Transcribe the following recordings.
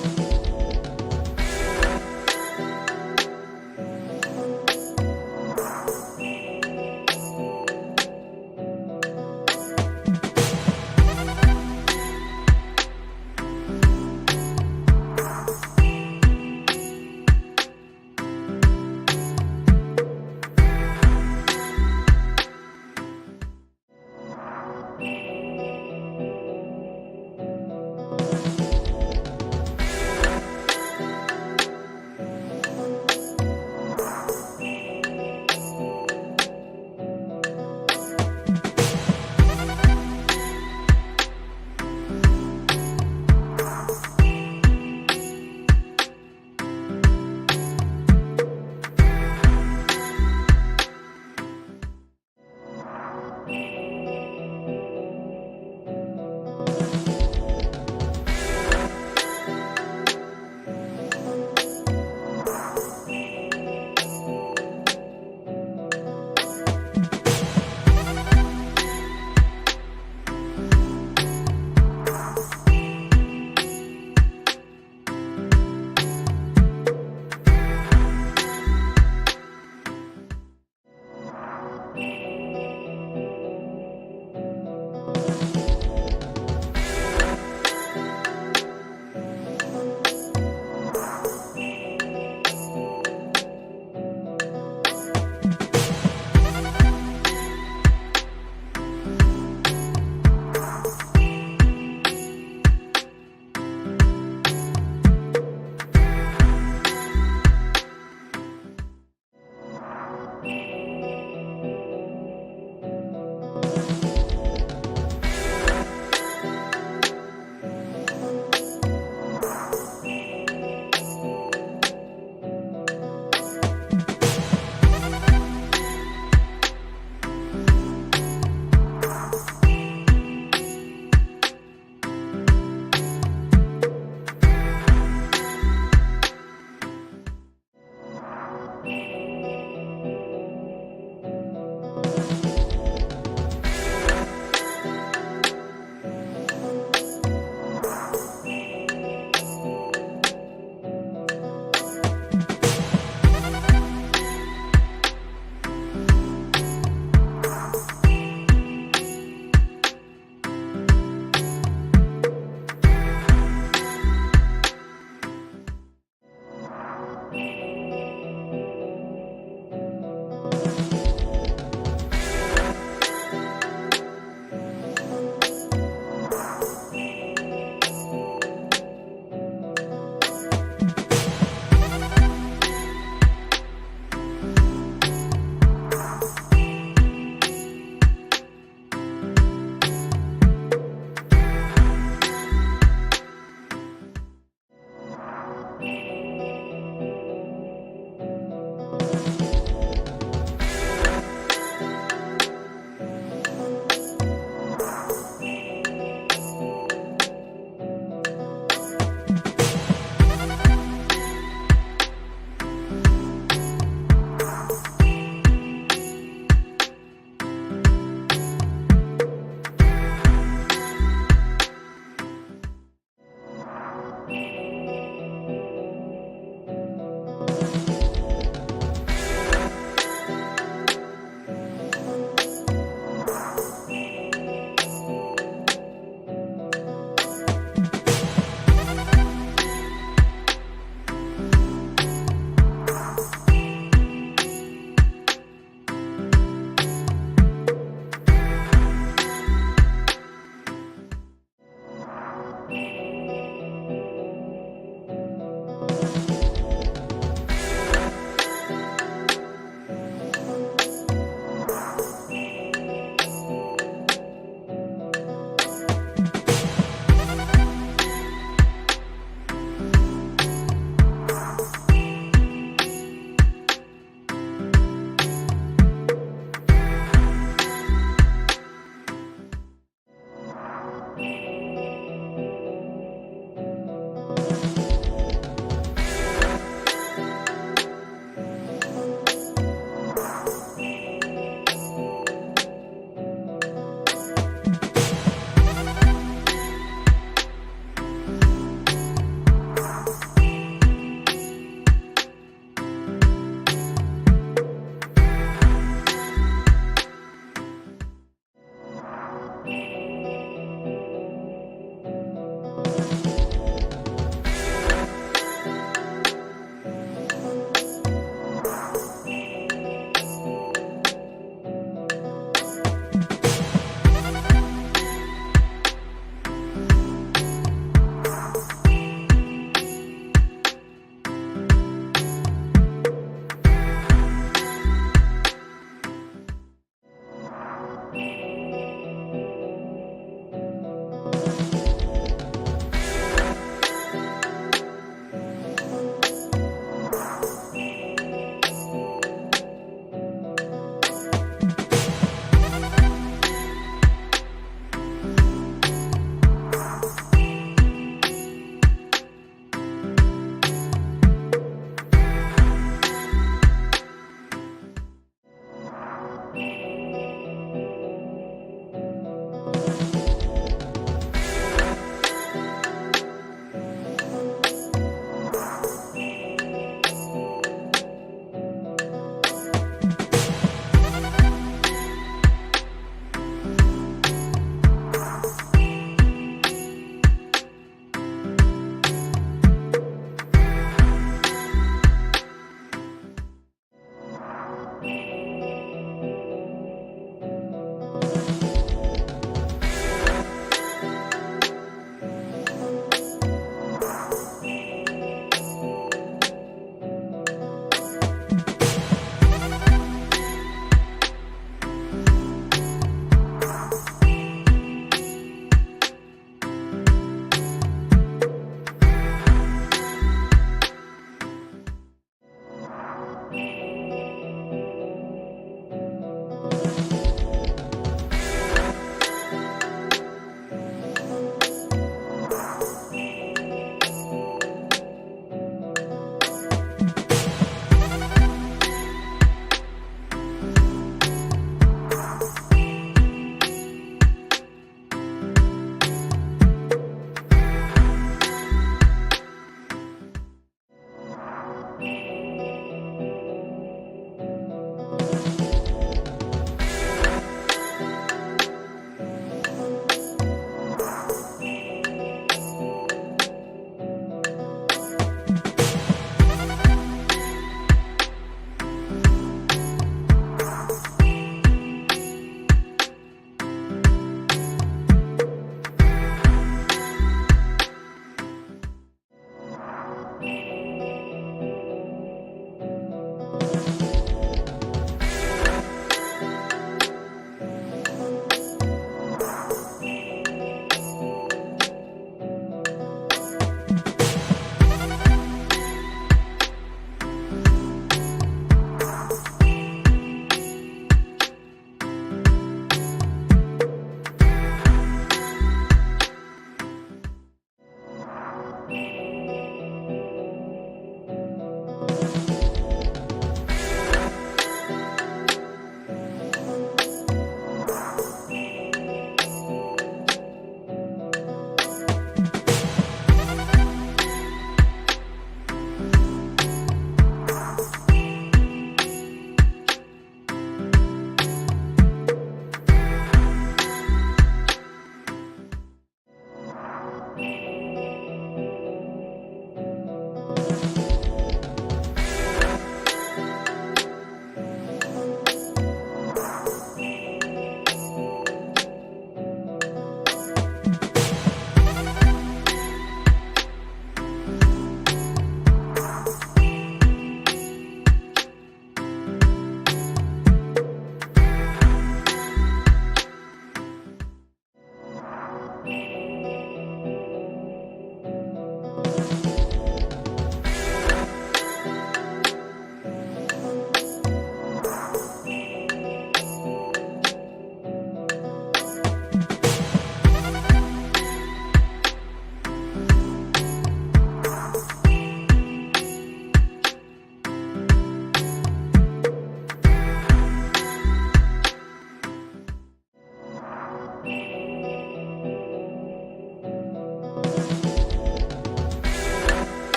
Thank you.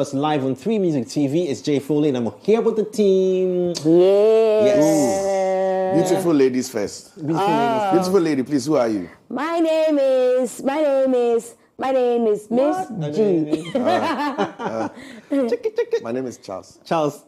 us live on 3 Music TV. It's Jay Foley, and I'm here with the team. Yeah. Yes. Beautiful ladies first. Beautiful lady, please, who are you? My name is Miss G. My name is Charles. Charles.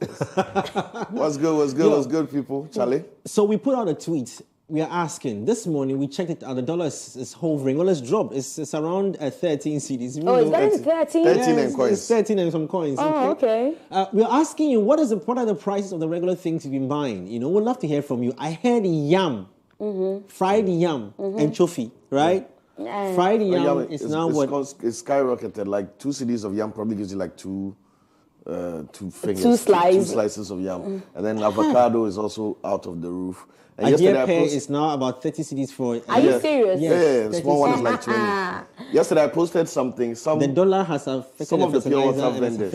What's good, people? Charlie? So we put out a tweet. We are asking. This morning, we checked it out. The dollar is hovering. Well, it's dropped. It's around 13 cedis. Oh, it's down to 13? 13 and coins. It's 13 and some coins. Oh, okay. We're asking you, what are the prices of the regular things you've been buying? You know, we'd love to hear from you. I heard yam, fried yam, and chofi, right? Yeah. Fried yam is now what? It's skyrocketed. Like 2 cedis of yam probably gives you like two fingers. Two slices. 2 slices of yam. And then avocado is also out of the roof. And A deer pear is now about 30 cedis for... Are you serious? Yeah, the small one is like 20. Yesterday I posted something. The dollar has affected some of the pure water vendors.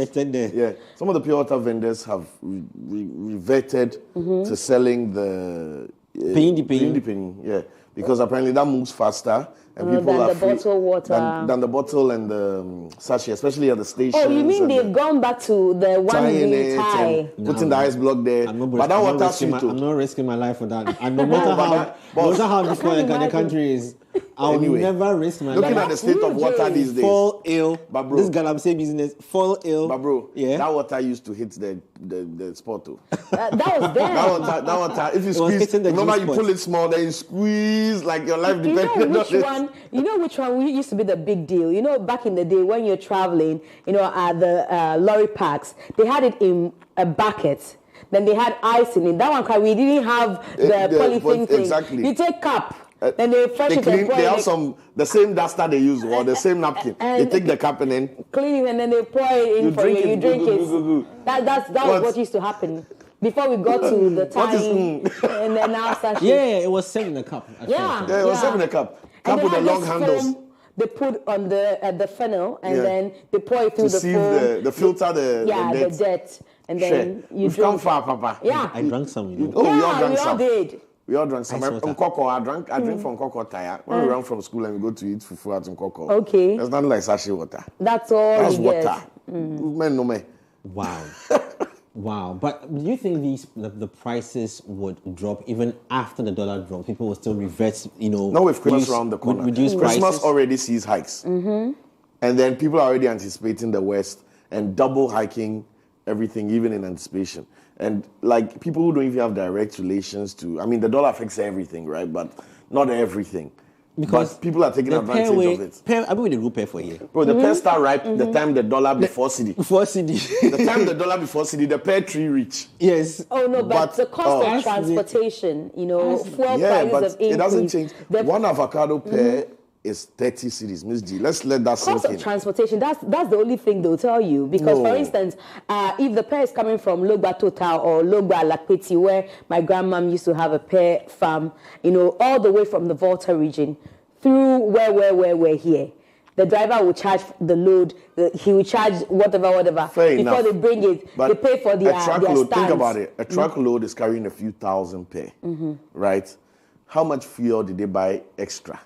Yeah, some of the pure water vendors have reverted to selling the... Pindi. Yeah, because apparently that moves faster. And people than are the bottled water. Than the bottle and the sachet, especially at the stations. Oh, you mean they've gone back to the one we tie? Putting the ice block there. I'm not risking my life for that. And no matter how difficult the country is, I will never risk my life. Looking at the state of water these days. Fall ill. But bro, this Galamsey business, fall ill. But bro, yeah? that water used to hit the spot too. That was there. that water, if you squeeze, remember you pull it small, then you squeeze like your life depended on it. You know which one used to be the big deal? You know, back in the day when you're traveling, you know, at the lorry parks, they had it in a bucket. Then they had ice in it. That one, we didn't have the polythene thing. Exactly. You take cup. Then they fresh it and they have the same duster they use or the same napkin. They take the cup and then clean it and then they pour it in for you. You drink it. That was what used to happen. Before we got to the time, and then now sachet. Yeah, it was served in a cup. It was served in a cup. Cup with the long handles. They put on the funnel and then they pour it through the foam. The filter, the dirt. And then you drink. Come far, Papa. Yeah. I drank some. We all drank some. Did. We all drank some. I drink from Nkoko Tire. When we run from school and we go to eat fufu at Nkoko. Okay. There's nothing like sachet water. That's all. That's water. Men no me. Wow. Wow. But do you think the prices would drop even after the dollar drop? People will still revert, you know. Now with Christmas around the corner. Reduce Christmas prices. already sees hikes. And then people are already anticipating the West and double hiking everything, even in anticipation. And like people who don't even have direct relations to, I mean, the dollar affects everything, right? But not everything. Because people are taking advantage of it. I mean, the pair for here. Bro, the pair start right the time the dollar before CD. Before CD. The time the dollar before CD, the pair tree reach. Yes. Oh, no, but the cost of transportation, you know, fuel prices but have increased. it doesn't change. One avocado pair is 30 cedis. Miss G, let's let that sink in. Cost of transportation, that's the only thing they'll tell you. Because, for instance, if the pear is coming from Logba Total or Logba Lakpeti, where my grandmom used to have a pear farm, you know, all the way from the Volta region through where we're here. The driver will charge the load. He will charge whatever. Fair before enough. they bring it. But they pay for their truck load. stands. Think about it. A truck load is carrying a few thousand pair, right? How much fuel did they buy extra?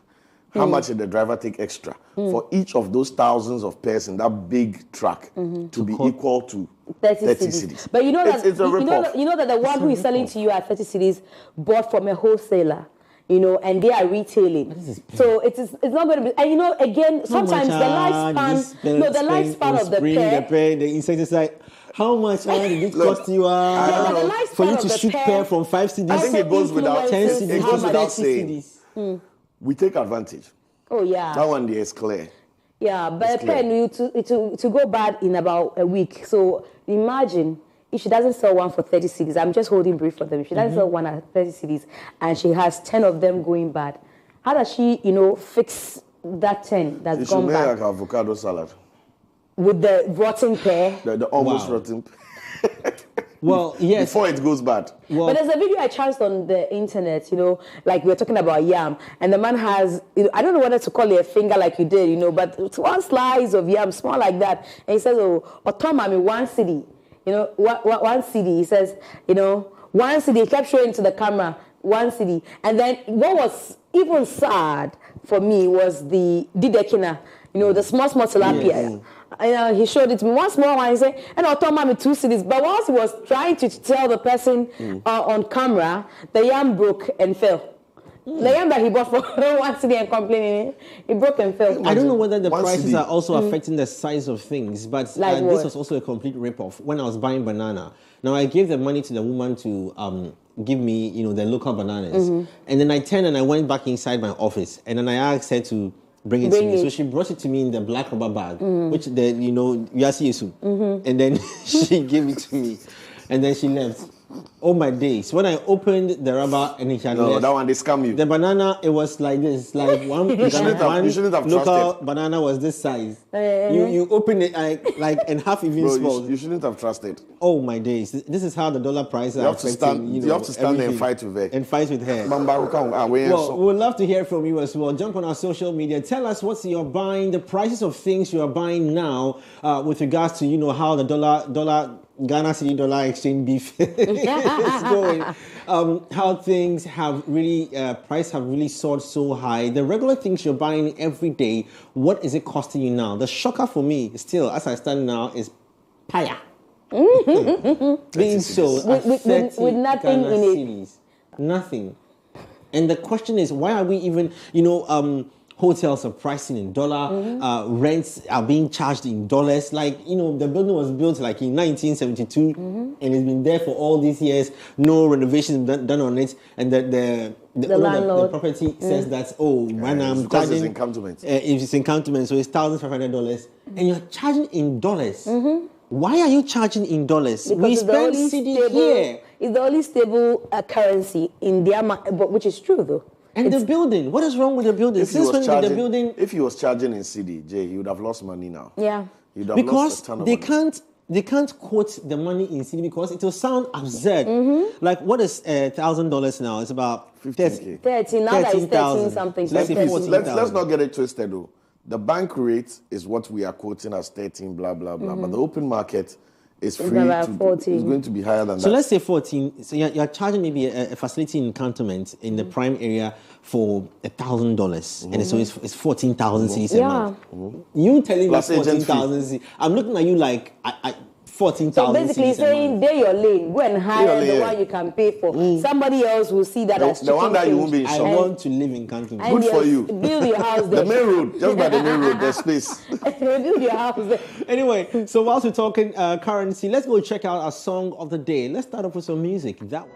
How much did the driver take extra for each of those thousands of pairs in that big truck to be equal to 30 cedis? But you know that it's a rip-off. you know that the one who is selling to you at 30 cedis bought from a wholesaler. You know, and they are retailing. So it's not going to be. And you know, again, sometimes the lifespan of the pear, the insecticide. How much did it cost you for you to shoot pear from 5 cedis? I think it goes without 10 cedis. It goes without saying. We take advantage. Oh yeah. That one there is clear. Yeah, but a pen to go bad in about a week. So imagine if she doesn't sell one for 30 cedis. I'm just holding brief for them. If she doesn't sell one at 30 cedis and she has 10 of them going bad, how does she, you know, fix that 10 that's gone bad? She should make like avocado salad. With the rotten pear? The almost rotten pear. Well, yes. Before it goes bad. Well, but there's a video I chanced on the internet, you know, like we were talking about yam, and the man has, you know, I don't know whether to call it a finger like you did, you know, but it's one slice of yam, small like that, and he says, oh, Otomami, 1 cedi, you know, 1 cedi, he says, you know, 1 cedi, he kept showing to the camera, 1 cedi, and then what was even sad for me was the Didekina, You know, the small tilapia. He showed it to me. One small one, he said, and I told mommy 2 cities. But once he was trying to tell the person on camera, the yam broke and fell. The yam that he bought for 1 city and complaining, it broke and fell. I don't know whether the prices CD. are also affecting the size of things, but Like this was also a complete rip-off. When I was buying banana, now I gave the money to the woman to give me, the local bananas, and then I turned and I went back inside my office, and then I asked her to bring it to me. So she brought it to me in the black rubber bag, which and then she gave it to me, and then she left. Oh my days! When I opened the rubber and it had left, that one they scam you. the banana, it was like this, like one you shouldn't have local trusted. banana was this size. You open it like and half even Bro, small. you shouldn't have trusted. Oh my days! This is how the dollar prices are affecting. You have to stand there and fight with her. And fight with her. Well, we would love to hear from you as well. Jump on our social media. Tell us what you're buying, the prices of things you are buying now, with regards to how the dollar Ghana cedi dollar exchange beef is going. How things have really price have really soared so high. The regular things you're buying every day, what is it costing you now? The shocker for me, still, as I stand now, is paya. Being sold with nothing Ghana in it. cedis. Nothing. And the question is, why are we even, hotels are pricing in dollar, rents are being charged in dollars. Like, the building was built like in 1972 and it's been there for all these years, no renovations done on it. And the landlord, the property says that, when I'm because charging, it's in cantonment. if it's in cantonment, so it's $1,500 and you're charging in dollars. Why are you charging in dollars? Because we spend cedi here. It's the only stable currency in their which is true though. And the building, what is wrong with the building? If he was charging in CD, he would have lost money now. Yeah. He'd have because lost a ton of money. they can't quote the money in CD because it will sound absurd. Like what is $1,000 now? It's about 15K. 30 now that it's 13 something. Let's let's not get it twisted though. The bank rate is what we are quoting as 13, blah blah blah. But the open market is free. About 14. It's going to be higher than that. So let's say 14. So you're charging maybe a facility in cantonment in the prime area for $1,000, and so it's 14,000 cedis a month. You telling me 14,000 cedis? I'm looking at you like I 14,000. So basically saying, they're your lane. Go and hire the one you can pay for. Somebody else will see that as the one that you won't be in I shop. want to live in cantonment. Good for you. Build your house there. The main road, just by the main road, there's space. Build your house there. Anyway, so whilst we're talking currency, let's go check out our song of the day. Let's start off with some music. That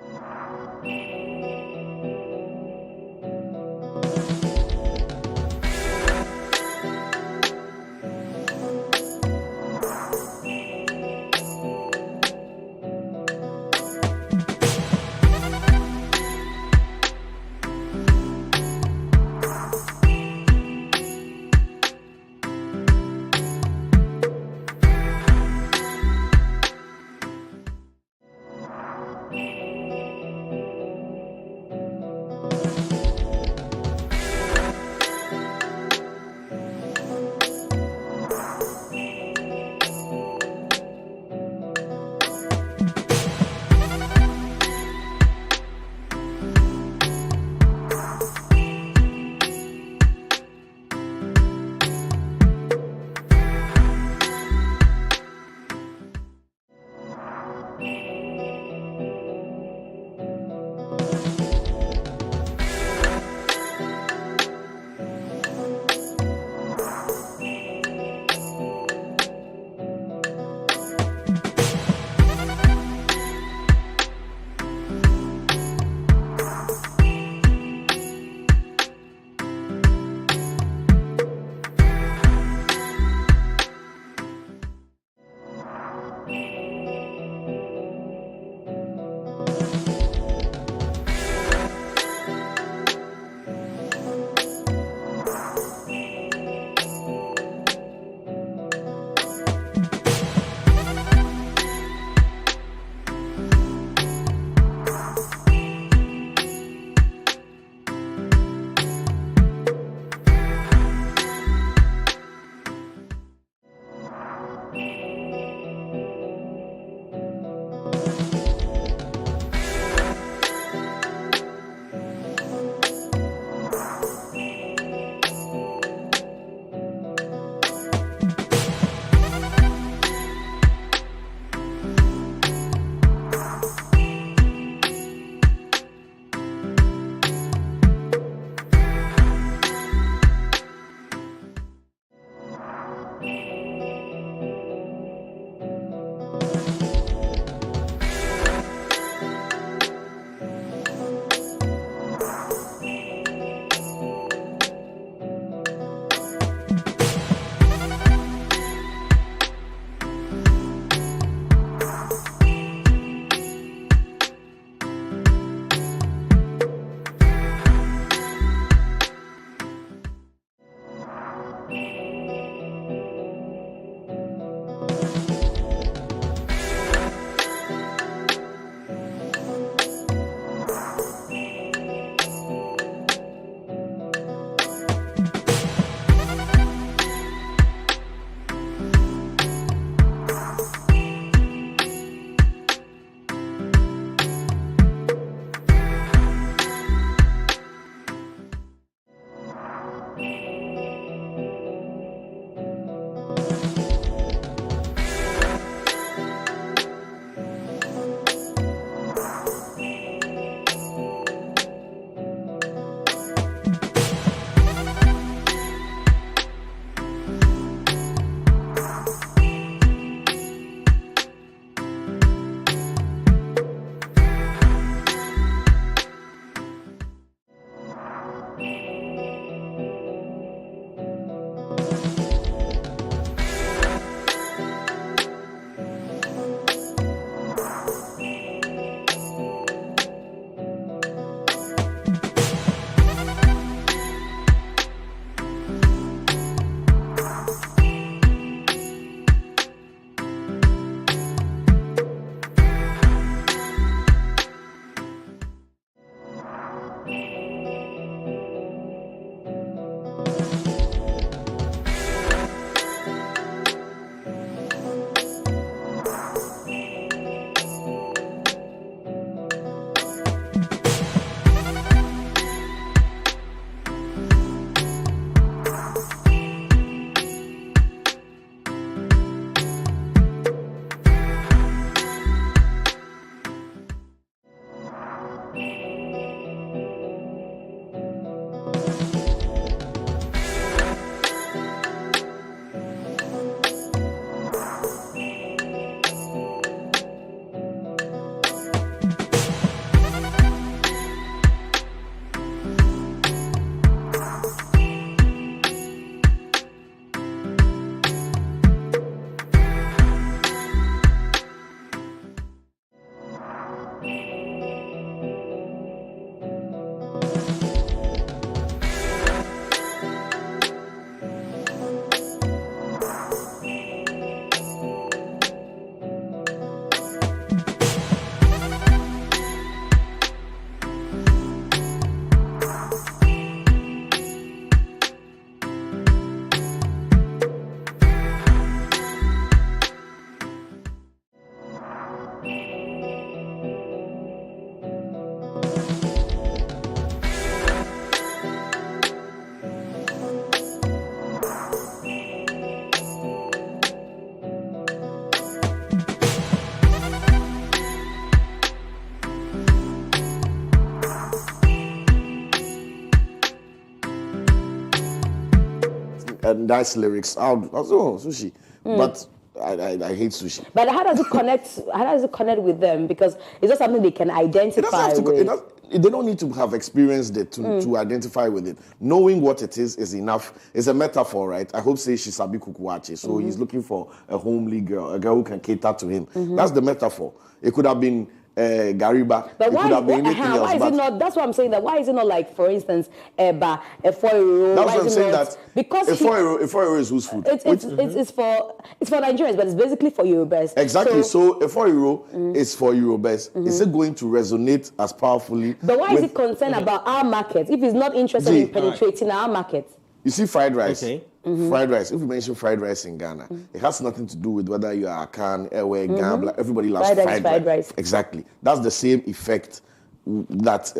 nice lyrics. I'll say, oh, sushi. But I hate sushi. But how does it connect? How does it connect with them? Because it's not something they can identify with. They don't need to have experienced it to identify with it. Knowing what it is enough. It's a metaphor, right? I hope say she's Sabi Kukuwache. So he's looking for a homely girl, a girl who can cater to him. That's the metaphor. It could have been Gariba. But it could have been anything else. Why is it not? That's what I'm saying. That why is it not like, for instance, Eba, a 4-year-old? That's what I'm saying. That because a 4-year-old is whose food? It's for Nigerians, but it's basically for Yorubas. Exactly. So a 4-year-old is for Yorubas. Is it going to resonate as powerfully? But why is it concerned about our market if he's not interested in penetrating our market? You see, fried rice. Okay. Fried rice. If we mention fried rice in Ghana, it has nothing to do with whether you are Akan, Ewe, Gambler. Everybody loves fried rice. Exactly. That's the same effect that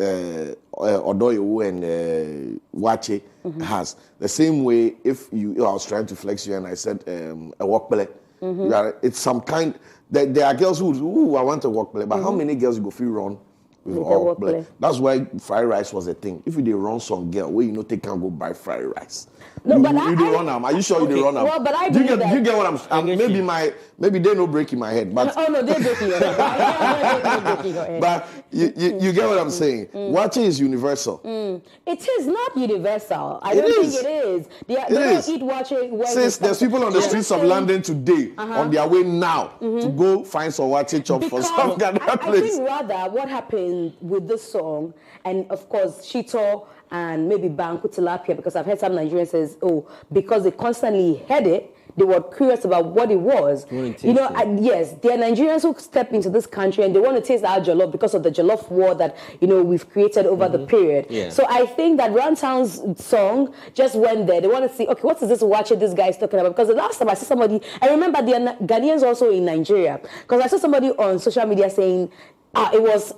Odoyo and Wache has. The same way, if I was trying to flex you and I said a workplay, it's some kind. There are girls who I want a workplay, but how many girls you go feel run? That's why fried rice was a thing. If you did run some girl, where take and go buy fried rice. No, you did run them. Are you sure you did run them? Well, but I do you get what I'm maybe they no breaking my head, but oh no, they're breaking your head. But you get what I'm saying. Watching is universal. It is not universal. I don't think it is. They don't eat watching. Since there's people on the streets of London today on their way now to go find some watching chop for some Ghana place. I think rather what happened with this song, and of course Shito and maybe Banku Tilapia, because I've heard some Nigerians says, oh, because they constantly heard it, they were curious about what it was. Yes, there are Nigerians who step into this country and they want to taste our jollof because of the jollof war that, we've created over the period. Yeah. So I think that Runtown's song just went there. They want to see, okay, what is this watch this guy is talking about? Because the last time I saw somebody, I remember the Ghanaians also in Nigeria, because I saw somebody on social media saying, it was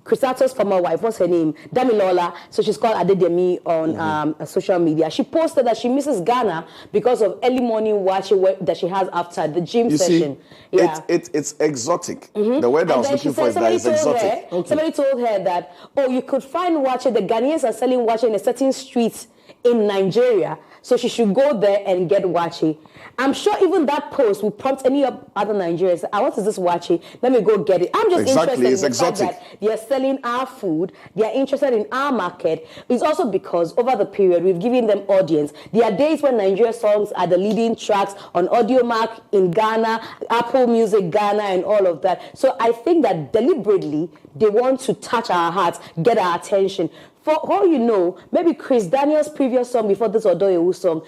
Chrisato's former wife, what's her name? Damilola. So she's called Adedemi on social media. She posted that she misses Ghana because of early morning watch that she has after the gym session. It's exotic. The word I was looking for is that it's exotic. Somebody told her that, you could find watch. The Ghanaians are selling watch in a certain street in Nigeria. So she should go there and get wachi. I'm sure even that post will prompt any other Nigerians. What is this wachi? Let me go get it. I'm just interested in the fact that they're selling our food. They're interested in our market. It's also because over the period, we've given them audience. There are days when Nigeria songs are the leading tracks on Audiomack in Ghana, Apple Music Ghana, and all of that. So I think that deliberately, they want to touch our hearts, get our attention. For all you know, maybe Chris Daniel's previous song before this Odoyewu song,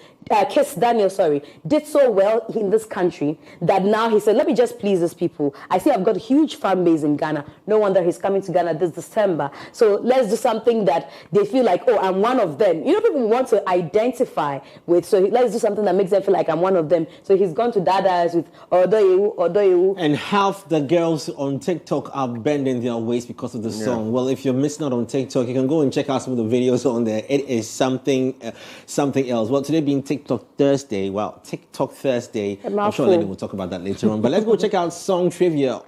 Kiss Daniel, did so well in this country that now he said, let me just please these people. I see I've got a huge fan base in Ghana. No wonder he's coming to Ghana this December. So let's do something that they feel like, oh, I'm one of them. People want to identify with. So let's do something that makes them feel like I'm one of them. So he's gone to Dadas with Odoyewu. And half the girls on TikTok are bending their waist because of the song. Well, if you're missing out on TikTok, you can go and check out some of the videos on there. It is something else. Well, today being TikTok Thursday. I'm sure Lenny will talk about that later on. But let's go check out song trivia.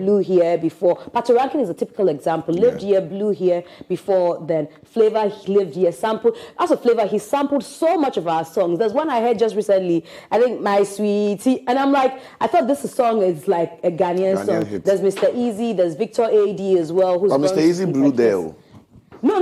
blew here before. Patoranking is a typical example. Lived here, blew here before then. Flavor lived here, sampled. Also, Flavor, he sampled so much of our songs. There's one I heard just recently, I think My Sweetie, and I'm like, I thought this song is like a Ghanaian song. Hit. There's Mr. Easy, there's Victor A.D. as well. Who's Mr. Easy blew there. No.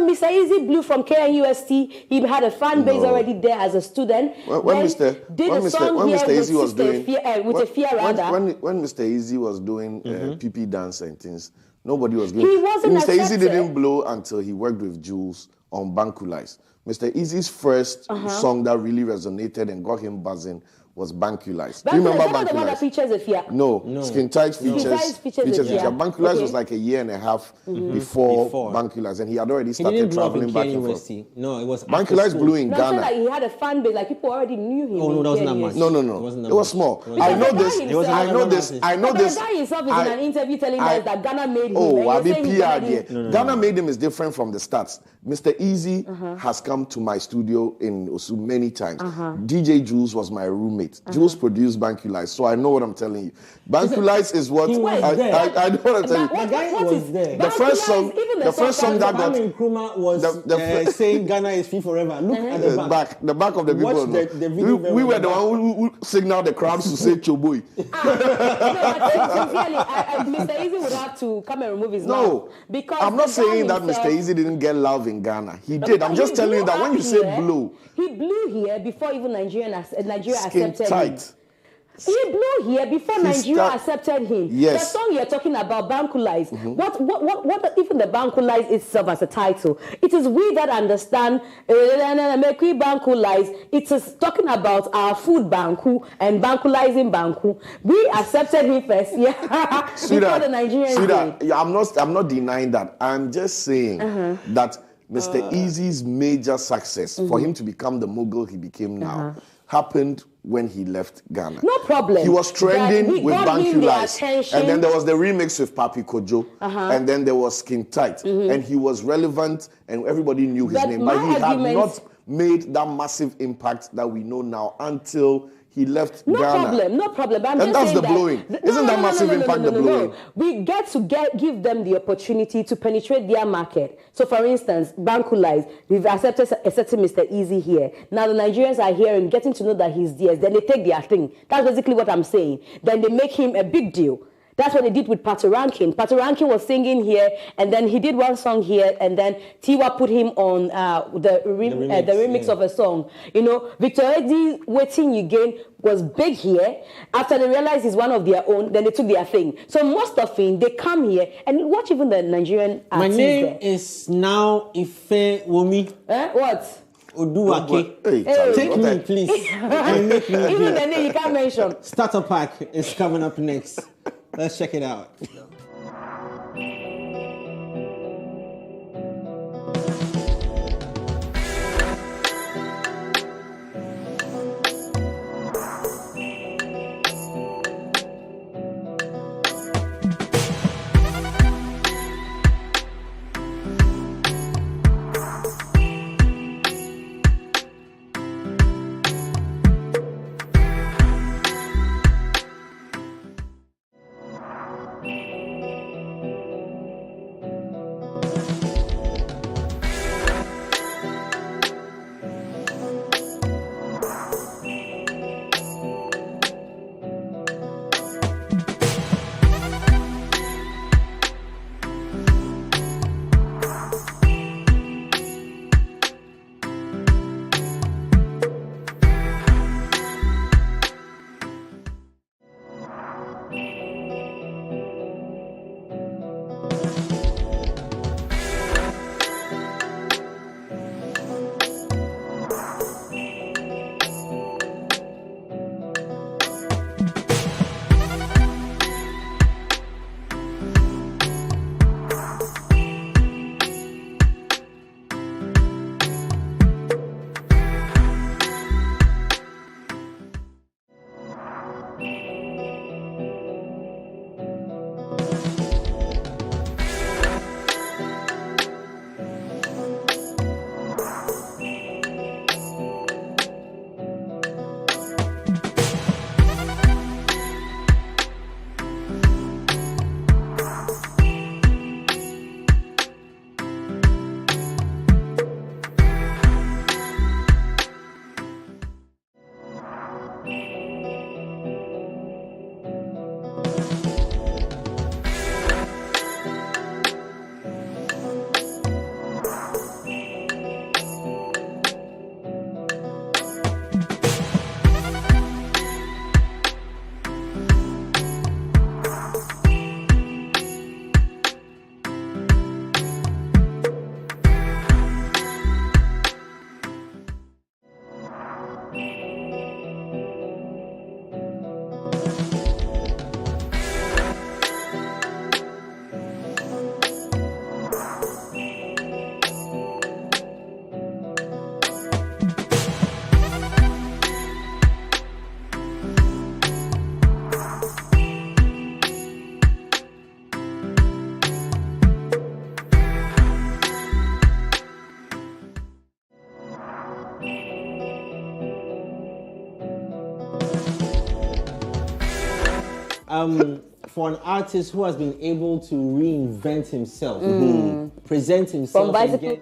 Mr. Easy blew from KNUST. He had a fan base already there as a student. When Mr. Easy was doing when Mr. Easy was doing PP dance and things, nobody was doing. He wasn't Mr. Easy accepted. didn't blow until he worked with Jules on Bankulais. Mr. Easy's first song that really resonated and got him buzzing was Bankulais. Do you remember Bankulais? The one that features Afia? No. Skin Tight features Afia. Bankulais was like a year and a half before Bankulais, and he had already started traveling back and forth. No, it was Bankulais blew in Ghana. Like he had a fan base, like people already knew him. Oh no, that wasn't that much. No. It was small. I know this. I know this. The guy himself is in an interview telling us that Ghana made him. Oh, I be PR there. Ghana made him is different from the stats. Mr. Easy has come to my studio in Osu many times. DJ Jules was my roommate. Jules produced Bankulais, so I know what I'm telling you. Bankulais is what I know what I'm telling you. The guy was there. The first song that got Nkrumah was saying Ghana is free forever. Look at the back of the people. We were the one who signaled the crowds to say Choboi. Sincerely, Mr. Easy would have to come and remove his mouth. Because I'm not saying that Mr. Easy didn't get love in Ghana. He did. I'm just telling you that when you say blow, he blew here before even Nigeria accepted tight. him. He blew here before Nigeria accepted him. Yes. The song you're talking about, Bankulais. What even the Bankulais itself as a title? It is we that understand. Bankulais. It is talking about our food banku and Bankulizing banku. We accepted him first, before the Nigerians did. I'm not denying that. I'm just saying that Mr. Easy's major success for him to become the mogul he became now happened when he left Ghana. No problem. He was trending with Bankulais. And then there was the remix with Papi Kojo. And then there was Skin Tight. And he was relevant and everybody knew his name. But he had not made that massive impact that we know now until he left Ghana. No problem. But I'm and just that's the saying blowing. Isn't that massive impact the blowing? We get to give them the opportunity to penetrate their market. So, for instance, Bankulais, we've accepted Mr. Easy here. Now the Nigerians are here and getting to know that he's theirs. Then they take their thing. That's basically what I'm saying. Then they make him a big deal. That's what they did with Patoranking. Patoranking was singing here, and then he did one song here, and then Tiwa put him on the remix of a song. You know, Victor Eddie, Waiting You Gain was big here. After they realized he's one of their own, then they took their thing. So most of them, they come here, and watch even the Nigerian artists. My name is now Ife Womi. What? Oduwake. Hey, take me, please. And make me Even the name you can't mention. Starter pack is coming up next. Let's check it out. for an artist who has been able to reinvent himself, present himself, From bicycle.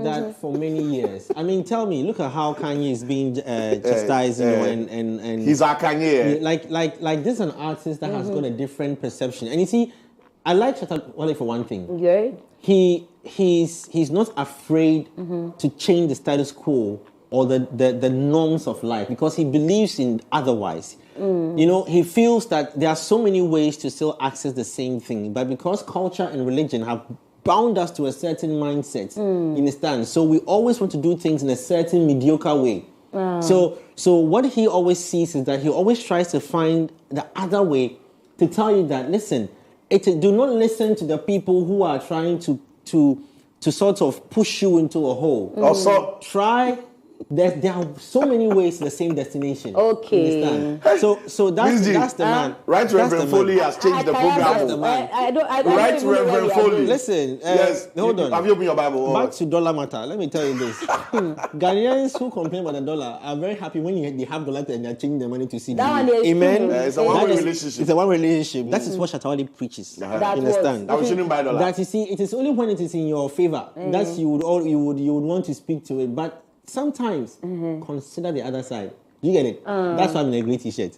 That for many years. I mean, tell me, look at how Kanye is being chastised, you know, and he's our Kanye. Like this is an artist that has got a different perception. And you see, I like Shatta Wale for one thing. Good. He's not afraid to change the status quo or the norms of life because he believes in otherwise. You know, he feels that there are so many ways to still access the same thing, but because culture and religion have bound us to a certain mindset, you understand? So we always want to do things in a certain mediocre way. So what he always sees is that he always tries to find the other way to tell you that, listen, do not listen to the people who are trying to sort of push you into a hole. Also, Try. There are so many ways to the same destination. Okay. Understand? So that's the man. Right, Reverend Foley has changed the program. That's the man. Right, Reverend Foley. Listen, Yes. hold on. Have you opened your Bible? Back to dollar matter. Let me tell you this. Ghanaians who complain about the dollar are very happy when they have dollar and they're changing their money to CD. That one is Amen. true. It's a one-way relationship. It's a one-way relationship. That is what Shatta Wale preaches. You understand? That we shouldn't buy dollar. That you see, it is only when it is in your favor that you would want to speak to it. But sometimes consider the other side. You get it? That's why I'm in a great t-shirt.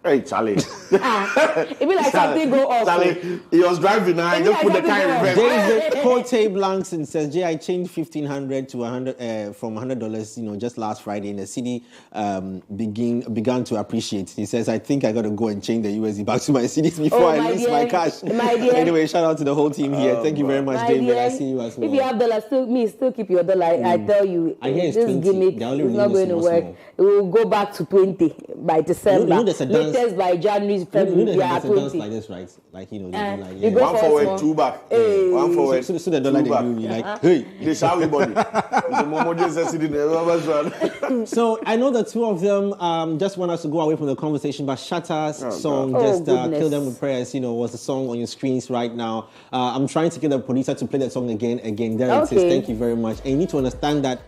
Hey, Charlie. It be like something go off. Charlie, he was driving now. Just put the car in reverse. David Cote Blankson says, Jay, I changed $1,500 to $100 from $100, you know, just last Friday, and the city began to appreciate. He says, I think I got to go and change the USD back to my CDs before I lose my cash. Anyway, shout out to the whole team here. Thank you very much, David. I see you as well. If you have dollar, still keep your dollar. I tell you, I hear it's this 20. gimmick is not going to work. It will go back to 20 by December. You know there's a dance. Latest by January, February, There's a 20. dance like this, right? Like, you know, they do like, you go One forward, two back. Hey. One forward. So the dollar two they back. do, you like, hey. They shall everybody. The Momo just sitting there. So I know the two of them just want us to go away from the conversation, but Shatta's song, God. just Goodness. Kill Them With Prayers, you know, was the song on your screens right now. I'm trying to get the producer to play that song again. There it is. Thank you very much. And you need to understand that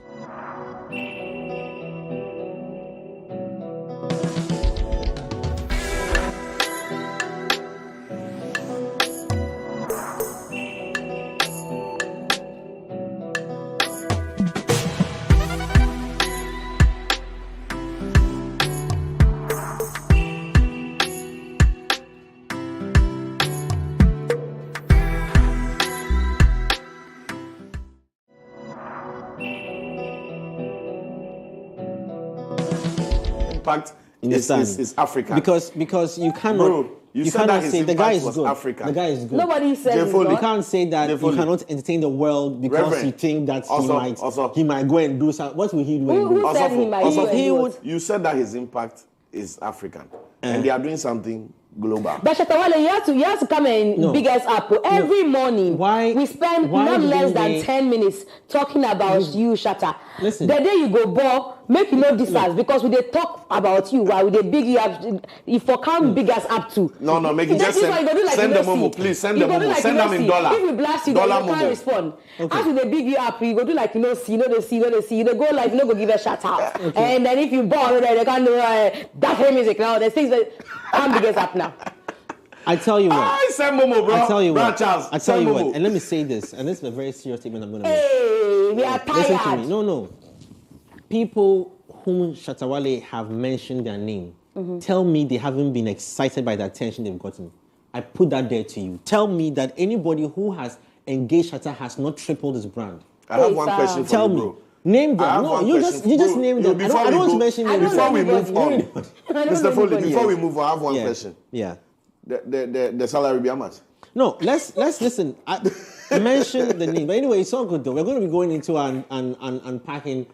impact Understand? is African. Because you cannot. Bro, you said cannot that his say the guy impact is was good. African. The guy is good. Nobody says Jay it's Foley. You not. can't say that you Foley. cannot entertain the world because Reverend. you think that Also. he might go and do something. What will he do? Who said he might do he what? would. You said that his impact is African, and they are doing something global. But Shatawale, you have to come and big us up. Every morning, we spend not less than 10 minutes talking about you, Shatta. Listen. The day you go ball, make you know distance because we they talk about you while we they big you up. If you can't big us up to. No, make it just send the momo, please. Send the momo. Send them in dollar. If we blast you, dollar you can't respond. Okay. After they big you up, you go do like see, they see. You go like go give a shout out. Okay. And then if you ball, they can't do that hey music now. There's things that can't big us up now. I tell you what. I send momo, bro. I tell you what. Charles, I tell you what. And let me say this, and this is a very serious statement I'm going to make. Hey, we are tired. Listen to me. No. People whom Shatawale have mentioned their name, tell me they haven't been excited by the attention they've gotten. I put that there to you. Tell me that anybody who has engaged Shatta has not tripled his brand. I have one question for Tell you, me. bro. Name them. No, you just name them. I don't want to mention names. Before we move on, Mr. Mr. Foley, before we move on, I have one Yeah. question. Yeah. The salary be how much? No, let's listen. I mention the name, but anyway, it's all good though. We're going to be going into unpacking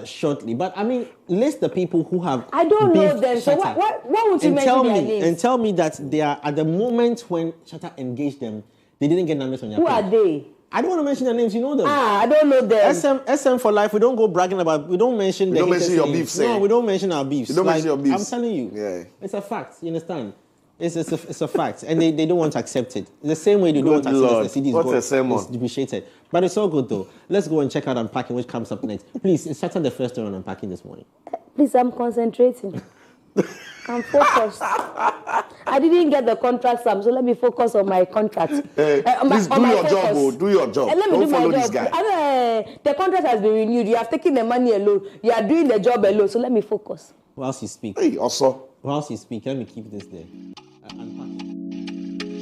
shortly. But I mean, list the people who have. I don't know beefed them. So Shatta. what would you mention their names? And tell me that they are at the moment when Shatta engaged them, they didn't get numbers on their Who page. are they? I don't want to mention their names. You know them. I don't know them. SM for life. We don't go bragging about. We don't mention. We don't mention your names. beefs. No, we don't mention our beefs. You don't mention your beefs. I'm telling you. Yeah. It's a fact. You understand? It's a fact, and they don't want to accept it. The same way they don't want to accept that the CD is depreciated. But it's all good though. Let's go and check out unpacking, which comes up next. Please, it's Shatta the first on unpacking this morning. Please, I'm concentrating. I'm focused. I didn't get the contract, Sam, so let me focus on my contract. Please do your job, bro. Do your job. Let me Don't do my follow job. this guy. The contract has been renewed. You have taken the money alone. You are doing the job alone, so let me focus. Whilst you speak, Hey, also. let me keep this there. Unpack.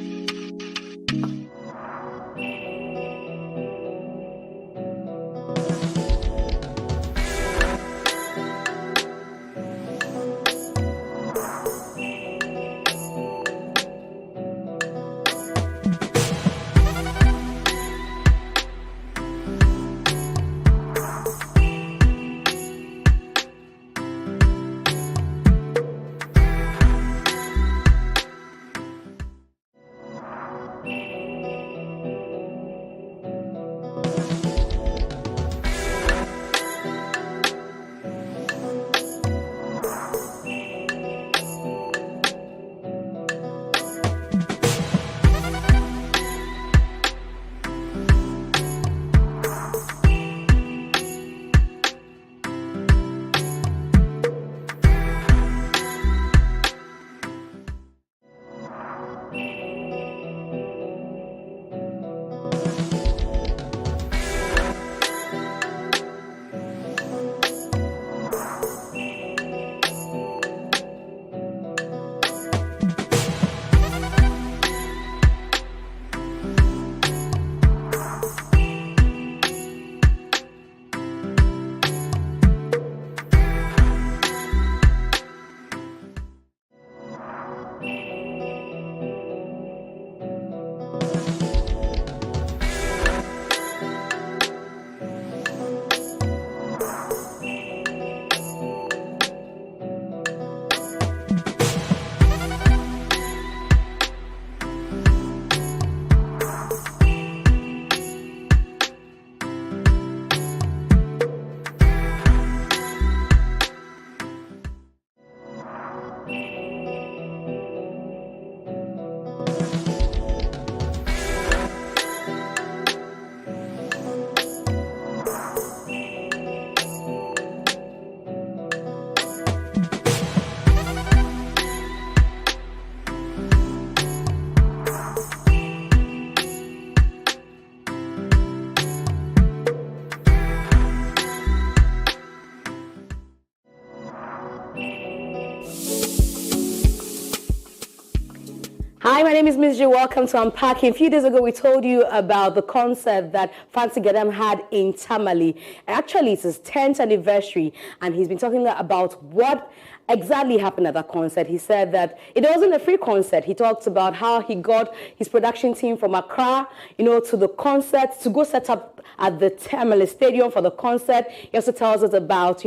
Hi, my name is Ms. J. Welcome to Unpacking. A few days ago, we told you about the concert that Fancy Gadam had in Tamale. Actually, it's his 10th anniversary, and he's been talking about what exactly happened at that concert. He said that it wasn't a free concert. He talked about how he got his production team from Accra, to the concert, to go set up at the Tamale Stadium for the concert. He also tells us about,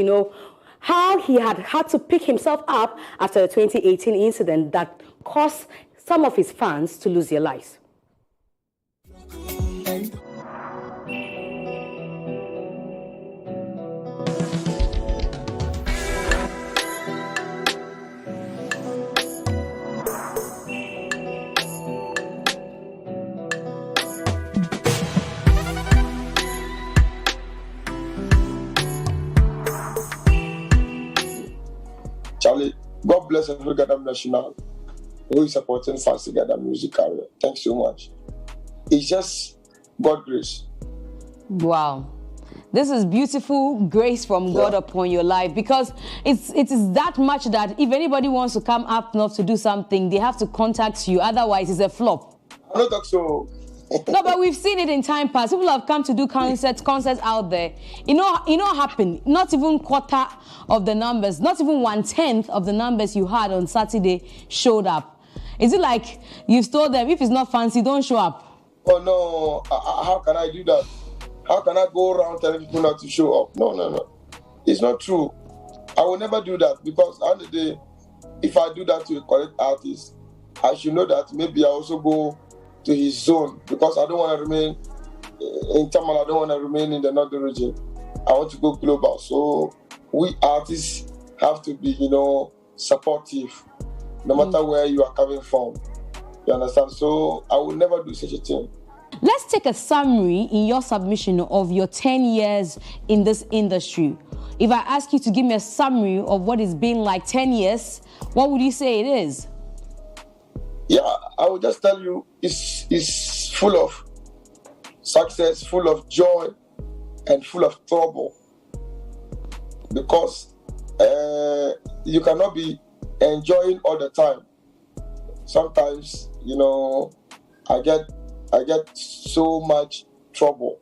how he had to pick himself up after the 2018 incident that caused some of his fans to lose their lives. Charlie, God bless every Gadam National who is supporting Fancy Gadam music career. Thanks so much. It's just God grace. Wow. This is beautiful grace from God upon your life, because it is that much that if anybody wants to come up north to do something, they have to contact you. Otherwise, it's a flop. I don't talk so. No, but we've seen it in time past. People have come to do concerts out there. You know what happened? Not even quarter of the numbers, not even 1/10 of the numbers you had on Saturday showed up. Is it like you've told them, if it's not Fancy, don't show up? Oh no, how can I do that? How can I go around telling people not to show up? No. It's not true. I will never do that, because at the end of the day, if I do that to a correct artist, I should know that maybe I also go to his zone, because I don't want to remain in Tamale. I don't want to remain in the northern region. I want to go global. So we artists have to be, supportive, no matter where you are coming from. You understand? So I will never do such a thing. Let's take a summary in your submission of your 10 years in this industry. If I ask you to give me a summary of what it's been like 10 years, what would you say it is? Yeah, I will just tell you, it's full of success, full of joy, and full of trouble. Because you cannot be enjoying all the time. Sometimes, I get so much trouble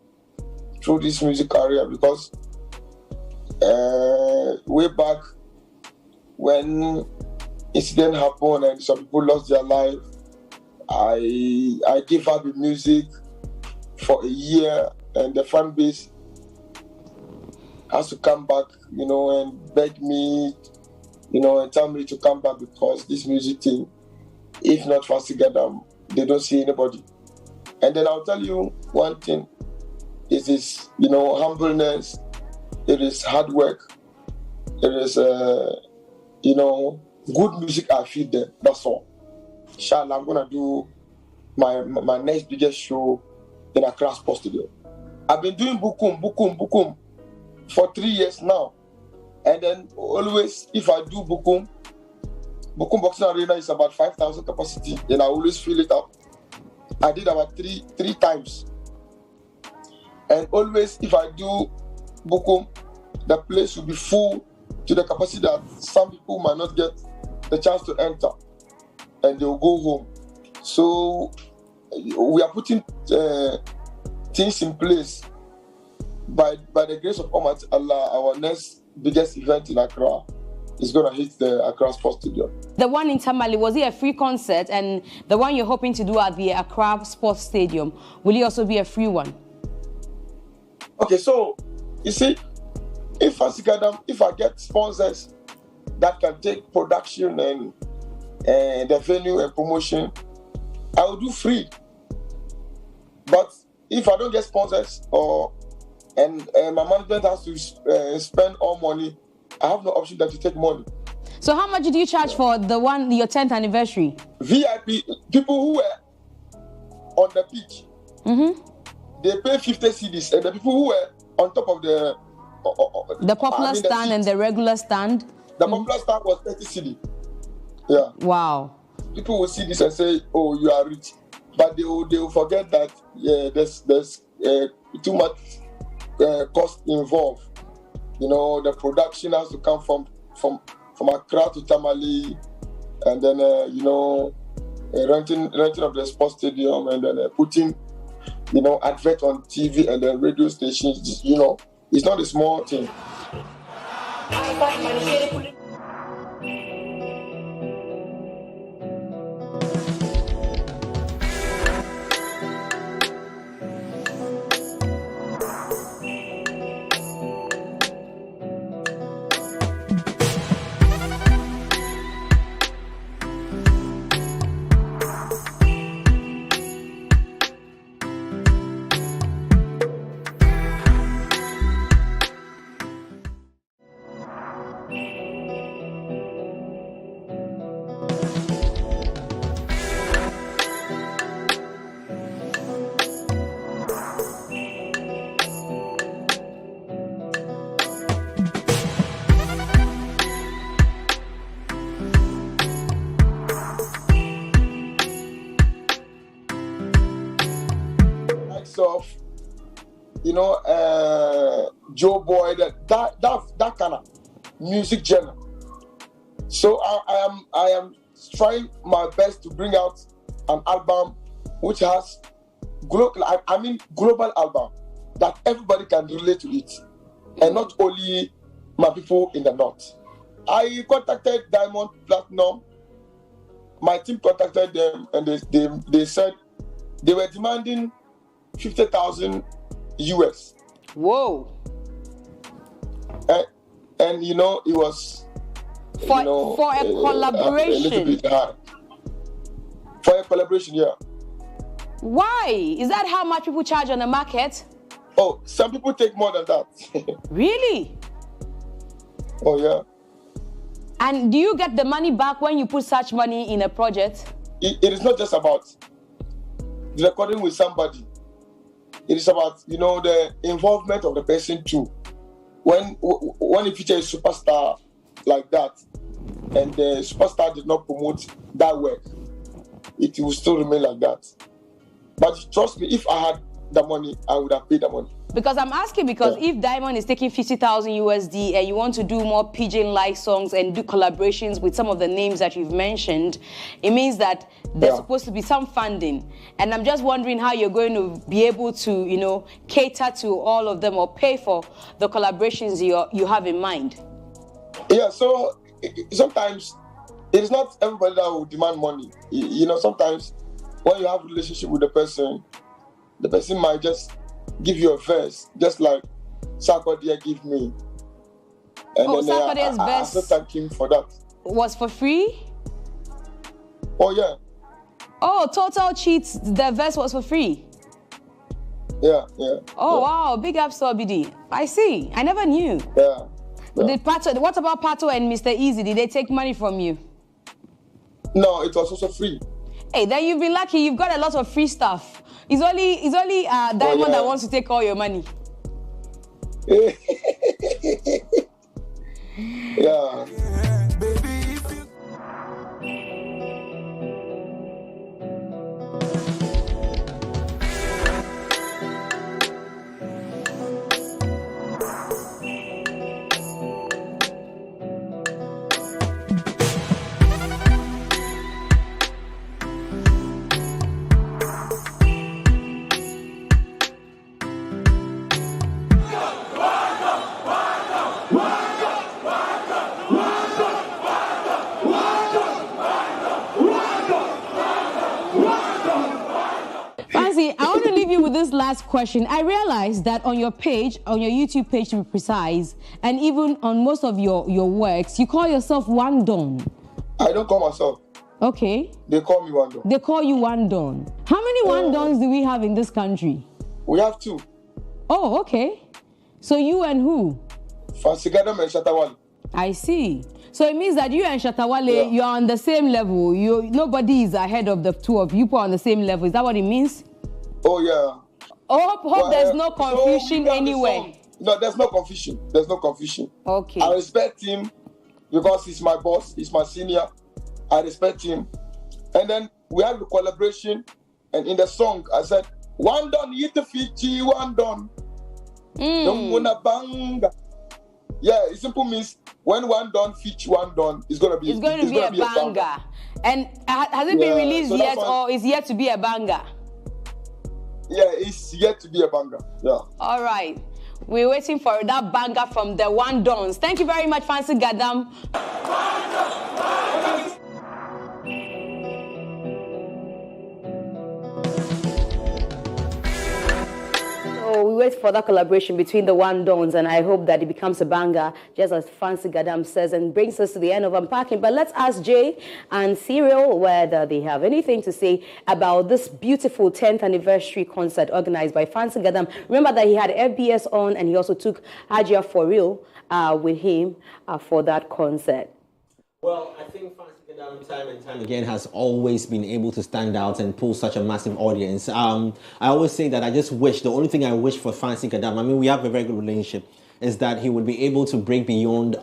through this music career, because way back when incident happened and some people lost their life, I gave up the music for a year, and the fan base has to come back, and beg me, and tell me to come back, because this music thing, if not Fancy Gadam, they don't see anybody. And then I'll tell you one thing, it is, humbleness, it is hard work, it is, good music I feel there, that's all. Inshallah, I'm going to do my next biggest show in Accra Sports Studio. I've been doing Bukum for 3 years now. And then always, if I do Bukum Boxing Arena is about 5,000 capacity, and I always fill it up. I did about three times. And always, if I do Bukum, the place will be full to the capacity that some people might not get the chance to enter, and they'll go home. So we are putting things in place. By the grace of Almighty Allah, our next biggest event in Accra is going to hit the Accra Sports Studio. The one in Tamale, was it a free concert? And the one you're hoping to do at the Accra Sports Stadium, will it also be a free one? Okay, so you see, if I get sponsors that can take production and the venue and promotion, I will do free. But if I don't get sponsors and my management has to spend all money, I have no option than to take money. So how much did you charge for your 10th anniversary? VIP, people who were on the pitch, they pay 50 cedis, and the people who were on top of the popular stand and the regular stand? The popular stand was 30 cedi. Yeah. Wow. People will see this and say, oh, you are rich. But they will forget that there's too much cost involved. The production has to come from Accra to Tamale, and then renting of the sports stadium, and then putting, advert on TV and then radio stations. It's not a small thing. Of Joe Boy, that kind of music genre. So I am trying my best to bring out an album which has global album that everybody can relate to it, and not only my people in the north. I contacted Diamond Platinum. My team contacted them, and they said they were demanding 50,000 US. Whoa. And it was for a collaboration. A little bit high. For a collaboration, yeah. Why? Is that how much people charge on the market? Oh, some people take more than that. Really? Oh, yeah. And do you get the money back when you put such money in a project? It is not just about recording with somebody. It is about, the involvement of the person too. When you feature a superstar like that, and the superstar did not promote that work, it will still remain like that. But trust me, if I had the money, I would have paid the money. Because I'm asking, if Diamond is taking 50,000 USD and you want to do more pigeon-like songs and do collaborations with some of the names that you've mentioned, it means that there's supposed to be some funding. And I'm just wondering how you're going to be able to, cater to all of them or pay for the collaborations you have in mind. Yeah, so sometimes it is not everybody that will demand money. Sometimes when you have a relationship with the person might just give you a verse, just like Sarkodie give me. And Sarkodie's verse. I also thank him for that. Was for free? Oh, yeah. Oh, Total Cheats, the verse was for free? Yeah. Oh, wow, big ups to BD. I see, I never knew. Yeah. What about Pato and Mr. Easy? Did they take money from you? No, it was also free. Hey, then you've been lucky. You've got a lot of free stuff. It's only Diamond that wants to take all your money. Yeah. This last question. I realized that on your page, on your YouTube page to be precise, and even on most of your works, you call yourself One Don. I don't call myself. Okay. They call me One Don. They call you One Don. How many One Dons do we have in this country? We have 2. Oh, okay. So you and who? Fansigadam and Shatawale. I see. So it means that you and Shatawale, you're on the same level. Nobody is ahead of the two of you. People are on the same level. Is that what it means? Oh, yeah. Hope there's no confusion anywhere. No, there's no confusion. There's no confusion. Okay. I respect him because he's my boss. He's my senior. I respect him. And then we had the collaboration. And in the song, I said, One Don, eat the Fiji, One Don. Don't wanna bang. Yeah, it simple means when one done feature one done, it's gonna be a banger. And has it been released yet, or is yet to be a banger? Yeah, it's yet to be a banger. Yeah. All right. We're waiting for that banger from the One Dons. Thank you very much, Fancy Gadam. So we wait for that collaboration between the One Dons, and I hope that it becomes a banger, just as Fancy Gadam says, and brings us to the end of unpacking. But let's ask Jay and Cyril whether they have anything to say about this beautiful 10th anniversary concert organized by Fancy Gadam. Remember that he had FBS on, and he also took Hajia For Real with him for that concert. Well, I think Fancy Gadam time and time again has always been able to stand out and pull such a massive audience. I always say that I just wish, the only thing I wish for Fancy Gadam, I mean, we have a very good relationship, is that he would be able to break beyond,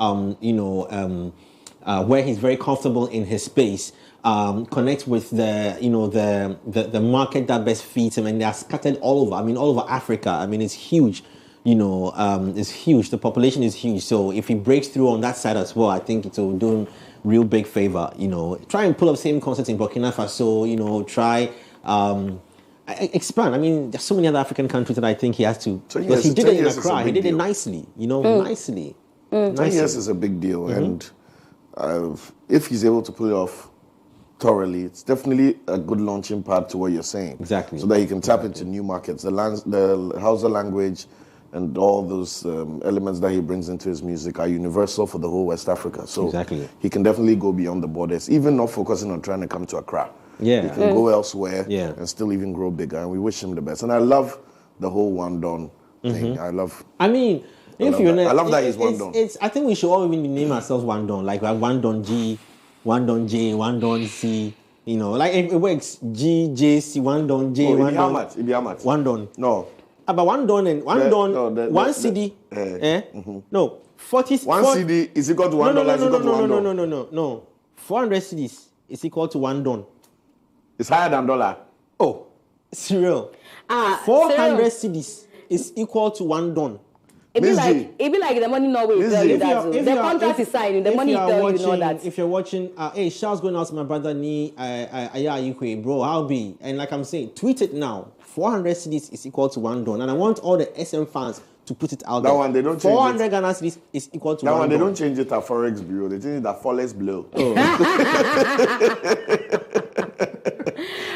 where he's very comfortable in his space, connect with the market that best fits him, and they're scattered all over. I mean, all over Africa. I mean, it's huge. It's huge. The population is huge. So if he breaks through on that side as well, I think it will do him real big favor. Try and pull up same concerts in Burkina Faso. Try expand. I mean, there's so many other African countries that I think he has to. Because he did it in Accra. He did it nicely. Nicely. 10 years is a big deal, and if he's able to pull it off thoroughly, it's definitely a good launching pad to what you're saying. Exactly. So that he can tap into new markets, the Hausa language, and all those elements that he brings into his music are universal for the whole West Africa. So he can definitely go beyond the borders, even not focusing on trying to come to Accra. Yeah. He can go elsewhere and still even grow bigger. And we wish him the best. And I love the whole One Don thing. I love that he's One Don. I think we should all even name ourselves One Don, like One Don G, One Don J, One Don C. Like it works. G, J, C, One Don J, One Don. It'd be how much? One Don. No. About one don and one CD. No, 40. One CD is equal to $1. No. 400 CDs is equal to one don. It's higher than dollar. Oh, Cyril. 400 CDs is equal to one don. It be like the money no way tell you that. The contract is signed. The money tell you know that. If you're watching, hey, shouts going out to my brother Ni Ayayikwe, bro. How be? And like I'm saying, tweet it now. 400 CDs is equal to one don, and I want all the SM fans to put it out there. That one they don't change 400 Ghana CDs is equal to that one one. They don. don't change it at Forex Bureau. They change it at Forex Blow.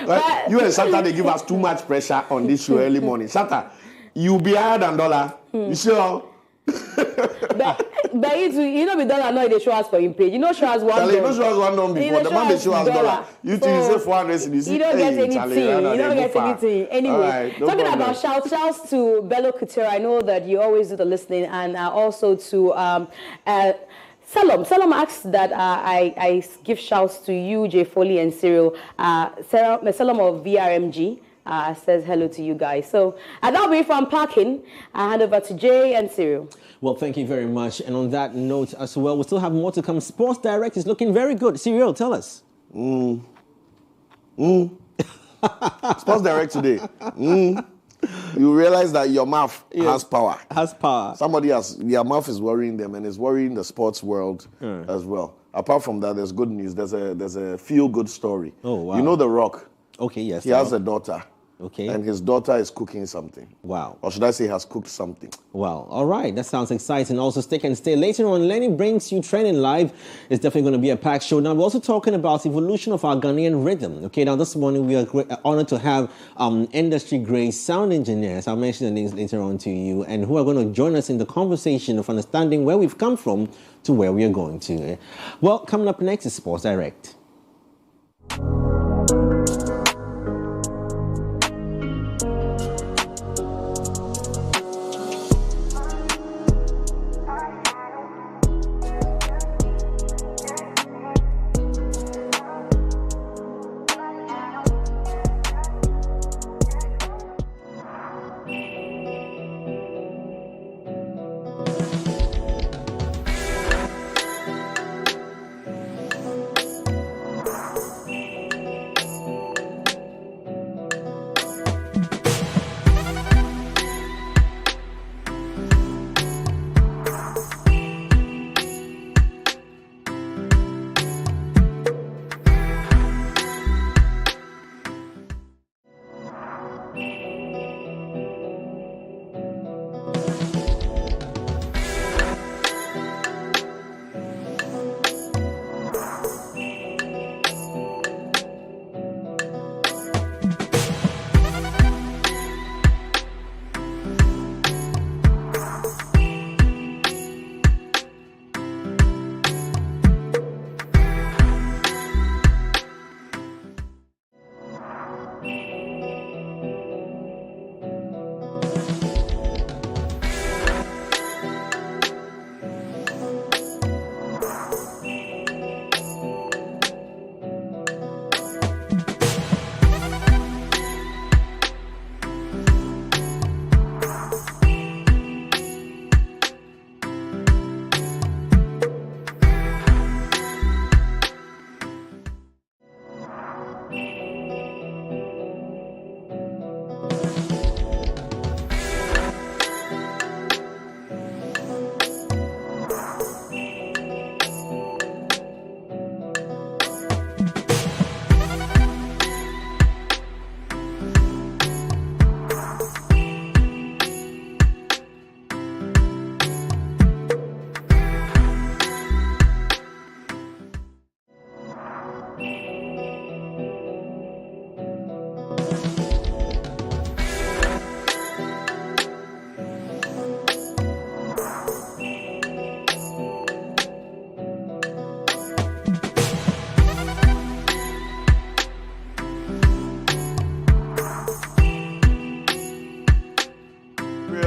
Like, you and Santa, they give us too much pressure on this show early morning. Santa, you be higher than dollar. You sure? But you know, we don't know they show us for him page. Show us one. You don't show us one don before. The man they show us dollar. You say 400 CDs. You don't get anything. Anyway, right, talking about shouts to Bello Couture. I know that you always do the listening, and also to Salom. Salom asks that I give shouts to you, Jay Foley and Cyril. Salom of VRMG. Says hello to you guys. So that'll be from Parking. I hand over to Jay and Cyril. Well, thank you very much. And on that note as well, we still have more to come. Sports Direct is looking very good. Cyril, tell us. Sports Direct today. You realize that your mouth has power. Their mouth is worrying them, and it's worrying the sports world as well. Apart from that, there's good news. There's a feel-good story. Oh, wow. You know The Rock? Okay, yes. He has a daughter. Okay. And his daughter is cooking something. Wow. Or should I say has cooked something. Wow. All right. That sounds exciting. Also, stick and stay. Later on, Lenny brings you Training Live. It's definitely going to be a packed show. Now, we're also talking about evolution of our Ghanaian rhythm. Okay. Now, this morning, we are honored to have industry-grade sound engineers. I'll mention the names later on to you, and who are going to join us in the conversation of understanding where we've come from to where we are going to. Well, coming up next is Sports Direct.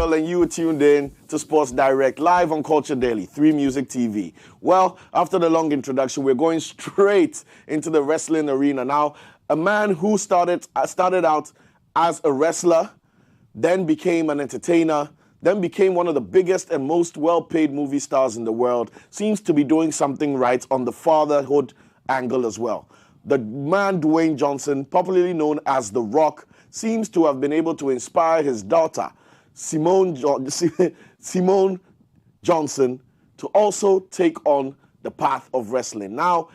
Daniel, and you are tuned in to Sports Direct, live on Culture Daily, 3 Music TV. Well, after the long introduction, we're going straight into the wrestling arena. Now, a man who started out as a wrestler, then became an entertainer, then became one of the biggest and most well-paid movie stars in the world, seems to be doing something right on the fatherhood angle as well. The man Dwayne Johnson, popularly known as The Rock, seems to have been able to inspire his daughter, Simone Johnson, to also take on the path of wrestling. Now,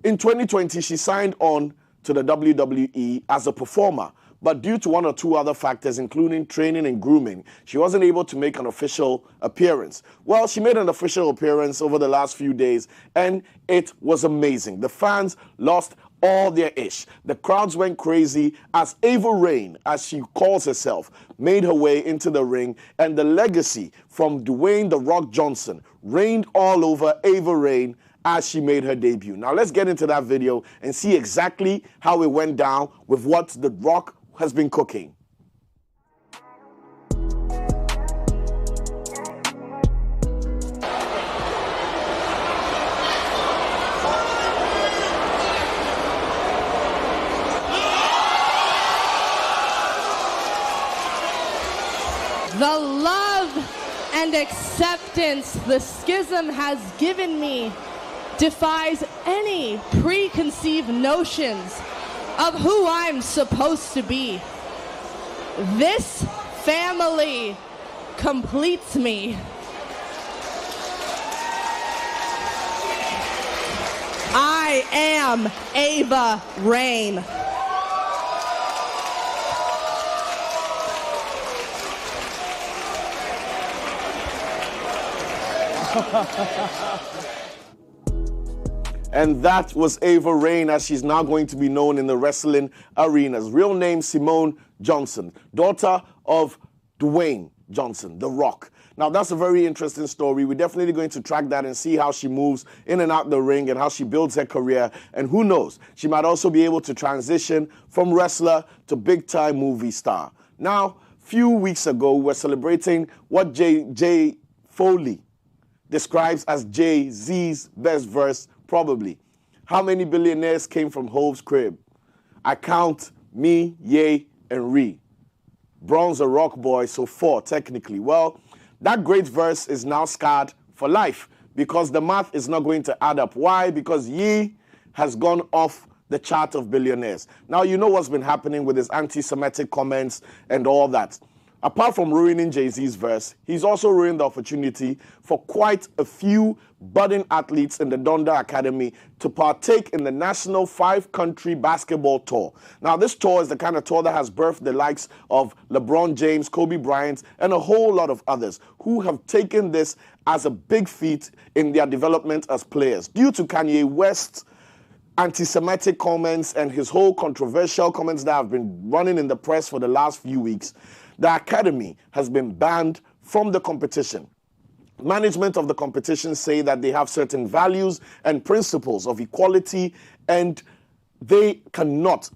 in 2020, she signed on to the WWE as a performer, but due to one or two other factors, including training and grooming, she wasn't able to make an official appearance. Well, she made an official appearance over the last few days, and it was amazing. The fans lost all their ish. The crowds went crazy as Ava Raine, as she calls herself, made her way into the ring, and the legacy from Dwayne "The Rock" Johnson reigned all over Ava Raine as she made her debut. Now let's get into that video and see exactly how it went down with what The Rock has been cooking. The love and acceptance the schism has given me defies any preconceived notions of who I'm supposed to be. This family completes me. I am Ava Raine. And that was Ava Raine, as she's now going to be known in the wrestling arenas. Real name, Simone Johnson, daughter of Dwayne Johnson, The Rock. Now, that's a very interesting story. We're definitely going to track that and see how she moves in and out the ring and how she builds her career. And who knows, she might also be able to transition from wrestler to big-time movie star. Now, a few weeks ago, we were celebrating what Jay Foley describes as Jay-Z's best verse, probably. How many billionaires came from Hove's crib? I count me, Ye, and Ree. Bron's a rock boy, so 4 technically. Well, that great verse is now scarred for life because the math is not going to add up. Why? Because Ye has gone off the chart of billionaires. Now, you know what's been happening with his anti-Semitic comments and all that. Apart from ruining Jay-Z's verse, he's also ruined the opportunity for quite a few budding athletes in the Donda Academy to partake in the national 5-country basketball tour. Now, this tour is the kind of tour that has birthed the likes of LeBron James, Kobe Bryant, and a whole lot of others who have taken this as a big feat in their development as players. Due to Kanye West's anti-Semitic comments and his whole controversial comments that have been running in the press for the last few weeks, the academy has been banned from the competition. Management of the competition say that they have certain values and principles of equality, and they cannot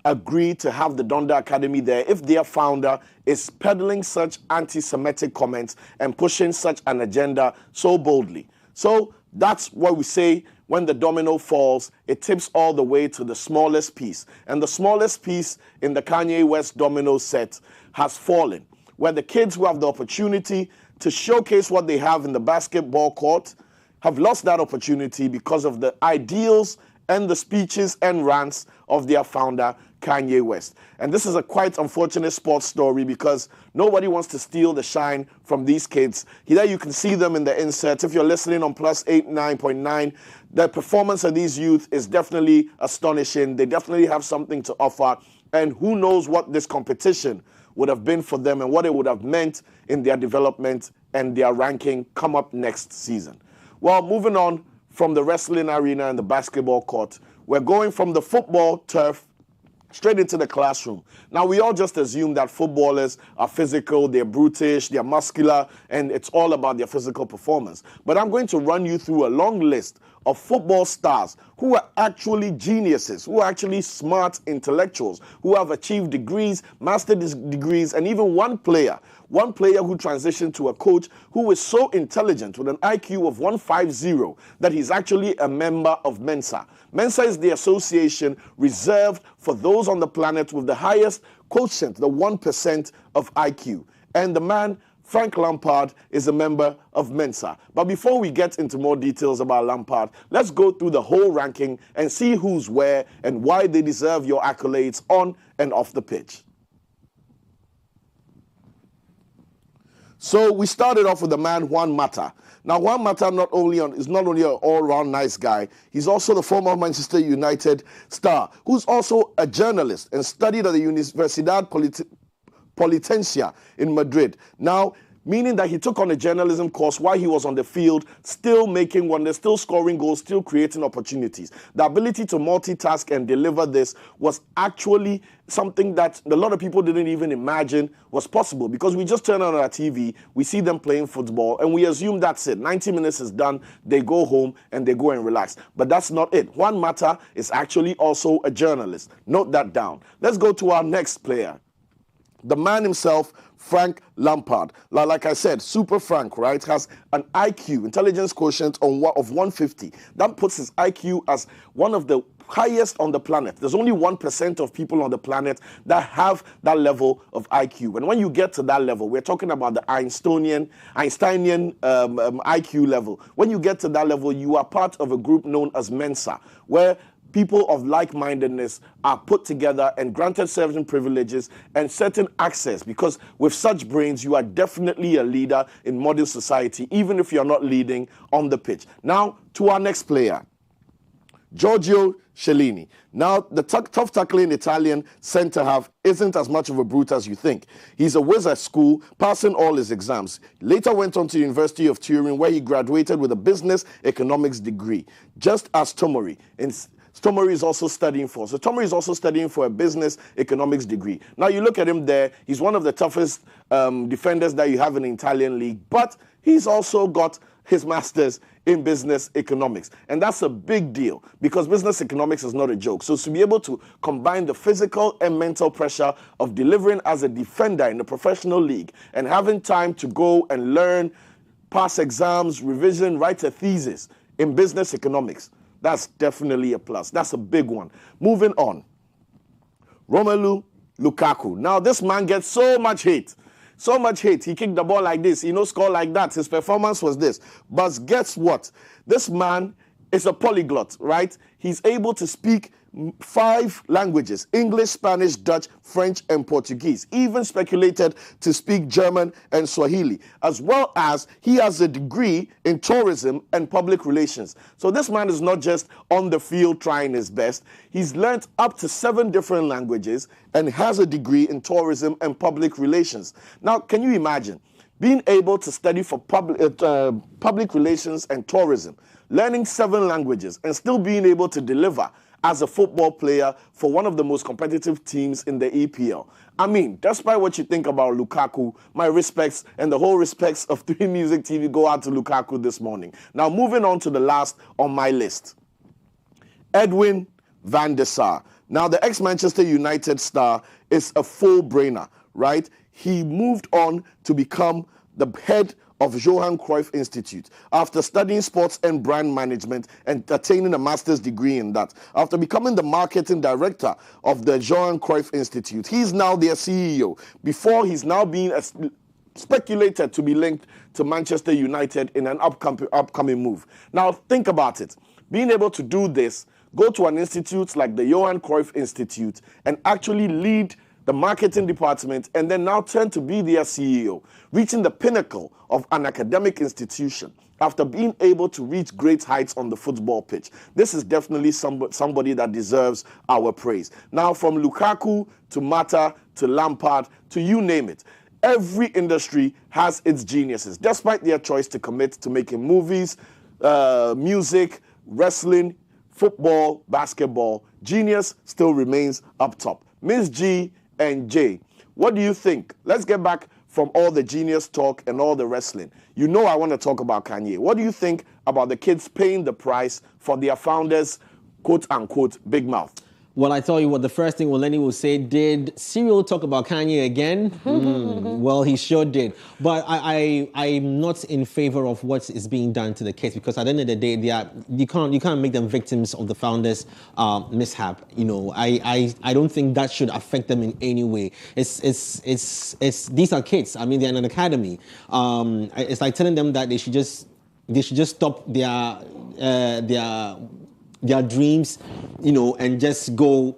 agree to have the Donda Academy there if their founder is peddling such anti-Semitic comments and pushing such an agenda so boldly. So that's what we say when the domino falls, it tips all the way to the smallest piece. And the smallest piece in the Kanye West domino set has fallen, where the kids who have the opportunity to showcase what they have in the basketball court have lost that opportunity because of the ideals and the speeches and rants of their founder, Kanye West. And this is a quite unfortunate sports story because nobody wants to steal the shine from these kids. Here you can see them in the inserts. If you're listening on plus 89.9, the performance of these youth is definitely astonishing. They definitely have something to offer. And who knows what this competition would have been for them and what it would have meant in their development and their ranking come up next season. Well, moving on from the wrestling arena and the basketball court, we're going from the football turf straight into the classroom. Now, we all just assume that footballers are physical, they're brutish, they're muscular, and it's all about their physical performance. But I'm going to run you through a long list of football stars who are actually geniuses, who are actually smart intellectuals, who have achieved degrees, master's degrees, and even one player who transitioned to a coach who is so intelligent with an IQ of 150 that he's actually a member of Mensa. Mensa is the association reserved for those on the planet with the highest quotient, the 1% of IQ. And the man, Frank Lampard, is a member of Mensa. But before we get into more details about Lampard, let's go through the whole ranking and see who's where and why they deserve your accolades on and off the pitch. So we started off with the man Juan Mata. Now Juan Mata is not only an all-round nice guy, he's also the former Manchester United star, who's also a journalist and studied at the Universidad Politencia in Madrid. Now, meaning that he took on a journalism course while he was on the field, still making wonders, still scoring goals, still creating opportunities. The ability to multitask and deliver this was actually something that a lot of people didn't even imagine was possible, because we just turn on our TV, we see them playing football, and we assume that's it. 90 minutes is done, they go home and they go and relax. But that's not it. Juan Mata is actually also a journalist. Note that down. Let's go to our next player. The man himself, Frank Lampard. Like I said, Super Frank, right, has an IQ, intelligence quotient of 150. That puts his IQ as one of the highest on the planet. There's only 1% of people on the planet that have that level of IQ. And when you get to that level, we're talking about the Einsteinian IQ level. When you get to that level, you are part of a group known as Mensa, where people of like-mindedness are put together and granted certain privileges and certain access, because with such brains, you are definitely a leader in modern society, even if you're not leading on the pitch. Now, to our next player, Giorgio Chiellini. Now, the tough tackling Italian centre-half isn't as much of a brute as you think. He's a whiz at school, passing all his exams. Later went on to the University of Turin, where he graduated with a business economics degree, just as Tomori. Tomori is also studying for. So Tomori is also studying for a business economics degree. Now you look at him there, he's one of the toughest defenders that you have in the Italian league, but he's also got his master's in business economics. And that's a big deal, because business economics is not a joke. So to be able to combine the physical and mental pressure of delivering as a defender in the professional league and having time to go and learn, pass exams, revision, write a thesis in business economics, that's definitely a plus. That's a big one. Moving on. Romelu Lukaku. Now, this man gets so much hate. So much hate. He kicked the ball like this. Score like that. His performance was this. But guess what? This man is a polyglot, right? He's able to speak 5 languages: English, Spanish, Dutch, French, and Portuguese. Even speculated to speak German and Swahili, as well as he has a degree in tourism and public relations. So this man is not just on the field trying his best. He's learned up to 7 different languages and has a degree in tourism and public relations. Now, can you imagine being able to study for public relations and tourism, learning 7 languages, and still being able to deliver as a football player for one of the most competitive teams in the EPL? I mean, despite what you think about Lukaku, my respects and the whole respects of 3 Music TV go out to Lukaku this morning. Now, moving on to the last on my list, Edwin van der Sar. Now, the ex-Manchester United star is a full-brainer, right? He moved on to become the head of Johan Cruyff Institute after studying sports and brand management and attaining a master's degree in that. After becoming the marketing director of the Johan Cruyff Institute, he's now their CEO. Before, he's now being speculated to be linked to Manchester United in an upcoming move. Now, think about it. Being able to do this, go to an institute like the Johan Cruyff Institute and actually lead the marketing department, and then now turn to be their CEO, reaching the pinnacle of an academic institution after being able to reach great heights on the football pitch. This is definitely somebody that deserves our praise. Now, from Lukaku to Mata to Lampard to you name it, every industry has its geniuses. Despite their choice to commit to making movies, music, wrestling, football, basketball, genius still remains up top. Ms. G and Jay, what do you think? Let's get back from all the genius talk and all the wrestling. I want to talk about Kanye. What do you think about the kids paying the price for their founders, quote unquote, big mouth? Well, I tell you what, the first thing Lenny will say, did Cyril talk about Kanye again? Well, he sure did. But I'm not in favor of what is being done to the kids, because at the end of the day, you can't make them victims of the founders' mishap. You know, I don't think that should affect them in any way. These are kids. I mean, they're in an academy. It's like telling them that they should just stop their dreams, you know, and just go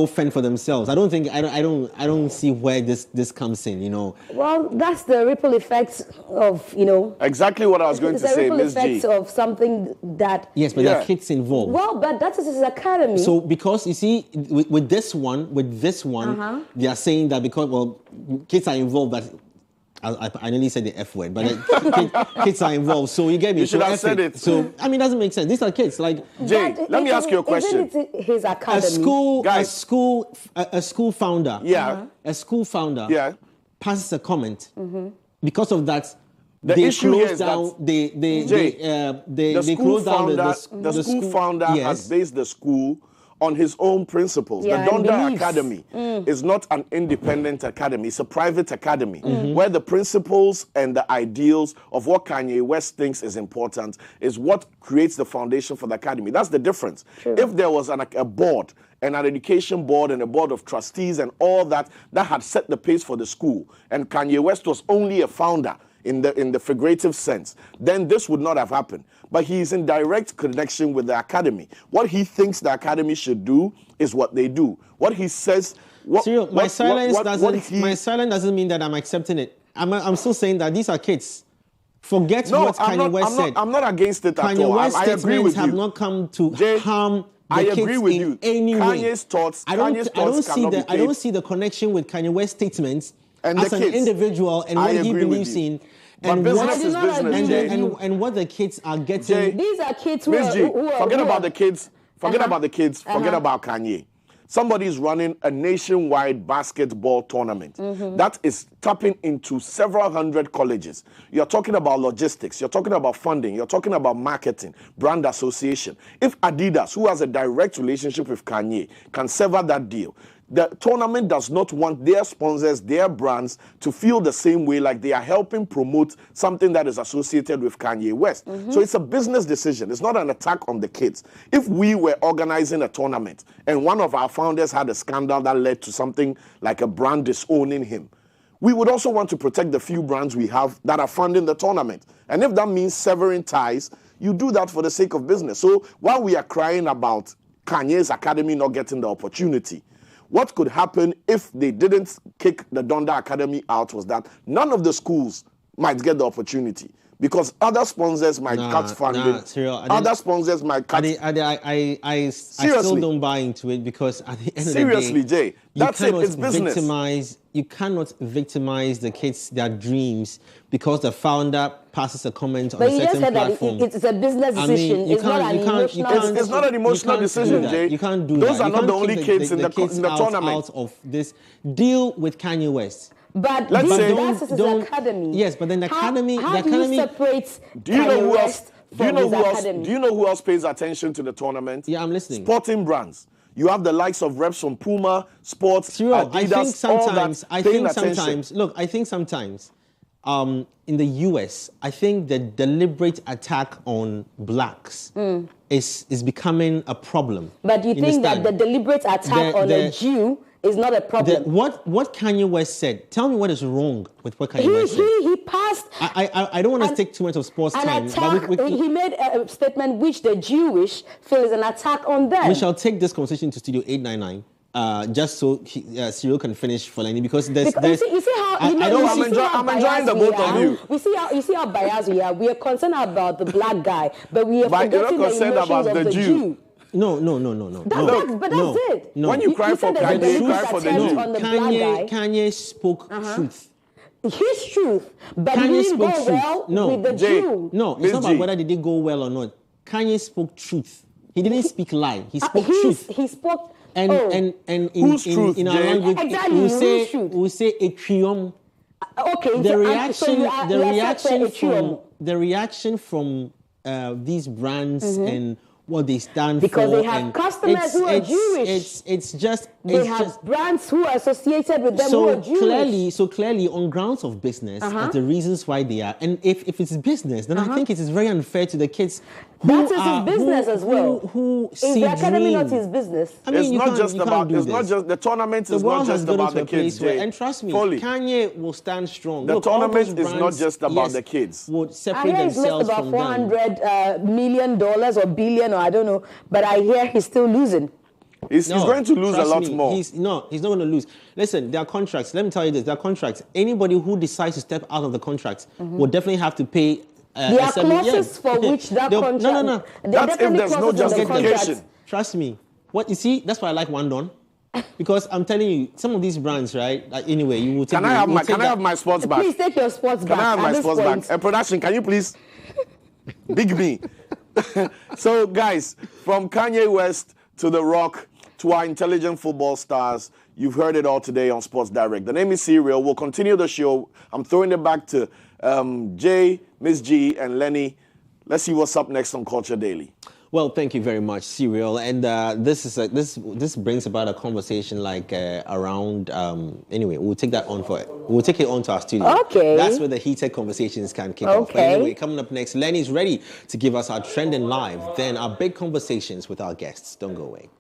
fend for themselves. I don't see where this comes in, you know. Well, that's the ripple effects of, you know. Exactly what I was going to say, Ms. G. The ripple effects of something that. Yes, but there are kids involved. Well, but that is his academy. So because you see, with this one, they are saying that because, well, kids are involved, but I nearly said the F word, but kids are involved, so you get me. You should have said it. So, I mean, it doesn't make sense. These are kids. Like, Jay, let me ask you a question. Isn't it his academy? A school founder. Yeah. A school founder. Yeah. Passes a comment. Because of that, the they issue close is down. that They close down the school founder has based the school on his own principles. Yeah, the Donda beliefs. Academy is not an independent academy. It's a private academy where the principles and the ideals of what Kanye West thinks is important is what creates the foundation for the academy. That's the difference. True. If there was a board, an education board and a board of trustees and all that had set the pace for the school, and Kanye West was only a founder in the figurative sense, then this would not have happened. But he is in direct connection with the academy. What he thinks the academy should do is what they do. What he says. My silence doesn't mean that I'm accepting it. I'm still saying that these are kids. Forget what Kanye West said. I'm not against it at all. West's I agree with have you. not come to Jay, harm the I kids agree with in you. any way. Kanye's thoughts I cannot be I don't see the connection with Kanye West's statements and as the an kids. individual and what he believes in. But business is business, Jay. And what the kids are getting. Jay, these are kids who Ms. G, are. Forget about the kids. Forget about the kids. Forget about Kanye. Somebody is running a nationwide basketball tournament that is tapping into several hundred colleges. You're talking about logistics. You're talking about funding. You're talking about marketing, brand association. If Adidas, who has a direct relationship with Kanye, can sever that deal, the tournament does not want their sponsors, their brands, to feel the same way, like they are helping promote something that is associated with Kanye West. So it's a business decision. It's not an attack on the kids. If we were organizing a tournament and one of our founders had a scandal that led to something like a brand disowning him, we would also want to protect the few brands we have that are funding the tournament. And if that means severing ties, you do that for the sake of business. So while we are crying about Kanye's academy not getting the opportunity, what could happen if they didn't kick the Donda Academy out was that none of the schools might get the opportunity because other sponsors might cut funding. Other sponsors might cut. I still don't buy into it because at the end of the day, seriously, Jay, that's it. It's business. You cannot victimize the kids, their dreams, because the founder passes a comment on a certain platform. That it's a business decision. It's not an emotional decision, Jay. You can't do Those that. are not the only kids in the tournament. Out of this deal with Kanye West. But let's say that's his academy. Yes, but then the academy. How do you separate do you know who else? Do you know who else pays attention to the tournament? Yeah, I'm listening. Sporting brands. You have the likes of reps from Puma, Sports, Adidas, I think sometimes, I think sometimes in the US, I think the deliberate attack on blacks is becoming a problem. But you think that the deliberate attack on a Jew is not a problem? What Kanye West said, tell me what is wrong with what Kanye West said. He passed... I don't want to take too much of sports time. He made a statement which the Jewish feel is an attack on them. We shall take this conversation to Studio 899 just so Cyril can finish for Lenny because there's you see how I'm enjoying the both of you. You see how biased we are. We are concerned about the black guy, but we are forgetting the emotions about of the Jew. No. But that's it. No. When you cry for Kanye, you cry for the Jew. Kanye spoke truth. His truth, but Kanye he didn't go well with the Jew. No, it's not about whether they did go well or not. Kanye spoke truth. He didn't speak lie. He spoke truth. He spoke. And in our language, exactly. we say a triumph. Okay. The reaction from these brands and what they stand because for. they have customers who are Jewish. They have brands who are associated with them who are Jewish. Clearly, on grounds of business, that's the reasons why they are. And if it's business, then I think it is very unfair to the kids. That is his business as well. Who is see the academy dream. not his business? I mean, the tournament is not just about the kids. And trust me, Kanye will stand strong. The tournament is not just about the kids. Would separate themselves about from them. $400 million or billion, or I don't know, but I hear he's still losing. He's going to lose a lot more. He's not going to lose. Listen, there are contracts. Let me tell you this: there are contracts. Anybody who decides to step out of the contracts will definitely have to pay. There are clauses for which that contract. No. That's if there's no justification. Trust me. What you see? That's why I like One Don. Because I'm telling you, some of these brands, right? Like, anyway, you will take. Can I have my sports bag? Please take your sports bag. Can I have my sports bag? And production, can you please? Big me. So, guys, from Kanye West to The Rock to our intelligent football stars, you've heard it all today on Sports Direct. The name is Serial. We'll continue the show. I'm throwing it back to Jay, Miss G, and Lenny. Let's see what's up next on Culture Daily. Well, thank you very much, Serial. And this brings about a conversation like around. Anyway, we'll take that on we'll take it on to our studio. Okay. That's where the heated conversations can kick off. But anyway, coming up next, Lenny's ready to give us our trending live. Then our big conversations with our guests. Don't go away.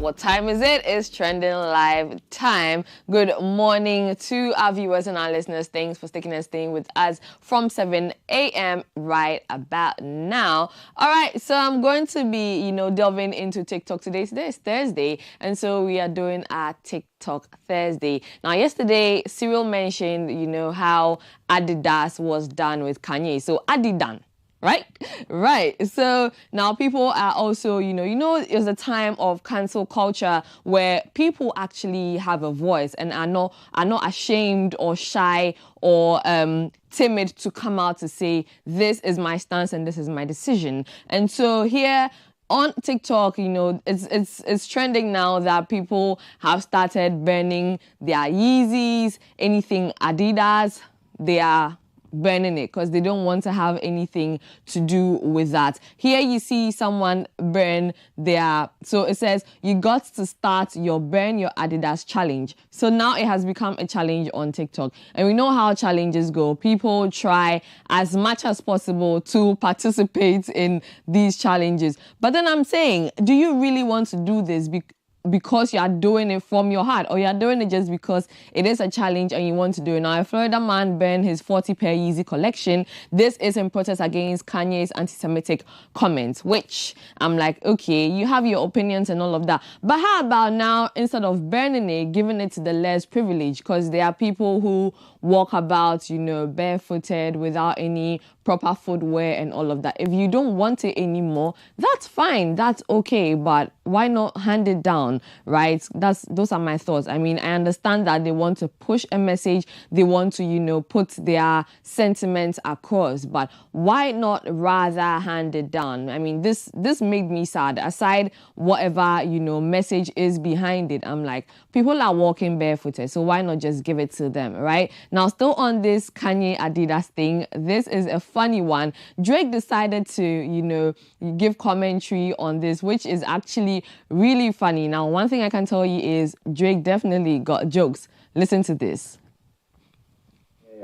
What time is it? It's Trending Live time. Good morning to our viewers and our listeners. Thanks for sticking and staying with us from 7 a.m. right about now. All right, so I'm going to be, delving into TikTok today. Today is Thursday, and so we are doing our TikTok Thursday. Now, yesterday, Cyril mentioned, how Adidas was done with Kanye. So, Adidan. Right. So now people are also, it was a time of cancel culture where people actually have a voice and are not ashamed or shy or timid to come out to say, this is my stance and this is my decision. And so here on TikTok, it's trending now that people have started burning their Yeezys, anything Adidas, they are burning it because they don't want to have anything to do with that. Here you see someone burn so it says you got to start your burn your Adidas challenge. So now it has become a challenge on TikTok, and we know how challenges go. People try as much as possible to participate in these challenges, but then I'm saying, do you really want to do this because you are doing it from your heart, or you are doing it just because it is a challenge and you want to do it? Now, a Florida man burned his 40-pair Yeezy collection. This is in protest against Kanye's anti-Semitic comments, which I'm like, okay, you have your opinions and all of that. But how about now, instead of burning it, giving it to the less privileged? Because there are people who walk about, barefooted without any proper footwear and all of that. If you don't want it anymore, that's fine. That's okay. But why not hand it down, right? Those are my thoughts. I mean, I understand that they want to push a message. They want to, put their sentiments across. But why not rather hand it down? I mean, this made me sad. Aside whatever, message is behind it, I'm like, people are walking barefooted. So why not just give it to them, right? Now, still on this Kanye Adidas thing, this is a funny one. Drake decided to, give commentary on this, which is actually really funny. Now, one thing I can tell you is Drake definitely got jokes. Listen to this.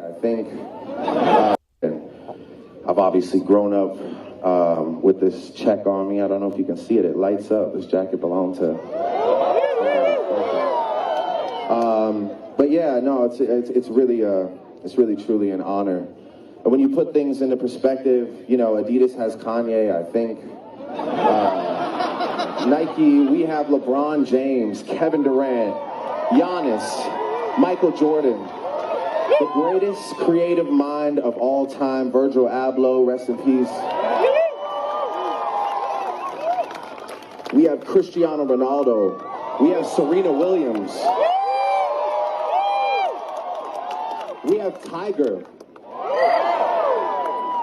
I think I've obviously grown up with this check on me. I don't know if you can see it. It lights up. This jacket belonged to... but yeah, no, it's really truly an honor. And when you put things into perspective, Adidas has Kanye, I think. Nike, we have LeBron James, Kevin Durant, Giannis, Michael Jordan, the greatest creative mind of all time, Virgil Abloh, rest in peace. We have Cristiano Ronaldo. We have Serena Williams. We have Tiger.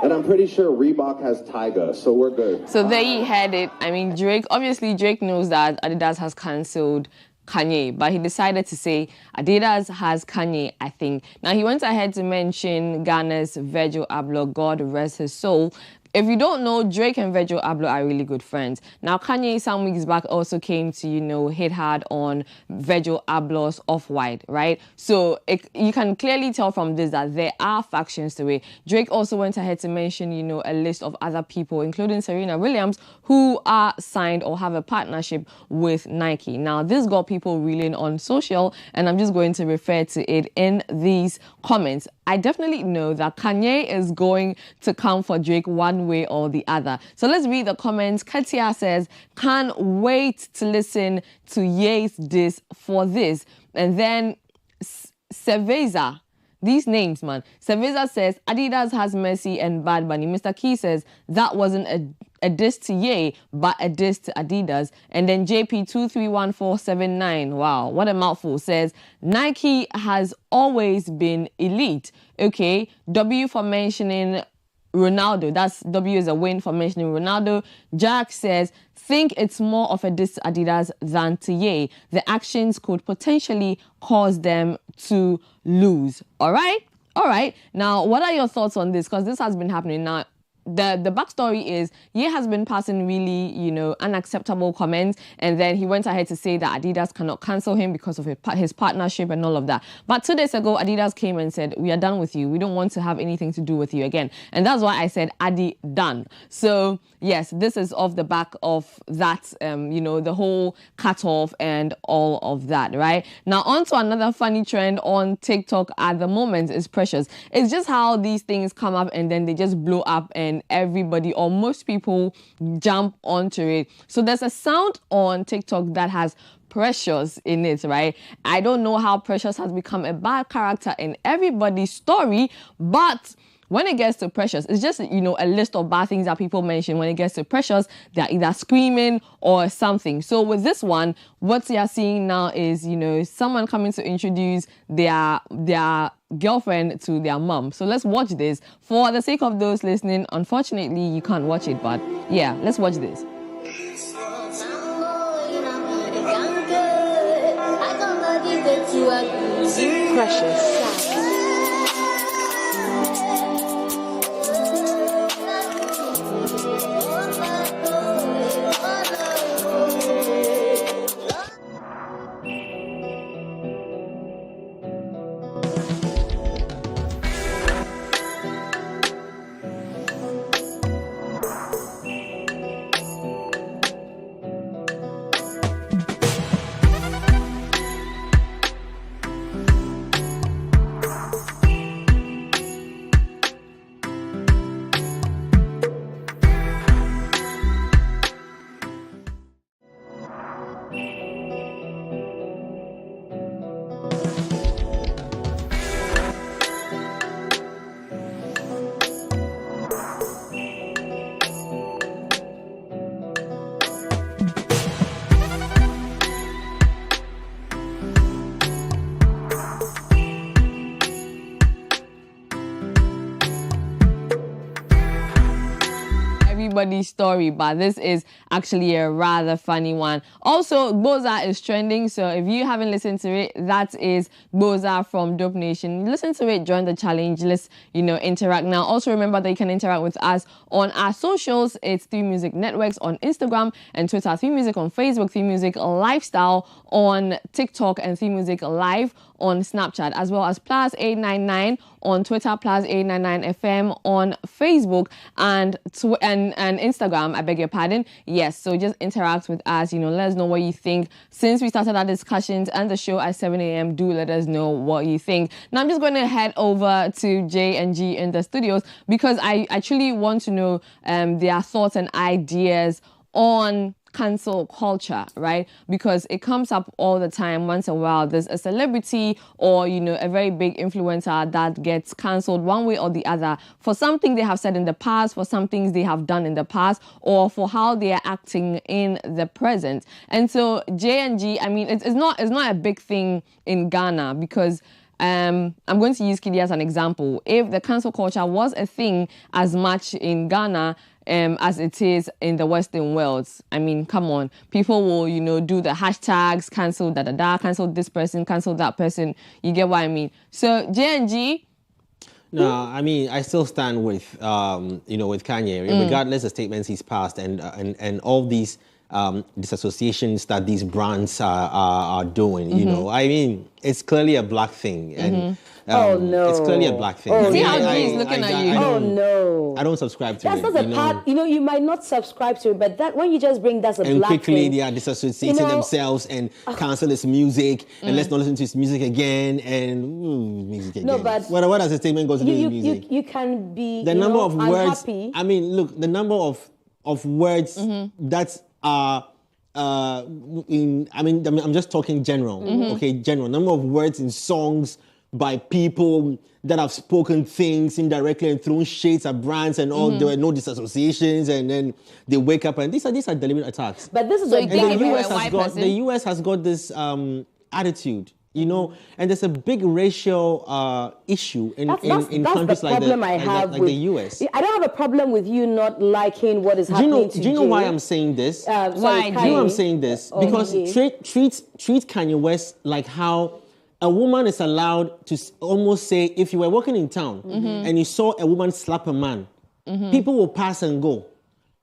And I'm pretty sure Reebok has Tyga, so we're good. So there you had it. I mean, Drake knows that Adidas has cancelled Kanye, but he decided to say Adidas has Kanye, I think. Now, he went ahead to mention Ghana's Virgil Abloh, God rest his soul. If you don't know, Drake and Virgil Abloh are really good friends. Now, Kanye, some weeks back, also came to, hit hard on Virgil Abloh's Off-White, right? So you can clearly tell from this that there are factions to it. Drake also went ahead to mention, a list of other people, including Serena Williams, who are signed or have a partnership with Nike. Now, this got people reeling on social, and I'm just going to refer to it in these comments. I definitely know that Kanye is going to come for Drake one way or the other. So let's read the comments. Katia says, can't wait to listen to Ye's diss for this. And then Cerveza, these names, man. Cerveza says, Adidas has Messi and Bad Bunny. Mr. Key says, that wasn't a diss to Ye, but a diss to Adidas. And then JP231479, wow, what a mouthful, says, Nike has always been elite. Okay, W for mentioning Ronaldo. That's W is a win for mentioning Ronaldo. Jack says, think it's more of a diss to Adidas than to Ye. The actions could potentially cause them to lose. All right. Now, what are your thoughts on this? Because this has been happening now. the backstory is Ye has been passing really, unacceptable comments, and then he went ahead to say that Adidas cannot cancel him because of his partnership and all of that. But 2 days ago, Adidas came and said, we are done with you. We don't want to have anything to do with you again. And that's why I said Adi done. So yes, this is off the back of that, the whole cutoff and all of that, right? Now on to another funny trend on TikTok at the moment is Precious. It's just how these things come up and then they just blow up and everybody or most people jump onto it. So there's a sound on TikTok that has Precious in it, right? I don't know how Precious has become a bad character in everybody's story, but when it gets to Precious, it's just, a list of bad things that people mention. When it gets to Precious, they're either screaming or something. So with this one, what you are seeing now is, someone coming to introduce their girlfriend to their mom. So let's watch this. For the sake of those listening, unfortunately, you can't watch it, but yeah, let's watch this. Precious. Everybody's story, but this is actually a rather funny one. Also, Boza is trending, so if you haven't listened to it, that is Boza from Dope Nation. Listen to it, join the challenge, let's interact. Now also remember that you can interact with us on our socials. It's 3 Music Networks on Instagram and Twitter, 3 Music on Facebook, 3 Music Lifestyle on TikTok, and 3 Music Live on Snapchat, as well as +899 on Twitter, +899 FM on Facebook, and Instagram, I beg your pardon. Yes, so just interact with us, let us know what you think. Since we started our discussions and the show at 7 a.m., do let us know what you think. Now I'm just going to head over to J&G in the studios because I actually want to know their thoughts and ideas on cancel culture, right? Because it comes up all the time. Once in a while, there's a celebrity or, a very big influencer that gets cancelled one way or the other for something they have said in the past, for some things they have done in the past, or for how they are acting in the present. And so J&G, it's not a big thing in Ghana because I'm going to use Kidi as an example. If the cancel culture was a thing as much in Ghana as it is in the Western world, come on. People will, do the hashtags, cancel cancel this person, cancel that person. You get what I mean? So J&G. No, I still stand with, with Kanye, regardless of statements he's passed and all these disassociations that these brands are doing. It's clearly a black thing, and it's clearly a black thing. See how he's looking at you. I don't subscribe to that's it. That's not a part. You might not subscribe to it, but that when you just bring that's a and black quickly thing. They are disassociating themselves and cancel his music and let's not listen to his music again and music again. No, but what does the statement go to do with music? You can be the number of words. Unhappy. Look, the number of words that are I'm just talking general, okay, general number of words in songs by people that have spoken things indirectly and thrown shades at brands and all. There were no disassociations, and then they wake up and these are deliberate attacks. But this is so the US has got this attitude. And there's a big racial issue in countries like the US. I don't have a problem with you not liking what is happening to Do you know why I'm saying this? Why? Do you know why I'm saying this? Because treat Kanye West like how a woman is allowed to almost say, if you were walking in town and you saw a woman slap a man, people will pass and go.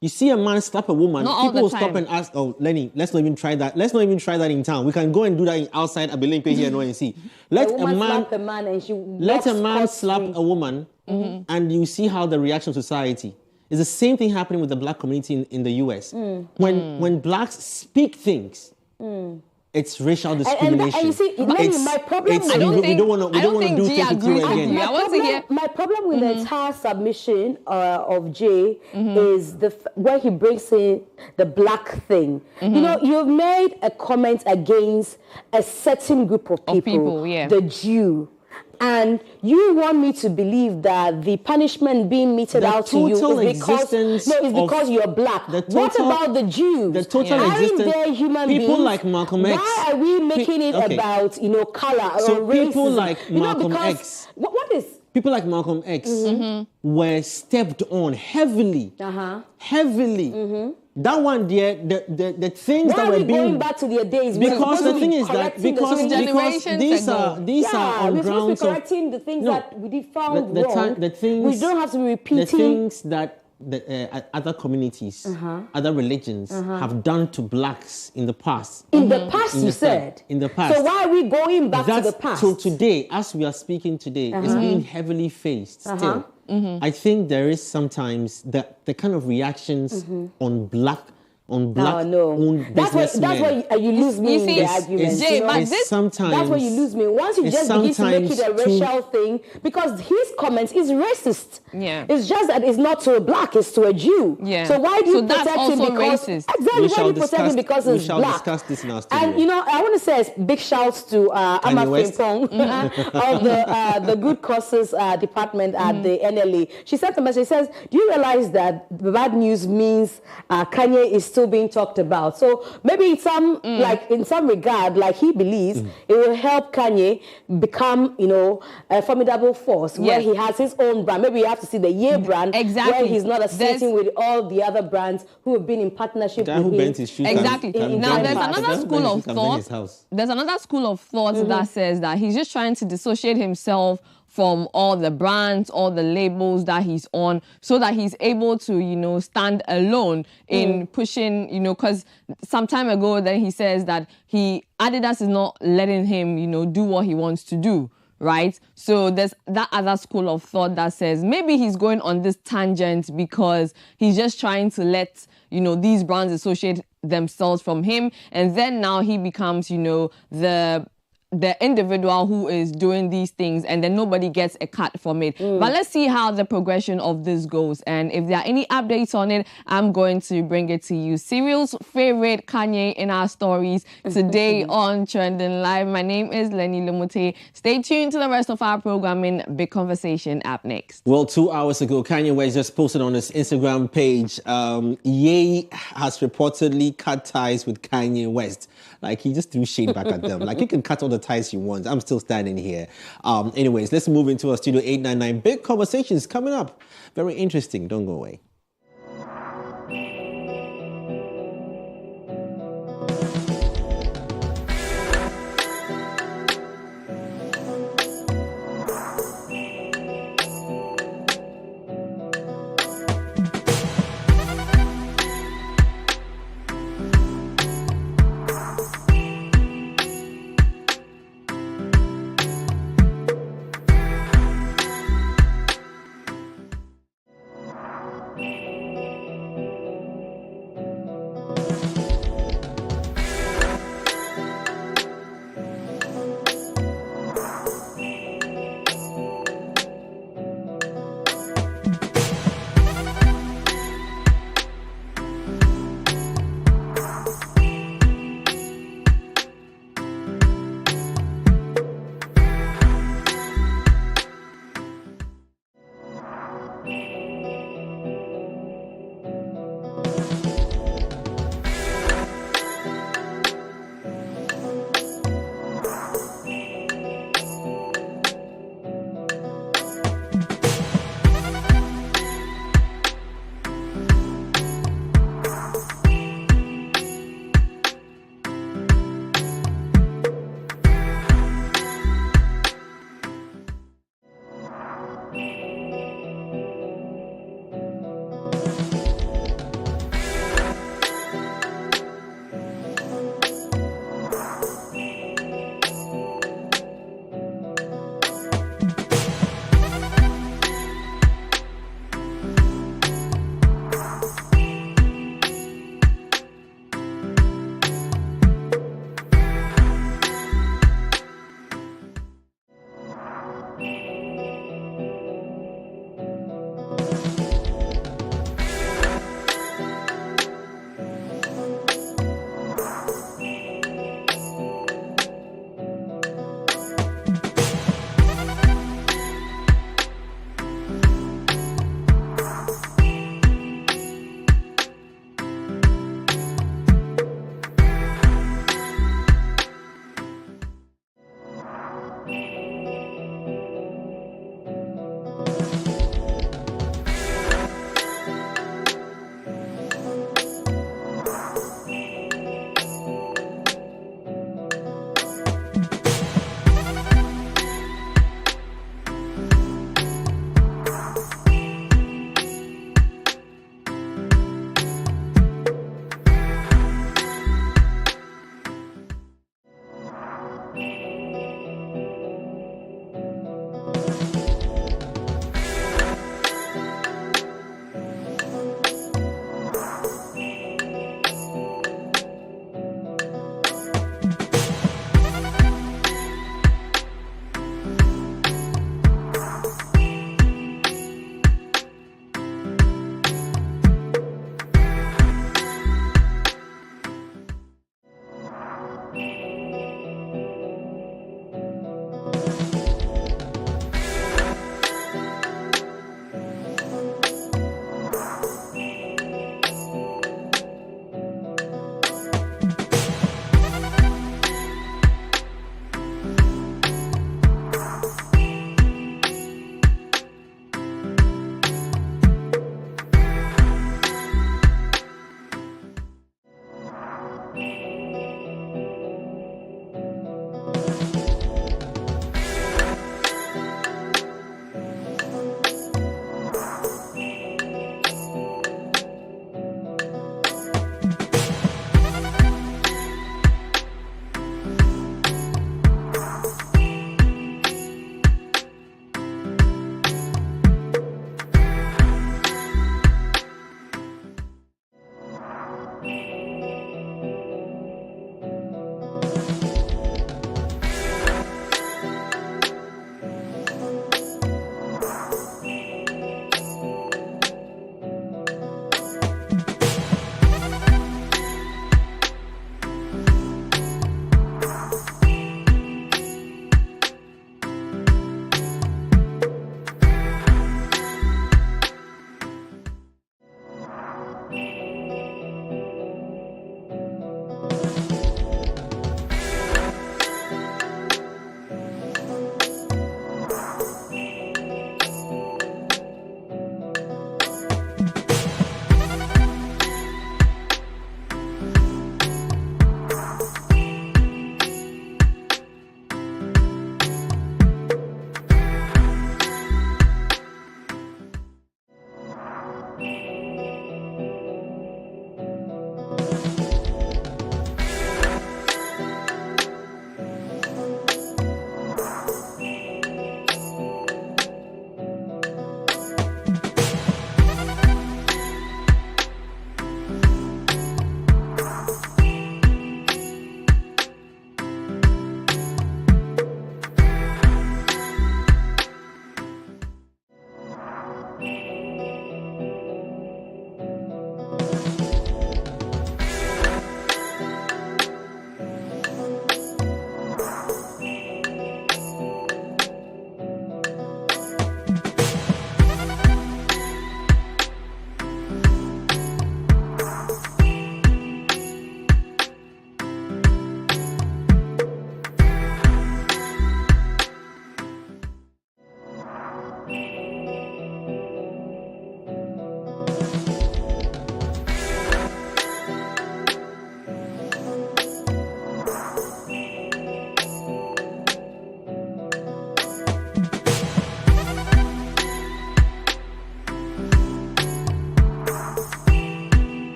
You see a man slap a woman, Not all people the will stop time. and ask, "Oh, Lenny, let's not even try that. Let's not even try that in town. We can go and do that outside Abelempe here in ONC. Let a woman slap a man and she let a man slap a woman, and you see how the reaction of society. It's the same thing happening with the black community in the US. When blacks speak things, it's racial discrimination. And you see, my problem with we don't want to do G things with you agrees with again. you. I want to hear. My problem with the entire submission of Jay is where he brings in the black thing. You know, you've made a comment against a certain group of people, the Jew. And you want me to believe that the punishment being meted out to you is because you're black. What about the Jews? The total existence. They're human people beings? like Malcolm X. Why are we making it about color or racism? People like Malcolm X. What is? People like Malcolm X were stepped on heavily. Heavily. That one there, the things that were being... going back to their days? Because the thing is that, because these are on we're grounds supposed to be correcting the things that we did found wrong. The things, we don't have to be repeating. The things that other communities, other religions have done to blacks in the past. In the past, you said? In the past. So why are we going back to the past? So today, as we are speaking today, it's being heavily faced still. I think there is sometimes the kind of reactions on black owned businessmen. That's why you lose me in the argument. Jay, but that's where you lose me. Once you just begin to make it a racial thing, because his comment is racist. Yeah. It's just that it's not to a black, it's to a Jew. Yeah. So why do you that's protect him also because... racist. Exactly, why do you protect him because he's black? We shall discuss this in our studio. And, I want to say a big shout to Amma Frimpong of the Good Causes Department at the NLA. She sent a message, she says, do you realize that the bad news means Kanye is still being talked about? So maybe in some regard, like he believes, it will help Kanye become, a formidable force where he has his own brand. Maybe you have to see the Ye brand, where he's not associating with all the other brands who have been in partnership with him. Exactly. Now there's another school of thought. There's another school of thought that says that he's just trying to dissociate himself from all the brands, all the labels that he's on, so that he's able to, stand alone in pushing, because some time ago then he says that Adidas is not letting him, do what he wants to do, right? So there's that other school of thought that says maybe he's going on this tangent because he's just trying to let, these brands associate themselves from him, and then now he becomes, the individual who is doing these things, and then nobody gets a cut from it. But let's see how the progression of this goes. And if there are any updates on it, I'm going to bring it to you. Cyril's favorite Kanye in our stories today on Trending Live. My name is Lenny Lumute. Stay tuned to the rest of our programming. Big Conversation up next. Well, 2 hours ago, Kanye West just posted on his Instagram page, Ye has reportedly cut ties with Kanye West. Like, he just threw shade back at them. Like, you can cut all the ties you want. I'm still standing here. Anyways, let's move into our Studio 899. Big Conversations coming up. Very interesting. Don't go away.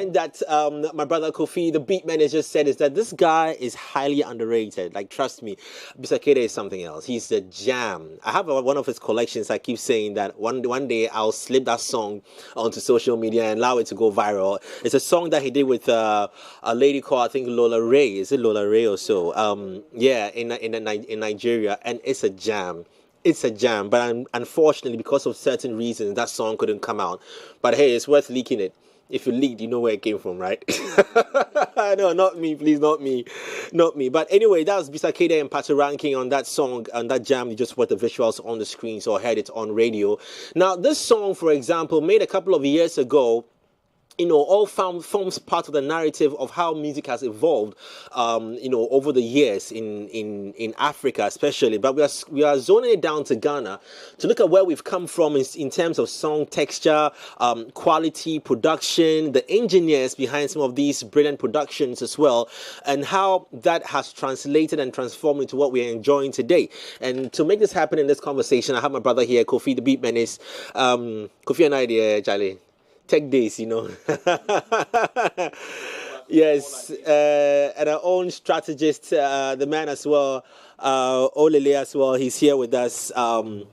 statement that my brother Kofi, the beat man, has just said is that this guy is highly underrated. Like, trust me, Bisakede is something else. He's a jam. I have one of his collections. I keep saying that one day I'll slip that song onto social media and allow it to go viral. It's a song that he did with a lady called, I think, Lola Ray. Is it Lola Ray or so? Yeah, in Nigeria, and it's a jam. It's a jam, but unfortunately, because of certain reasons, that song couldn't come out. But hey, it's worth leaking it. If you leaked, you know where it came from, right? No, not me, please, not me. But anyway, that was Bisakede and Pato Ranking on that song, on that jam. You just watched the visuals on the screen, so I heard it on radio. Now, this song, for example, made a couple of years ago, all forms part of the narrative of how music has evolved, over the years in Africa especially. But we are zoning it down to Ghana to look at where we've come from in terms of song texture, quality, production, the engineers behind some of these brilliant productions as well, and how that has translated and transformed into what we are enjoying today. And to make this happen in this conversation, I have my brother here, Kofi, the beat menace. Kofi and I, dear Charlie. Tech days, Yes, and our own strategist, the man as well, Olele as well. He's here with us in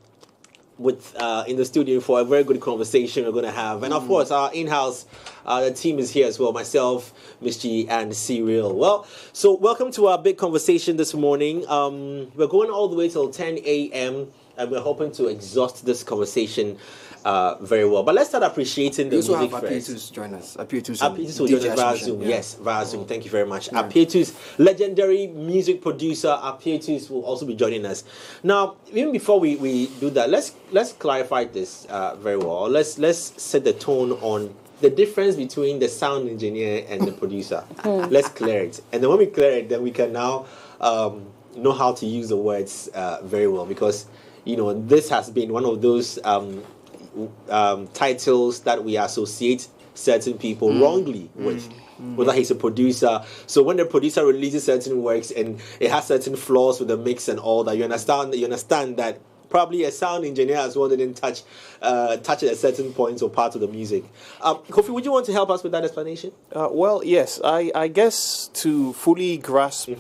the studio for a very good conversation we're going to have. And of course, our in-house, the team is here as well, myself, Miss G, and Serial. Well, so welcome to our big conversation this morning. We're going all the way till 10 a.m. and we're hoping to exhaust this conversation very well. But let's start appreciating the music first. Apietus join us. Apietus will join us via Zoom. Yeah. Yes, via Zoom. Thank you very much. Yeah. Apietus, legendary music producer, Apietus will also be joining us. Now, even before we do that, let's clarify this very well. Let's set the tone on the difference between the sound engineer and the producer. Let's clear it. And then when we clear it, then we can now know how to use the words very well, because this has been one of those titles that we associate certain people wrongly with, whether he's a producer. So when the producer releases certain works and it has certain flaws with the mix and all that, you understand that probably a sound engineer as well didn't touch it at certain points or parts of the music. Kofi, would you want to help us with that explanation? Well, yes. I guess to fully grasp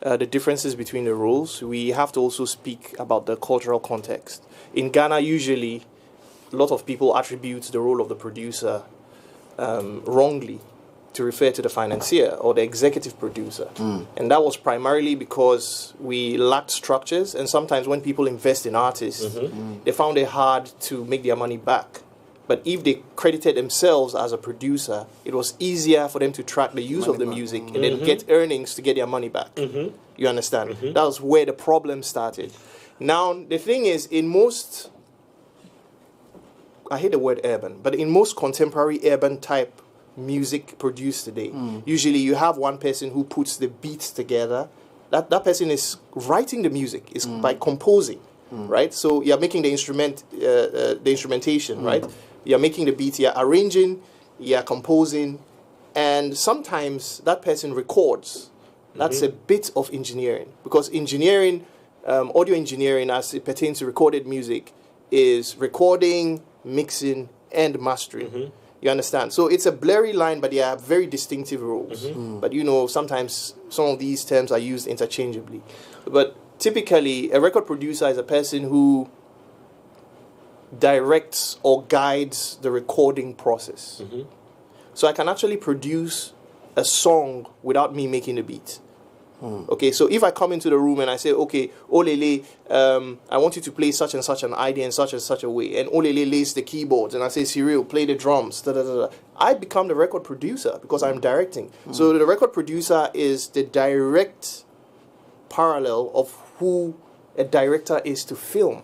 the differences between the roles, we have to also speak about the cultural context. In Ghana, usually, a lot of people attribute the role of the producer wrongly to refer to the financier or the executive producer. And that was primarily because we lacked structures, and sometimes when people invest in artists, they found it hard to make their money back. But if they credited themselves as a producer, it was easier for them to track the use of the music and then get earnings to get their money back. You understand? That was where the problem started. Now, the thing is, in most, I hate the word urban, but in most contemporary urban type music produced today, usually you have one person who puts the beats together. That person is writing the music, is by composing, right? So you're making the instrumentation, right? You're making the beat, you're arranging, you're composing, and sometimes that person records. That's a bit of engineering, because engineering, audio engineering as it pertains to recorded music, is recording, mixing, and mastering. You understand? So it's a blurry line, but they have very distinctive roles. But sometimes some of these terms are used interchangeably. But typically, a record producer is a person who directs or guides the recording process. So I can actually produce a song without me making the beat. Okay, so if I come into the room and I say, okay, Olele, I want you to play such and such an idea in such and such a way, and Olele lays the keyboards, and I say, Cyril, play the drums, I become the record producer because I'm directing. So the record producer is the direct parallel of who a director is to film.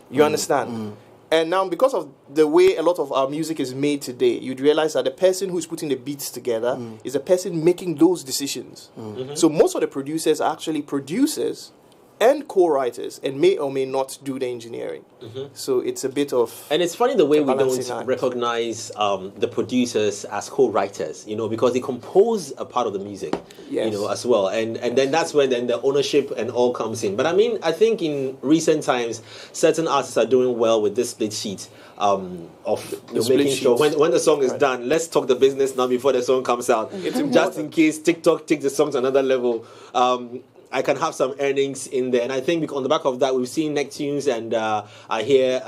You understand? And now, because of the way a lot of our music is made today, you'd realize that the person who's putting the beats together is the person making those decisions. So most of the producers are actually producers and co-writers, and may or may not do the engineering. So it's a bit of... And it's funny the way we balancing don't act. recognize the producers as co-writers, you know, because they compose a part of the music, Yes. you know, as well. And then that's where then the ownership and all comes in. But I mean, I think in recent times, certain artists are doing well with this split sheet of split making sure sheet. when the song is Right. done, let's talk the business now before the song comes out. Just in case TikTok takes the song to another level. I can have some earnings in there, and I think on the back of that, we've seen Neptunes, and I hear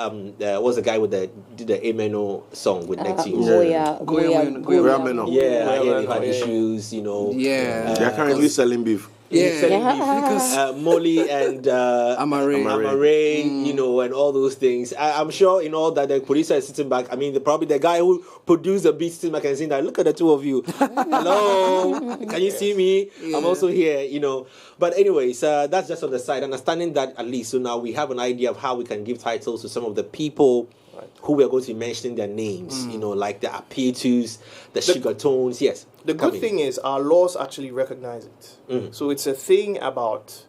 what's the guy with did the Ameno song with Neptunes? Goya Meno. Yeah, I hear they had Yeah. issues, you know. Yeah. They're currently selling beef. Molly and Amare, you know, and all those things. I'm sure in all that the producer is sitting back. I mean, probably the guy who produced the beat sitting back and saying that, look at the two of you. Hello, can you see me? I'm also here, you know. But anyways, that's just on the side. Understanding that at least, so now we have an idea of how we can give titles to some of the people who we are going to be mentioning their names, you know, like the Apietus, the Sugar Tones. Yes. The good thing is our laws actually recognize it. So it's a thing about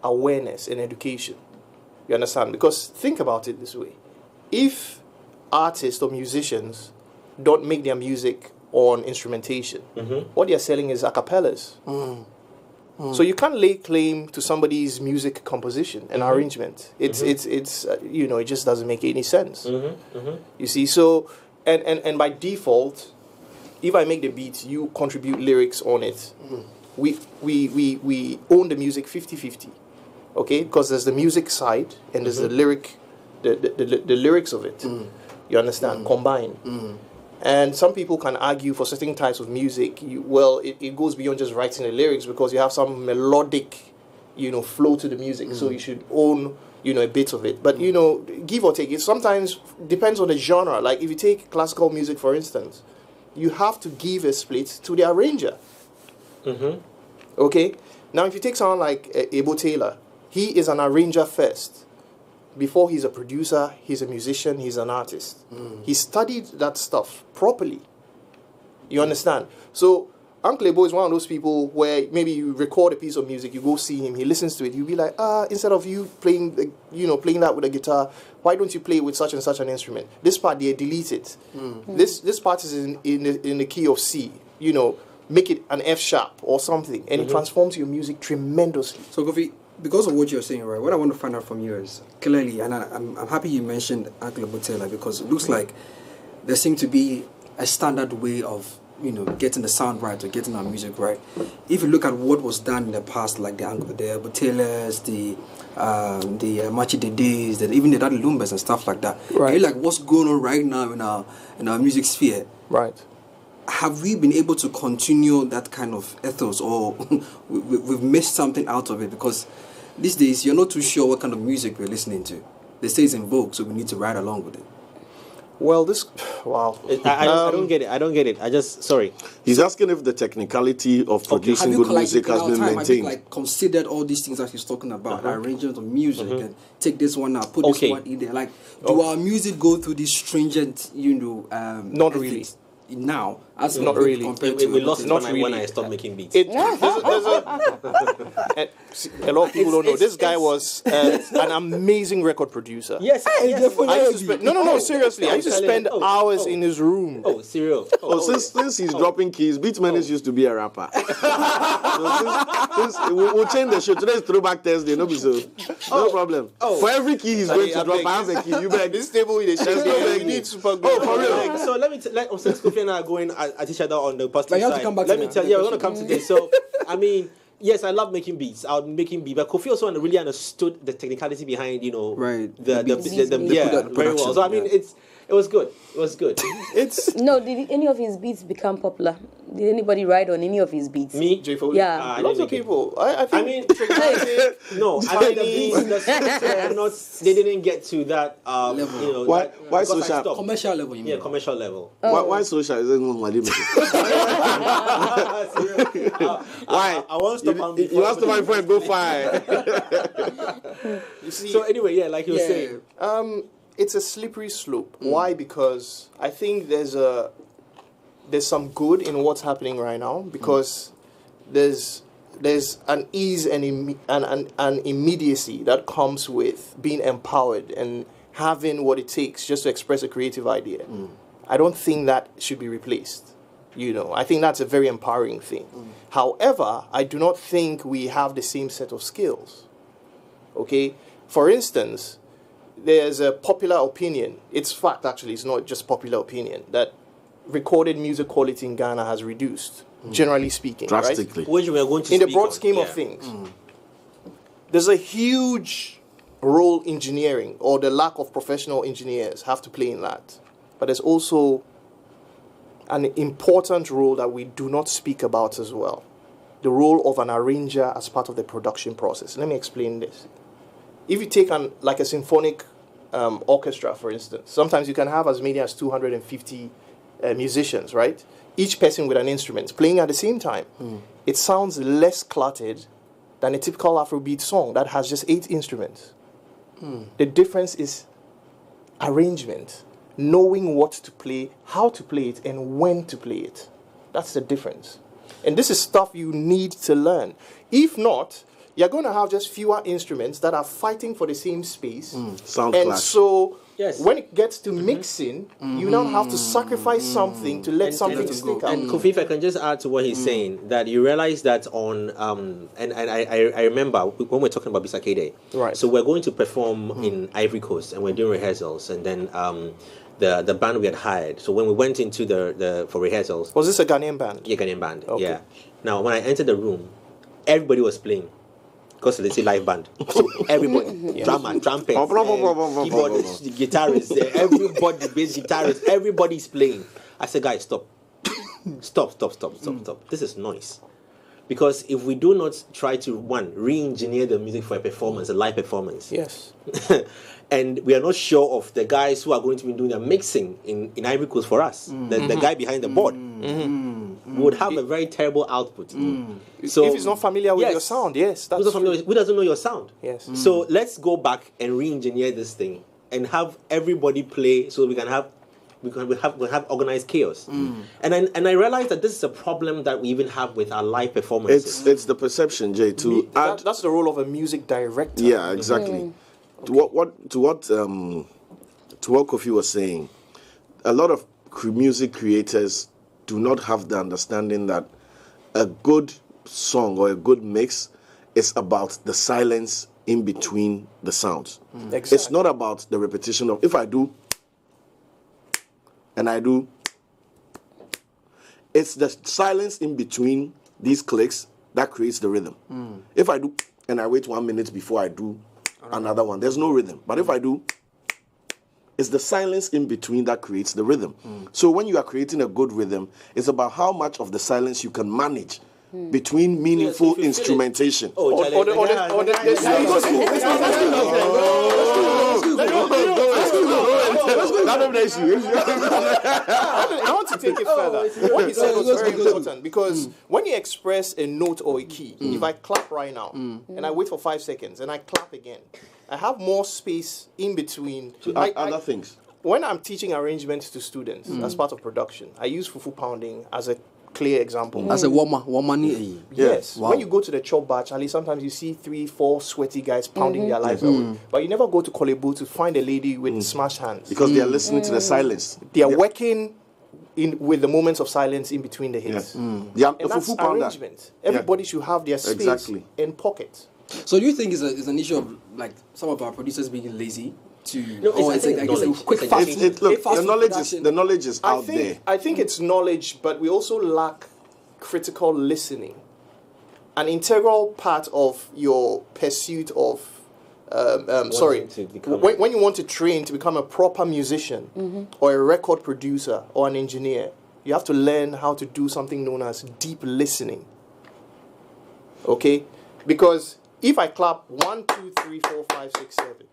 awareness and education. You understand? Because think about it this way. If artists or musicians don't make their music on instrumentation, what they're selling is a cappellas. So you can't lay claim to somebody's music composition and arrangement. It's you know, it just doesn't make any sense. You see, so and by default, if I make the beat, you contribute lyrics on it. We own the music 50-50. Okay? Because there's the music side and there's the lyric the lyrics of it. You understand? Combined. And some people can argue for certain types of music, it goes beyond just writing the lyrics because you have some melodic, you know, flow to the music. So you should own, you know, a bit of it. But, you know, give or take, it sometimes depends on the genre. Like if you take classical music, for instance, you have to give a split to the arranger. Okay? Now, if you take someone like Ebo Taylor, he is an arranger first. Before he's a producer, he's a musician, he's an artist. He studied that stuff properly. You understand? So Uncle Ebo is one of those people where maybe you record a piece of music, you go see him, he listens to it, you'll be like, instead of you playing that with a guitar, why don't you play it with such and such an instrument? This part, they delete it. This part is in the key of C. You know, make it an F sharp or something, and it transforms your music tremendously. So Kofi, because of what you're saying, right, what I want to find out from you is clearly, and I'm happy you mentioned Uncle Botella, because it looks like there seems to be a standard way of, you know, getting the sound right or getting our music right. If you look at what was done in the past, like the Botellas, the Machi Dedes, that even the Daddy Lumbas and stuff like that. Right. Like what's going on right now in our music sphere. Right. Have we been able to continue that kind of ethos, or we've missed something out of it? Because these days you're not too sure what kind of music we're listening to. They say it's in vogue, so we need to ride along with it. Well, I don't get it. Sorry. He's asking if the technicality of producing good music has been maintained. Have you considered all these things that he's talking about, arrangement of music, and take this one out, put this one in there? Like, do our music go through this stringent, you know, not really. Now, as not really. We lost not it really. when I stopped making beats. A lot of people don't know. This guy was an amazing record producer. Yes, I used to spend, no, seriously. I used to spend hours in his room. Oh, serial. Since he's dropping keys, Beatmenace used to be a rapper. So we'll change the show. Today's Throwback Thursday, no problem. For every key he's going to drop, I have a key. You beg. This table is you need super good. Oh, for real. So let me since Kofi and I are going at each other on the positive But you have side. to come back Let to me that. tell you, we're going to come to this. So, I mean, yes, I love making beats. I was making beats, but Kofi also really understood the technicality behind, you know, right, the very well. So I mean, it was good. It was good. Did any of his beats become popular? Did anybody write on any of his beats? Me? J. Foley? Yeah. Lots of people. I think. I mean, the beats, the songs were not. They didn't get to that level. You know, why social? Commercial level, you mean? Yeah, commercial level. Why social? Is it why? I want to stop. You want to my friend go fire. You see, so anyway, like you were saying, it's a slippery slope. Why? Because I think there's some good in what's happening right now, because there's there's an ease and an immediacy that comes with being empowered and having what it takes just to express a creative idea. I don't think that should be replaced. I think that's a very empowering thing. However, I do not think we have the same set of skills. Okay? For instance, there's a popular opinion. It's fact, actually. It's not just popular opinion that recorded music quality in Ghana has reduced, generally speaking. Drastically. Right? Which we are going to in the speak broad on. scheme of things. There's a huge role engineering or the lack of professional engineers have to play in that. But there's also an important role that we do not speak about as well. The role of an arranger as part of the production process. Let me explain this. If you take like a symphonic orchestra, for instance, sometimes you can have as many as 250 musicians, right? Each person with an instrument playing at the same time. It sounds less cluttered than a typical Afrobeat song that has just 8 instruments. The difference is arrangement, knowing what to play, how to play it, and when to play it. That's the difference. And this is stuff you need to learn. If not, you're going to have just fewer instruments that are fighting for the same space. Sound and clash. so when it gets to mixing, you now have to sacrifice something to let something stick out. And Kofi, if I can just add to what he's saying, that you realize that on, and I remember when we're talking about Bisake Day, right? So we're going to perform in Ivory Coast, and we're doing rehearsals, and then the band we had hired. So when we went into the for rehearsals, was this a Ghanaian band? Yeah, Ghanaian band. Okay. Yeah. Now when I entered the room, everybody was playing. Because it's a live band. So everybody, drummer, trumpet, keyboardist, guitarist, everybody, bass guitarist, everybody's playing. I said, guys, stop. Stop. This is noise. Because if we do not try to, re-engineer the music for a performance, a live performance. Yes. And we are not sure of the guys who are going to be doing the mixing in Ivory Coast for us. The guy behind the board. We would have a very terrible output. So if he's not familiar with your sound, yes, that's who doesn't know your sound? Yes. So let's go back and re-engineer this thing and have everybody play so we have organized chaos. And I realized that this is a problem that we even have with our live performances. It's the perception, Jay. That's the role of a music director. Yeah, exactly. To what Kofi was saying, a lot of music creators do not have the understanding that a good song or a good mix is about the silence in between the sounds. Exactly. It's not about the repetition of, if I do and I do, it's the silence in between these clicks that creates the rhythm. If I do and I wait 1 minute before I do another one, there's no rhythm. But if I do, it's the silence in between that creates the rhythm. So when you are creating a good rhythm, it's about how much of the silence you can manage between meaningful instrumentation. I want to take it further. What he said was very important because when you express a note or a key, if I clap right now and I wait for 5 seconds and I clap again, I have more space in between. Other things. When I'm teaching arrangements to students as part of production, I use fufu pounding as a clear example. As a woman. Yes. Wow. When you go to the chop bar, Charlie, sometimes you see 3-4 sweaty guys pounding their lives away. But you never go to Kolebu to find a lady with smashed hands. Because they are listening to the silence. They are working with the moments of silence in between the hits. And that's arrangement. Everybody should have their space in pocket. So do you think it's an issue of like some of our producers being lazy? The knowledge is out there. I think it's knowledge, but we also lack critical listening. An integral part of your pursuit of when you want to train to become a proper musician or a record producer or an engineer, you have to learn how to do something known as deep listening. Okay? Because if I clap 1, 2, 3, 4, 5, 6, 7,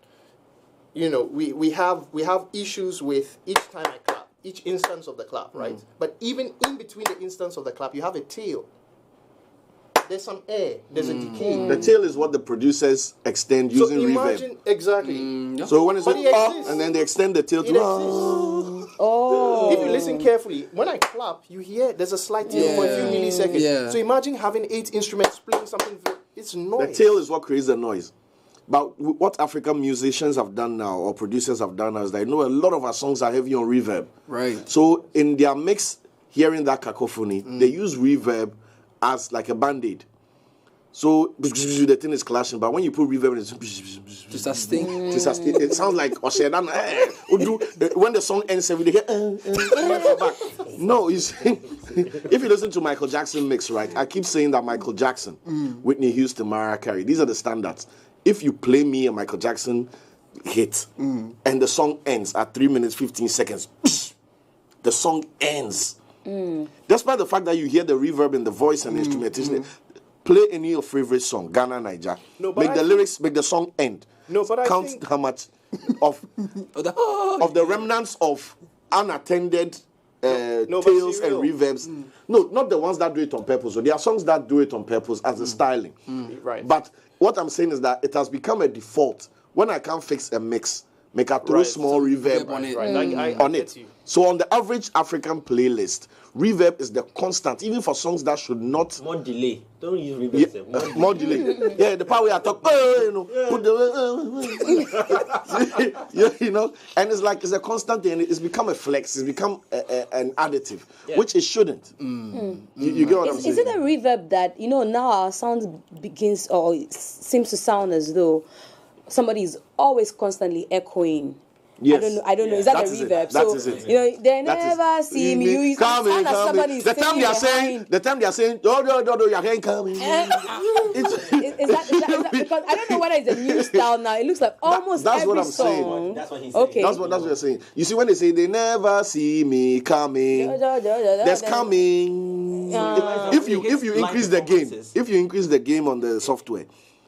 we have issues with each time I clap, each instance of the clap, right? But even in between the instance of the clap, you have a tail. There's some air. There's a decay. The tail is what the producers extend using reverb. Exactly. So when it's and then they extend the tail to if if you listen carefully, when I clap, you hear there's a slight tail for a few milliseconds. Yeah. So imagine having 8 instruments playing something. It's noise. The tail is what creates the noise. But what African musicians have done now, or producers have done now, is that a lot of our songs are heavy on reverb. Right. So in their mix, hearing that cacophony, they use reverb as like a band-aid. So the thing is clashing, but when you put reverb, it's To sustain. it sounds like Oshedan. When the song ends, every day. No, you see, if you listen to Michael Jackson mix, right? I keep saying that Michael Jackson, Whitney Houston, Mariah Carey, these are the standards. If you play me a Michael Jackson hit, and the song ends at 3 minutes 15 seconds, the song ends. Despite the fact that you hear the reverb in the voice and the instrumentation. Play any of your favorite song, Ghana, Niger. No, make the lyrics, make the song end. No, but I count think how much of the remnants of unattended tails and reverbs. No, not the ones that do it on purpose. So there are songs that do it on purpose as a styling. Right. But what I'm saying is that it has become a default. When I can't fix a mix, make a throw small reverb on it. on it. So on the average African playlist, reverb is the constant, even for songs that should not. More delay. Don't use reverb. More delay. Yeah, the part where I talk, put the, and it's a constant thing. It's become a flex. It's become an additive, which it shouldn't. You get what I'm saying? Is it a reverb that now our sound begins or seems to sound as though somebody is always constantly echoing? Yes. I don't know. Is that a reverb? That is it. They never see me. You come in. The time they are saying, no, you're hearing coming. Is that because I don't know whether it's a new style now. It looks like almost that's every what I'm song. saying. That's what he's saying. Okay. That's what you're saying. You see, when they say they never see me coming, there's coming. If you increase the game on the software,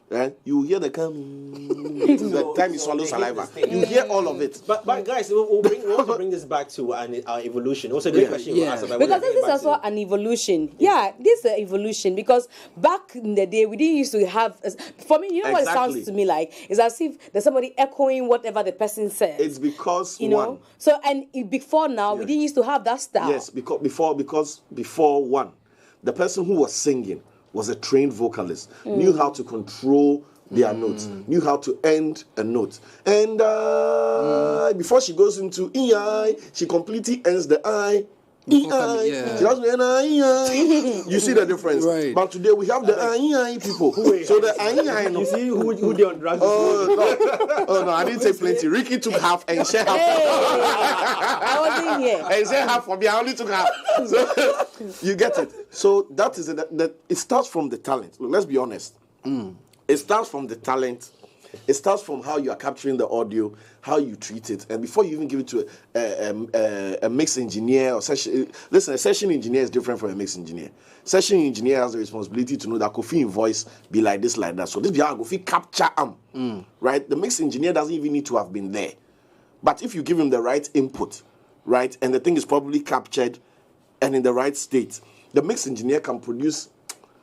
right, you hear the coming. The time you swallow saliva, you hear all of it. But guys, we'll also bring this back to our evolution. Also, a great question you asked about. Because this is also an evolution. Yeah, this is an evolution. Because back in the day, we didn't used to have. For me, you know what it sounds to me like? It's as if there's somebody echoing whatever the person says. It's because know. So before now, we didn't used to have that style. Yes, because before one, the person who was singing was a trained vocalist, knew how to control their notes, knew how to end a note. And before she goes into E-I, she completely ends the I. E-I. She doesn't end I. You see the difference? Right. But today we have the I people. So the I. You see who they on drugs? Oh, no, I didn't say plenty. Ricky took half and share half. I wasn't here. And share half for me. I only took half. So, you get it. So that is it. It starts from the talent. Let's be honest. It starts from the talent. It starts from how you are capturing the audio, how you treat it, and before you even give it to a mix engineer or session. Listen, a session engineer is different from a mix engineer. Session engineer has the responsibility to know that Kofi in voice be like this, like that. So this be how Kofi capture right? The mix engineer doesn't even need to have been there, but if you give him the right input, right, and the thing is probably captured and in the right state, the mix engineer can produce.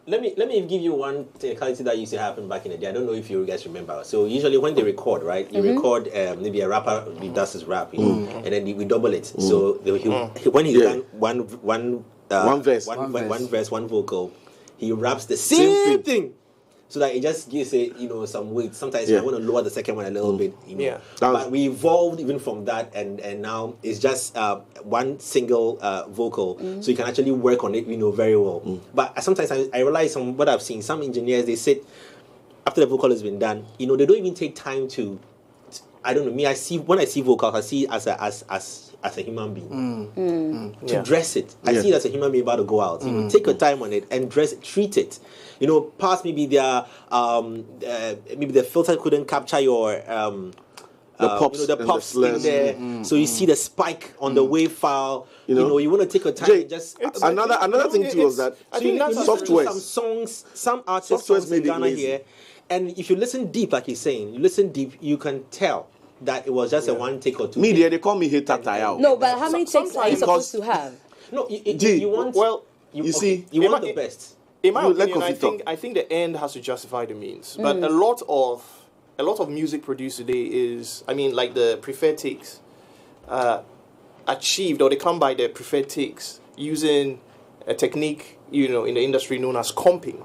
Let me give you one technicality that used to happen back in the day. I don't know if you guys remember. So usually when they record, right, you record maybe a rapper does his rap, and then we double it. So when he's done one verse, one vocal, he raps the same thing. So that it just gives some weight. Sometimes you want to lower the second one a little bit, But we evolved even from that, and now it's just one single vocal, so you can actually work on it, very well. But sometimes I realize from what I've seen, some engineers, they sit after the vocal has been done, they don't even take time to. I don't know. Me, when I see vocals, I see it as a human being to dress it. I see it as a human being about to go out. Take your time on it and dress it, treat it. Past maybe maybe the filter couldn't capture your the pops in there. So you see the spike on the wave file. You want to take your time. Jay, and just another thing too was that I think that's software. Some songs, some artists songs in Ghana here. And if you listen deep, like he's saying, you can tell that it was just a one take or two. Media, they call me hater tayao. No, but how many takes are you supposed to have? No, you want. Well, you want the best. In my opinion, I think the end has to justify the means. But a lot of music produced today is, like the preferred takes. achieved, or they come by their preferred takes using a technique, in the industry known as comping.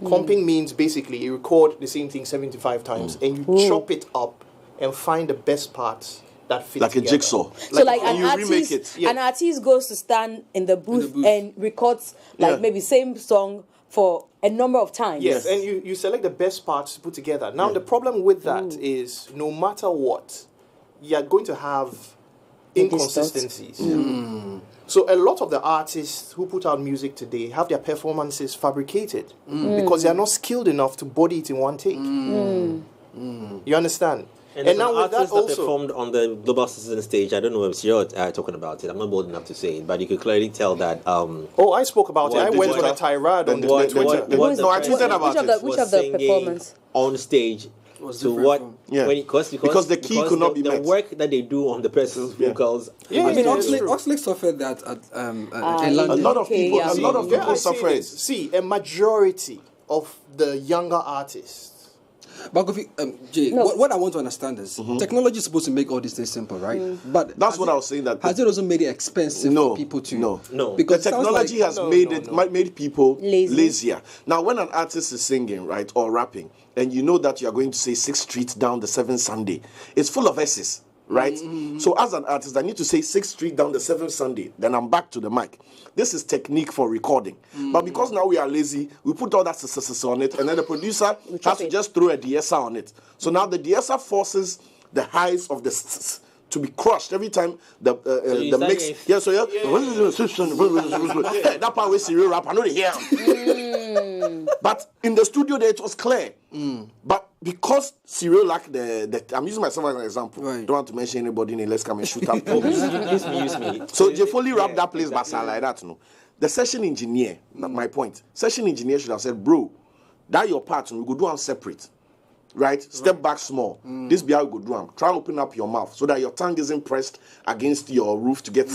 Comping means basically you record the same thing 75 times and you chop it up and find the best parts that fit like together. a jigsaw. So like and an you artist, remake it. an artist goes to stand in the booth and records like maybe same song for a number of times. Yes, and you select the best parts to put together. Now the problem with that is no matter what, you're going to have inconsistencies. So a lot of the artists who put out music today have their performances fabricated because they are not skilled enough to body it in one take. You understand? And now with that also performed on the Global Citizen stage. I don't know if you're talking about it. I'm not bold enough to say it, but you could clearly tell that. Oh, I spoke about it. I went on a tirade on Twitter. No, I tweeted about it. Which of the performance on stage? So what? Because the key could not be the met. work that they do on the person's vocals. I mean, Oxlade suffered that in London. A lot of people suffer it. See, a majority of the younger artists. But Jay, what I want to understand is technology is supposed to make all these things simple, right? But that's what I was saying. That has it also made it expensive for people to? No. Because the technology has made people lazier. Now, when an artist is singing, right, or rapping, and you know that you are going to say 6 streets down the 7th Sunday, it's full of S's, right? So as an artist, I need to say 6th Street down the 7th Sunday. Then I'm back to the mic. This is technique for recording. But because now we are lazy, we put all that on it, and then the producer has to just throw a de-esser on it. So now the de-esser forces the highs of the to be crushed every time the mix. That part was serial rap. I know they hear. But in the studio there it was clear. But because Cyril lacked I'm using myself as an example. Right. Don't want to mention anybody name. Let's come and shoot up. Use me. So Jay Foley rapped that place basa like that. No, the session engineer. My point. Session engineer should have said, bro, that your part. We go do them separate. Right? Step back small. This be how you go do them. Try to open up your mouth so that your tongue isn't pressed against your roof to get.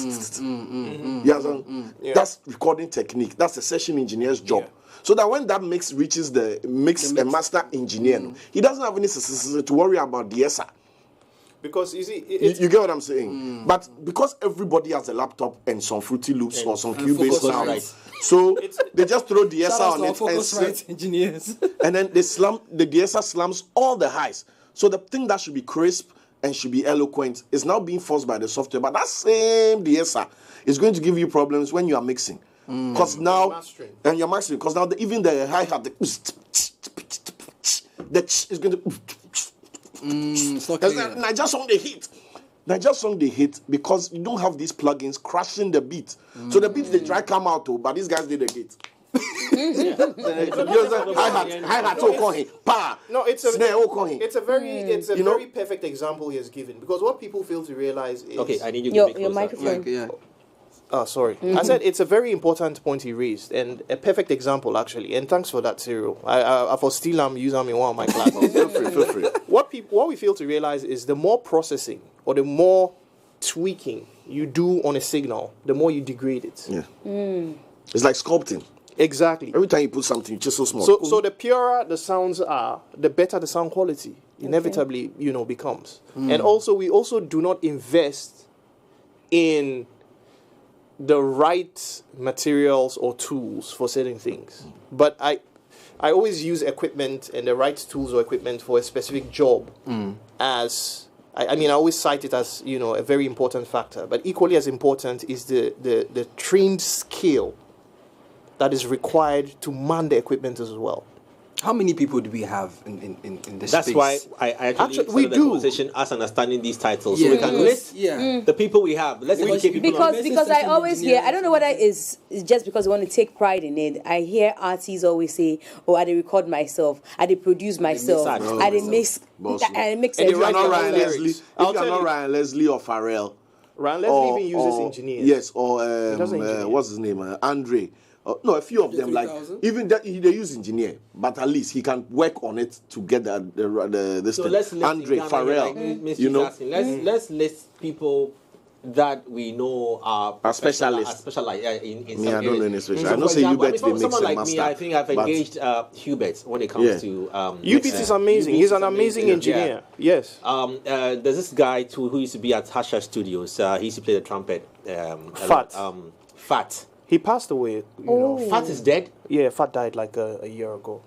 That's recording technique. That's the session engineer's job. Yeah. So that when that mix reaches the mix and master engineer, he doesn't have any to worry about the SR. Because you see, you get what I'm saying. But because everybody has a laptop and some Fruity Loops or some Cubase sound, right. So they just throw the SR on it and engineers. And then they the DSR slams all the highs. So the thing that should be crisp and should be eloquent is now being forced by the software. But that same DSR is going to give you problems when you are mixing. Because now, and you're mastering, because now even the hi-hat, is going to. It's not clear. Niger song they hit because you don't have these plugins crashing the beat. So the beats they try come out but these guys did the gate. It's a very perfect example he has given, because what people fail to realize is I need you to your microphone. Oh, sorry. I said it's a very important point he raised, and a perfect example, actually. And thanks for that, Cyril. I for still I'm using in one of my classes. Feel free. What we fail to realize is the more processing or the more tweaking you do on a signal, the more you degrade it. Yeah. It's like sculpting. Exactly. Every time you put something, it's just so small. So the purer the sounds are, the better the sound quality inevitably, becomes. And also, we also do not invest in the right materials or tools for certain things. But I always use equipment and the right tools or equipment for a specific job as, I always cite it as, a very important factor. But equally as important is the trained skill that is required to man the equipment as well. How many people do we have in this That's space? why I actually started the conversation as understanding these titles. So we can list the people we have. Let's educate people. Because I always hear, I don't know whether it's just because I want to take pride in it. I hear artists always say, I record myself, I produce myself, I mix If you're not Ryan Leslie or Pharrell. Ryan Leslie even uses engineers. Yes, or what's his name? Andre. No, a few of them, like even that they use engineer, but at least he can work on it to get this. So let's list Andre, Pharrell, let's list people that we know are specialists. In Me, some I don't know areas. any specialist. So I know for say example, Hubert, they mix someone and like me, master, I think I've but- engaged Hubert when it comes to Hubert is amazing. He's an amazing engineer. Yes. There's this guy too who used to be at Tasha Studios. He used to play the trumpet. Fat. Fat. He passed away. You know. Fat is dead. Yeah, Fat died like a year ago,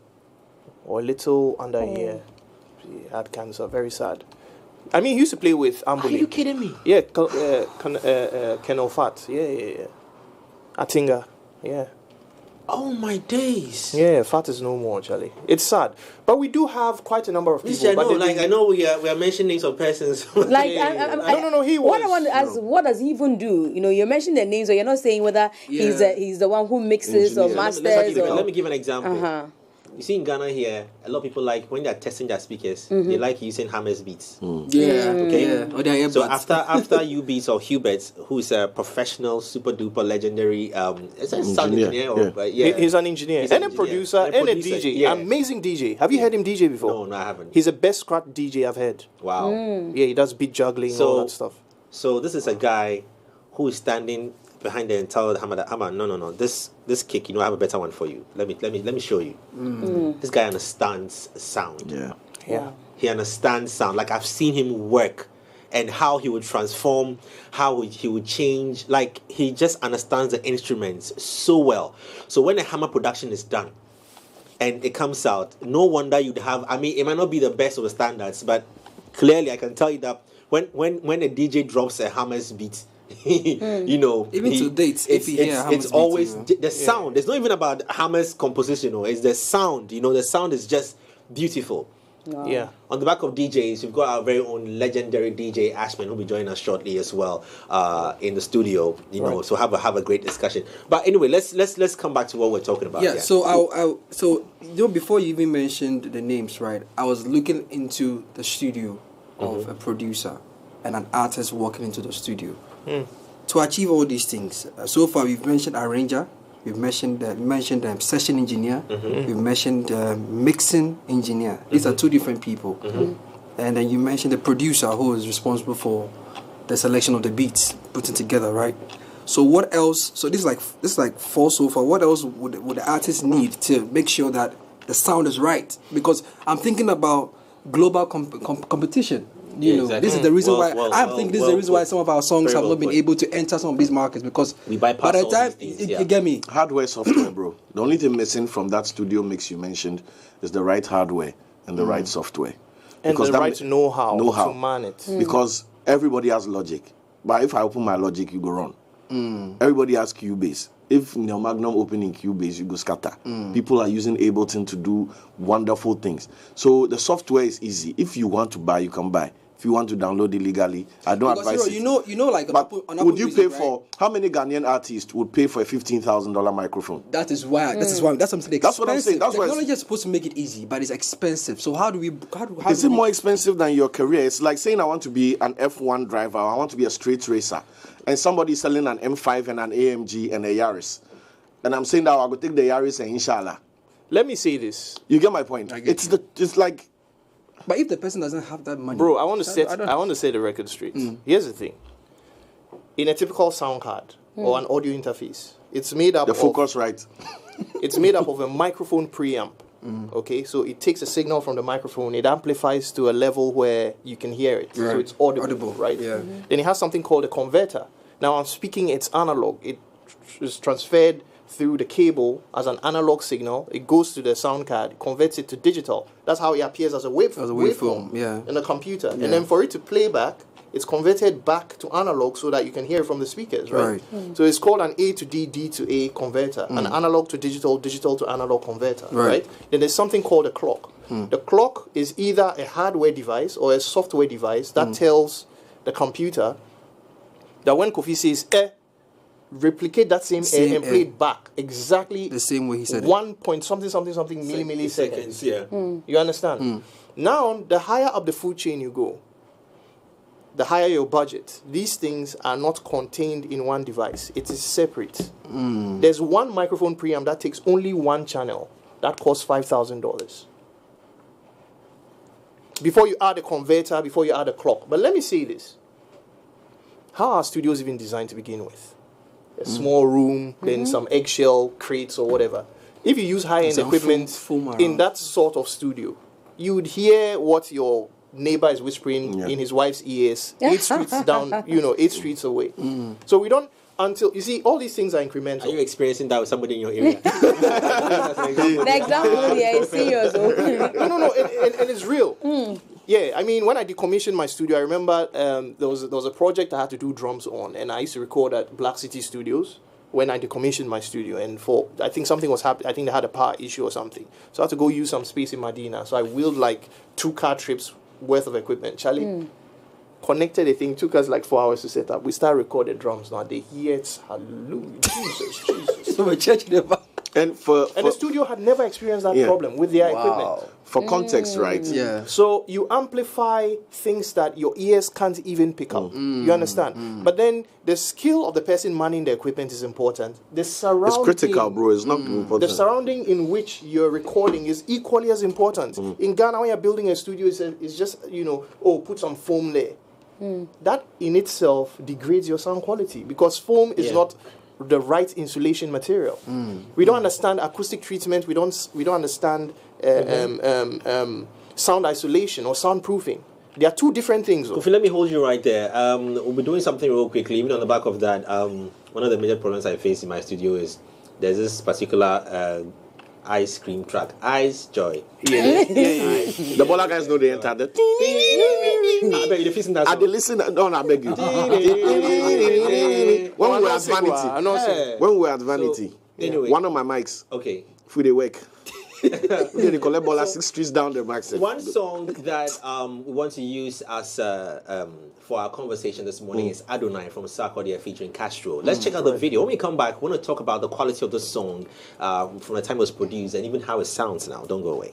or a little under a year. He had cancer. Very sad. I mean, he used to play with Ambulance. Are you kidding me? Yeah, Kenel Fat. Yeah. Atinga. Yeah. Oh my days. Yeah, Fat is no more, Charlie. It's sad. But we do have quite a number of people. I know we are mentioning names of persons. Like, No, he was. What I want to ask, what does he even do? You know, you're mentioning their names, or you're not saying whether he's the one who mixes or masters. Let me give an example. You see in Ghana here, a lot of people like when they're testing their speakers, they like using Hammers beats. Okay. Yeah. Or their So earbuds. after you beats or Hubert, who is a professional, super duper legendary, is that sound engineer or He's an engineer and a producer and a DJ. Yeah. Amazing DJ. Have you heard him DJ before? No, I haven't. He's the best scratch DJ I've heard. Wow. Yeah, he does beat juggling and all that stuff. So this is a guy who is standing behind the entire hammer. No. This kick, I have a better one for you. Let me show you. This guy understands sound. Yeah. He understands sound. Like I've seen him work and how he would transform, how he would change. Like he just understands the instruments so well. So when a hammer production is done and it comes out, no wonder you'd have, I mean, it might not be the best of the standards, but clearly I can tell you that when a DJ drops a Hammer's beat, Even to date, it's always the sound. It's not even about Hammer's composition, it's the sound. The sound is just beautiful. Wow. Yeah. On the back of DJs, we've got our very own legendary DJ Ashman, who'll be joining us shortly as well in the studio. So have a great discussion. But anyway, let's come back to what we're talking about. Yeah. So before you even mentioned the names, right? I was looking into the studio of a producer and an artist walking into the studio. To achieve all these things, so far we've mentioned arranger, we've mentioned session engineer, we've mentioned mixing engineer. These are two different people. And then you mentioned the producer who is responsible for the selection of the beats, putting together, right? So what else? So this is like four so far. What else would the artist need to make sure that the sound is right? Because I'm thinking about global competition. This is the reason why this is the reason why some of our songs have not been able to enter some of these markets, because we bypass by the all time these things, you get me, hardware, software, bro. The only thing missing from that studio mix you mentioned is the right hardware and the right software, and the right know-how to man it. Because everybody has Logic, but if I open my Logic, you go run. Everybody has Cubase. If Neo Magnum open in Cubase, you go scatter. People are using Ableton to do wonderful things. So the software is easy. If you want to buy, you can buy. If you want to download illegally, I don't advise it. But would you pay for, how many Ghanaian artists would pay for a $15,000 microphone? That is why. That's something expensive. That's what I'm saying. That's Technology is supposed to make it easy, but it's expensive. So how do we? Is it more expensive than your career? It's like saying I want to be an F1 driver. I want to be a straight racer, and somebody selling an M5 and an AMG and a Yaris, and I'm saying that I will take the Yaris and inshallah. Let me say this. You get my point? It's like. But if the person doesn't have that money, bro, I want to set the record straight. Here's the thing: in a typical sound card or an audio interface, it's made up the focus right. It's made up of a microphone preamp. Okay, so it takes a signal from the microphone, it amplifies to a level where you can hear it, so it's audible, right? Yeah. Then it has something called a converter. Now I'm speaking, it's analog. It is transferred through the cable as an analog signal. It goes to the sound card, converts it to digital. That's how it appears as a waveform in the computer. And then for it to play back, it's converted back to analog so that you can hear it from the speakers, right? So it's called an A to D, D to A converter, an analog to digital, digital to analog converter, right? Then there's something called a clock. The clock is either a hardware device or a software device that tells the computer that when Kofi says replicate that same air and play it back exactly the same way he said 1 point something milliseconds. You understand? Now, the higher up the food chain you go, the higher your budget. These things are not contained in one device. It is separate. There's one microphone preamp that takes only one channel. That costs $5,000. Before you add a converter, before you add a clock. But let me say this. how are studios even designed to begin with? A small room, then some eggshell crates or whatever. If you use high-end Some equipment foam in around. that sort of studio, you would hear what your neighbor is whispering in his wife's ears 8 streets down, 8 streets away. So we don't, until, you see, all these things are incremental. Are you experiencing that with somebody in your area? The example here is serious. No, and it's real. Yeah, I mean, when I decommissioned my studio, I remember there was a project I had to do drums on, and I used to record at Black City Studios when I decommissioned my studio. And I think something was happening. I think they had a power issue or something. So I had to go use some space in Medina. So I wheeled like 2 car trips worth of equipment. Charlie connected the thing, took us like 4 hours to set up. We started recording drums. Now they hear it. Hallelujah. Jesus. So a church never. And the studio had never experienced that problem with their equipment. For context, right? Yeah. So you amplify things that your ears can't even pick up. You understand? But then the skill of the person manning the equipment is important. The surrounding, It's critical, bro. It's not important. the surrounding in which you're recording is equally as important. In Ghana, when you're building a studio, it's just, put some foam there. That in itself degrades your sound quality because foam is not the right insulation material. We don't understand acoustic treatment. We don't understand sound isolation or soundproofing. They are 2 different things. Kofi, let me hold you right there. We'll be doing something real quickly. Even on the back of that, one of the major problems I face in my studio is there's this particular ice cream track. Ice Joy. The baller guys know they entered it. I beg you, they're facing that I song. they listen. No, I beg you. When we were at Vanity, Anyway. one of my mics, Okay. if they work, they collect baller 6 streets down the mic. One song that we want to use as for our conversation this morning is Adonai from Sarkodie featuring Castro. Let's check out the video. When we come back, we want to talk about the quality of the song from the time it was produced and even how it sounds now. Don't go away.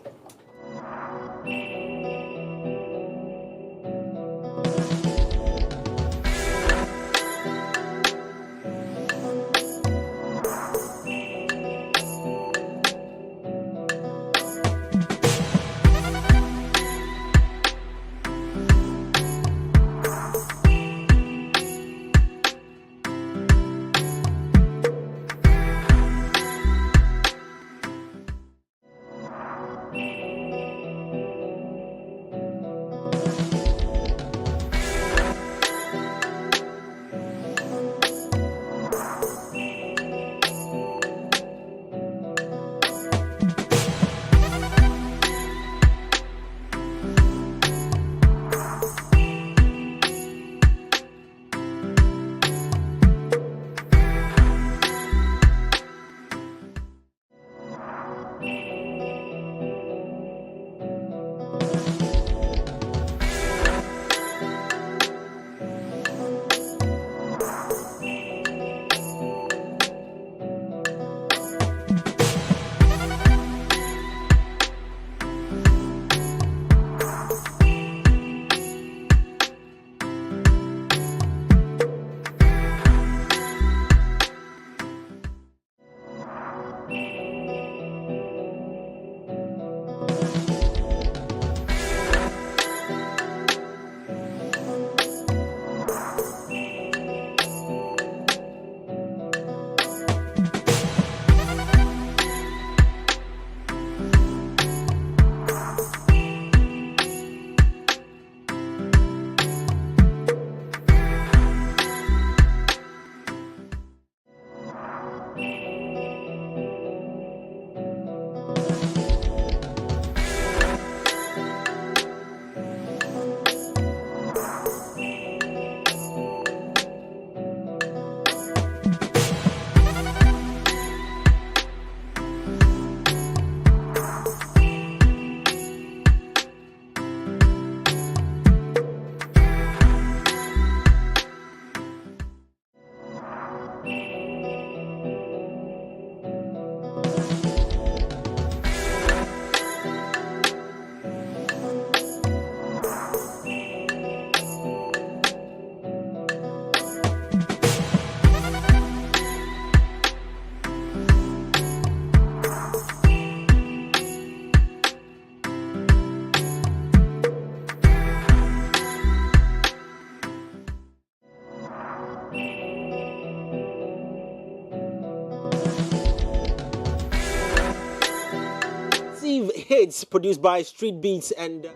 hits produced by Street Beats and.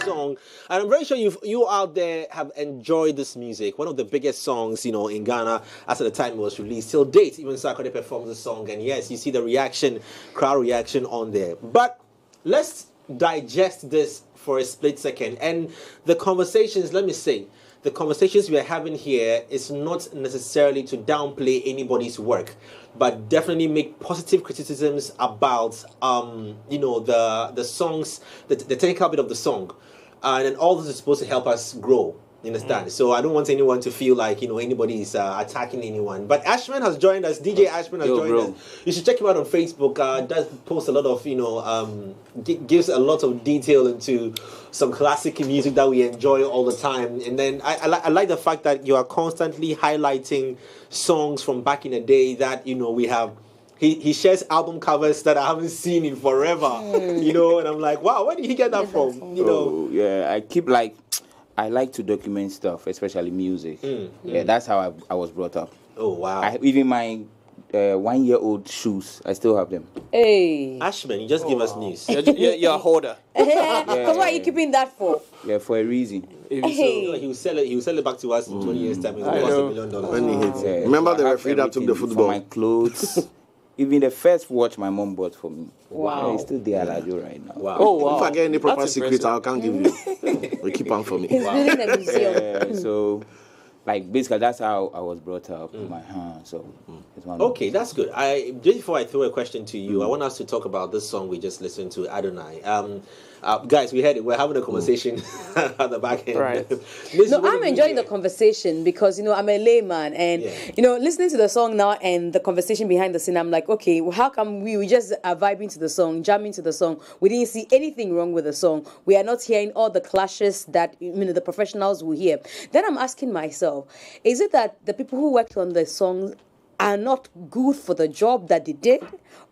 Song, and I'm very sure you out there have enjoyed this music. One of the biggest songs, in Ghana as at the time it was released till date. Even Sarkodie performed the song, and yes, you see the reaction, crowd reaction on there. But let's digest this for a split second. And the conversations, let me say, the conversations we are having here is not necessarily to downplay anybody's work, but definitely make positive criticisms about, the songs, the technical bit of the song. And then all this is supposed to help us grow. You understand? So I don't want anyone to feel like, anybody is attacking anyone. But Ashman has joined us. DJ Ashman has joined us. You should check him out on Facebook. Does post a lot of, gives a lot of detail into some classic music that we enjoy all the time. And then I like the fact that you are constantly highlighting songs from back in the day that, we have. He shares album covers that I haven't seen in forever, and I'm like, wow, where did he get that from? Oh, yeah, I like to document stuff, especially music. Yeah, that's how I was brought up. Oh, wow. Even my 1-year-old shoes, I still have them. Hey. Ashman, you just give us news. You're a hoarder. Because what are you keeping that for? Yeah, for a reason. Hey. He will sell it back to us in 20 years' time. It's $1 million. When he hits it. Remember the referee that took the football? For my clothes. Even the first watch my mom bought for me. Wow. Yeah, it's still there at right now. Wow. Oh, wow. If I get any proper That's secret, I impressive. can't give you. We keep on for me. He's building a museum. Yeah, so, basically, that's how I was brought up. It's one of Okay, that's good. Just before I throw a question to you, I want us to talk about this song we just listened to, Adonai. Guys, we're having a conversation at the back end. Right. No, I'm enjoying the conversation because, I'm a layman and, listening to the song now and the conversation behind the scene, I'm like, okay, well, how come we just are vibing to the song, jamming to the song? We didn't see anything wrong with the song. We are not hearing all the clashes that, the professionals will hear. Then I'm asking myself, is it that the people who worked on the song are not good for the job that they did?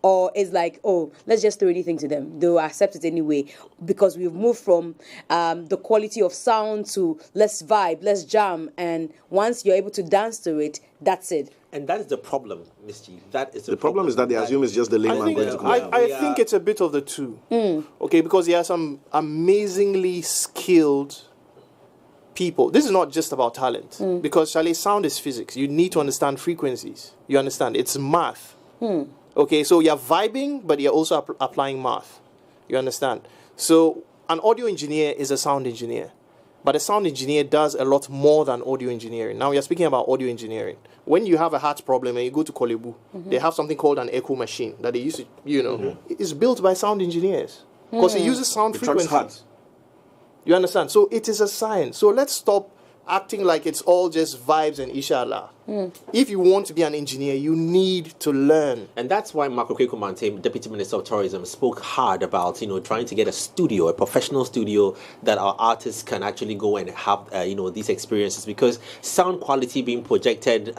Or is like, oh, let's just throw anything to them. They'll accept it anyway because we've moved from the quality of sound to let's vibe, let's jam. And once you're able to dance to it, that's it. And that is the problem, Miss G. That is The problem is that they assume it's just the layman going to come. I think it's a bit of the two. Okay, because there are some amazingly skilled people. This is not just about talent. Because, Charlie, sound is physics. You need to understand frequencies. You understand? It's math. Okay, so you're vibing, but you're also applying math. You understand? So an audio engineer is a sound engineer. But a sound engineer does a lot more than audio engineering. Now, you're speaking about audio engineering. When you have a heart problem and you go to Kolebu, they have something called an echo machine that they use to, it's built by sound engineers. Because it uses sound frequencies. You understand? So it is a science. So let's stop acting like it's all just vibes and inshallah. If you want to be an engineer, you need to learn. And that's why Marco Kweku Manteh, Deputy Minister of Tourism, spoke hard about, trying to get a studio, a professional studio that our artists can actually go and have, these experiences, because sound quality being projected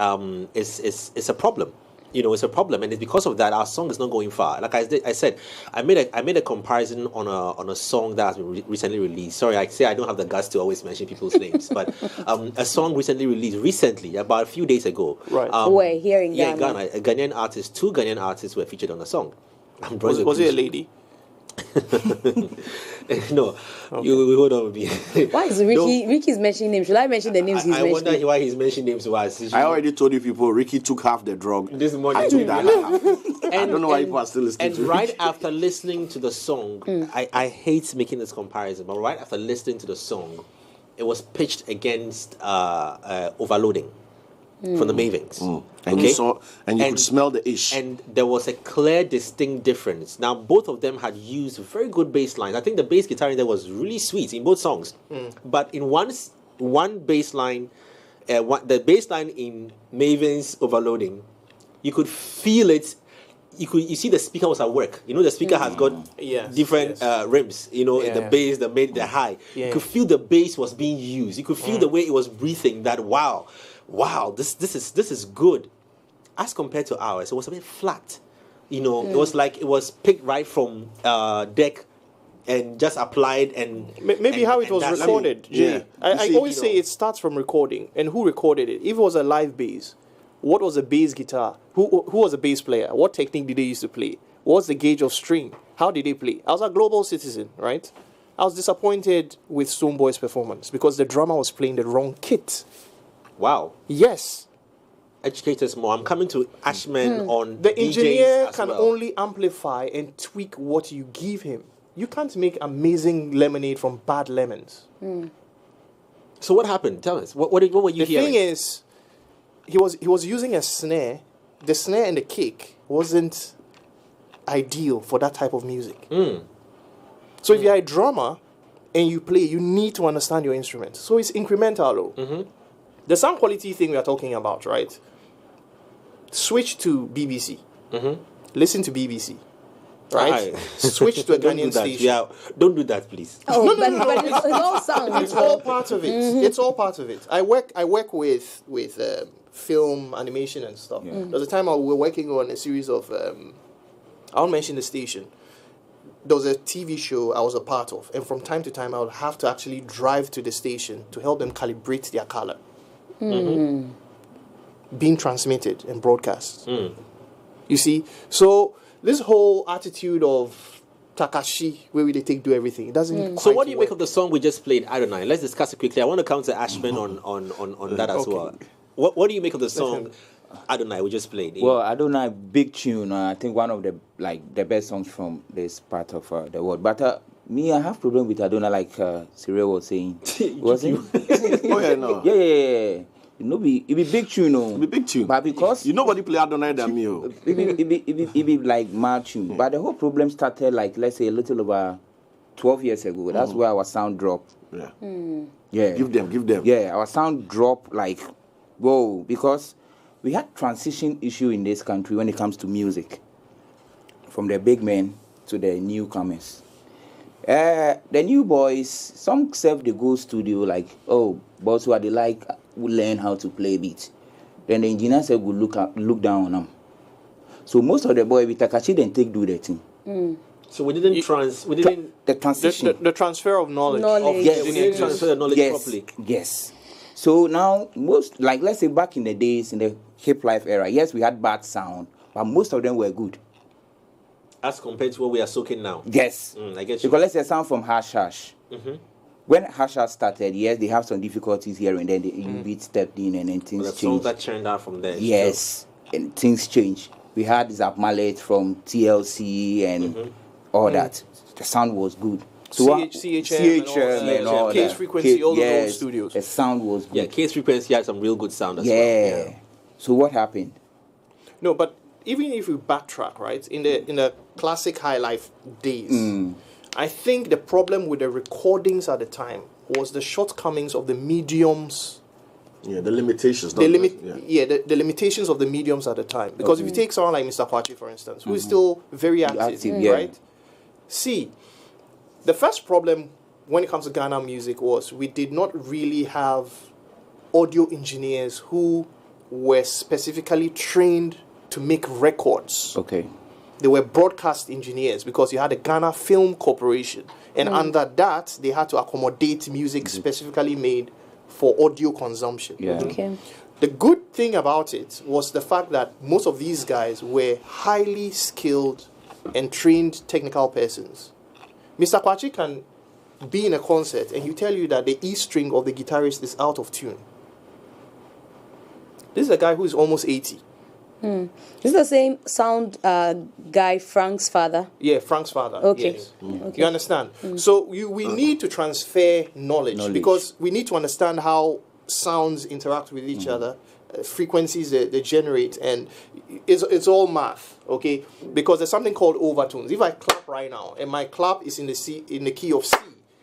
is a problem. It's a problem, and it's because of that our song is not going far. Like I said, I made a comparison on a song that has been recently released. Sorry, I say I don't have the guts to always mention people's names, but a song recently, about a few days ago. Right. We're hearing Ghana. Ghana. A Ghanaian artist, 2 Ghanaian artists were featured on the song. Was it a lady? No, you hold on with me. Why is Ricky's mentioning names? Should I mention the names he's mentioning? I wonder why he's mentioning names to us. I already told you people, Ricky took half the drug. This morning. I took that half. I don't know why people are still listening to And right after listening to the song, I hate making this comparison, but right after listening to the song, it was pitched against Overloading from the Mavings. And you could smell the ish. And there was a clear, distinct difference. Now, both of them had used very good bass lines. I think the bass guitar in there was really sweet in both songs. But in one bass line, the bass line in Mavings Overloading, you could feel it. You see the speaker was at work. The speaker has got different rims. In the bass, the mid, the high. You could feel the bass was being used. You could feel the way it was breathing. That wow, this is good. As compared to ours, it was a bit flat. It was like it was picked right from deck and just applied and maybe how it was recorded. I always say it starts from recording and who recorded it. If it was a live bass, what was a bass guitar? Who was a bass player? What technique did they use to play? What's the gauge of string? How did they play? I was a global citizen, right? I was disappointed with Stonebwoy's performance because the drummer was playing the wrong kit. Wow. Yes. Educate us more. I'm coming to Ashman on the DJs engineer as can well. only amplify and tweak what you give him. You can't make amazing lemonade from bad lemons. So what happened? Tell us. What were you The hearing? thing is, he was using a snare. The snare and the kick wasn't ideal for that type of music. So if you're a drummer and you play, you need to understand your instrument. So it's incremental, though. The sound quality thing we are talking about, right? Switch to BBC. Listen to BBC. Right? Switch to a Don't do Ghanaian that. station. Yeah, don't do that, please. Oh, but it's all sound. It's all part of it. It's all part of it. I work with film, animation, and stuff. There was a time we were working on a series of. I won't mention the station. There was a TV show I was a part of, and from time to time I would have to actually drive to the station to help them calibrate their color. Being transmitted and broadcast. You see, so this whole attitude of Takashi, where we they do everything, it doesn't. So what do you make of the song we just played, Adonai? Let's discuss it quickly. I want to come to Ashman on that as well. What do you make of the song Adonai we just played? Well, Adonai, big tune. I think one of the best songs from this part of the world. But me, I have problem with Adonai, like Cyril was saying. Wasn't? Oh yeah, no. Yeah. It be big tune, no. It be big tune. But because you nobody play Adonai than me. Oh. it be like mad tune. But the whole problem started like, let's say, a little over 12 years ago. That's where our sound dropped. Yeah. Yeah. Give them. Yeah, our sound dropped like, whoa, because we had transition issue in this country when it comes to music, from the big men to the newcomers. The new boys, some self they go studio like, oh, boss, what they like, we learn how to play beat. Then the engineer said we look down on them. So most of the boys with Takashi then do the thing. So we didn't the transition, the transfer of knowledge. Yes. We didn't transfer the knowledge properly. Yes. So now most, like let's say back in the days in the hip life era, yes, we had bad sound, but most of them were good. As compared to what we are soaking now. Yes. I get you. Because let's say sound from Hash. When Hash started, yes, they have some difficulties here and then. The beat stepped in and then things The changed. songs that churned out from there. Yes, and things change. We had Zap Mallet from TLC and all that. The sound was good. So CHM and all Case that. Frequency, all those old studios. The sound was good. Yeah, Case Frequency had some real good sound as well. Yeah. So what happened? No, but even if we backtrack, right, in the classic high life days, I think the problem with the recordings at the time was the shortcomings of the mediums. Yeah, the limitations. The limitations of the mediums at the time. Because if you take someone like Mr. Kwachi, for instance, who is still very active, right? See, the first problem when it comes to Ghana music was we did not really have audio engineers who were specifically trained to make records. Okay. They were broadcast engineers because you had the Ghana Film Corporation. And under that, they had to accommodate music specifically made for audio consumption. Yeah. Okay. The good thing about it was the fact that most of these guys were highly skilled and trained technical persons. Mr. Kwachi can be in a concert and he tell you that the E string of the guitarist is out of tune. This is a guy who is almost 80. This is the same sound guy, Frank's father. Yeah, Frank's father. Okay. Yes. Okay. You understand? So we need to transfer knowledge because we need to understand how sounds interact with each other, frequencies they generate, and it's all math, okay? Because there's something called overtones. If I clap right now and my clap is in the key of C,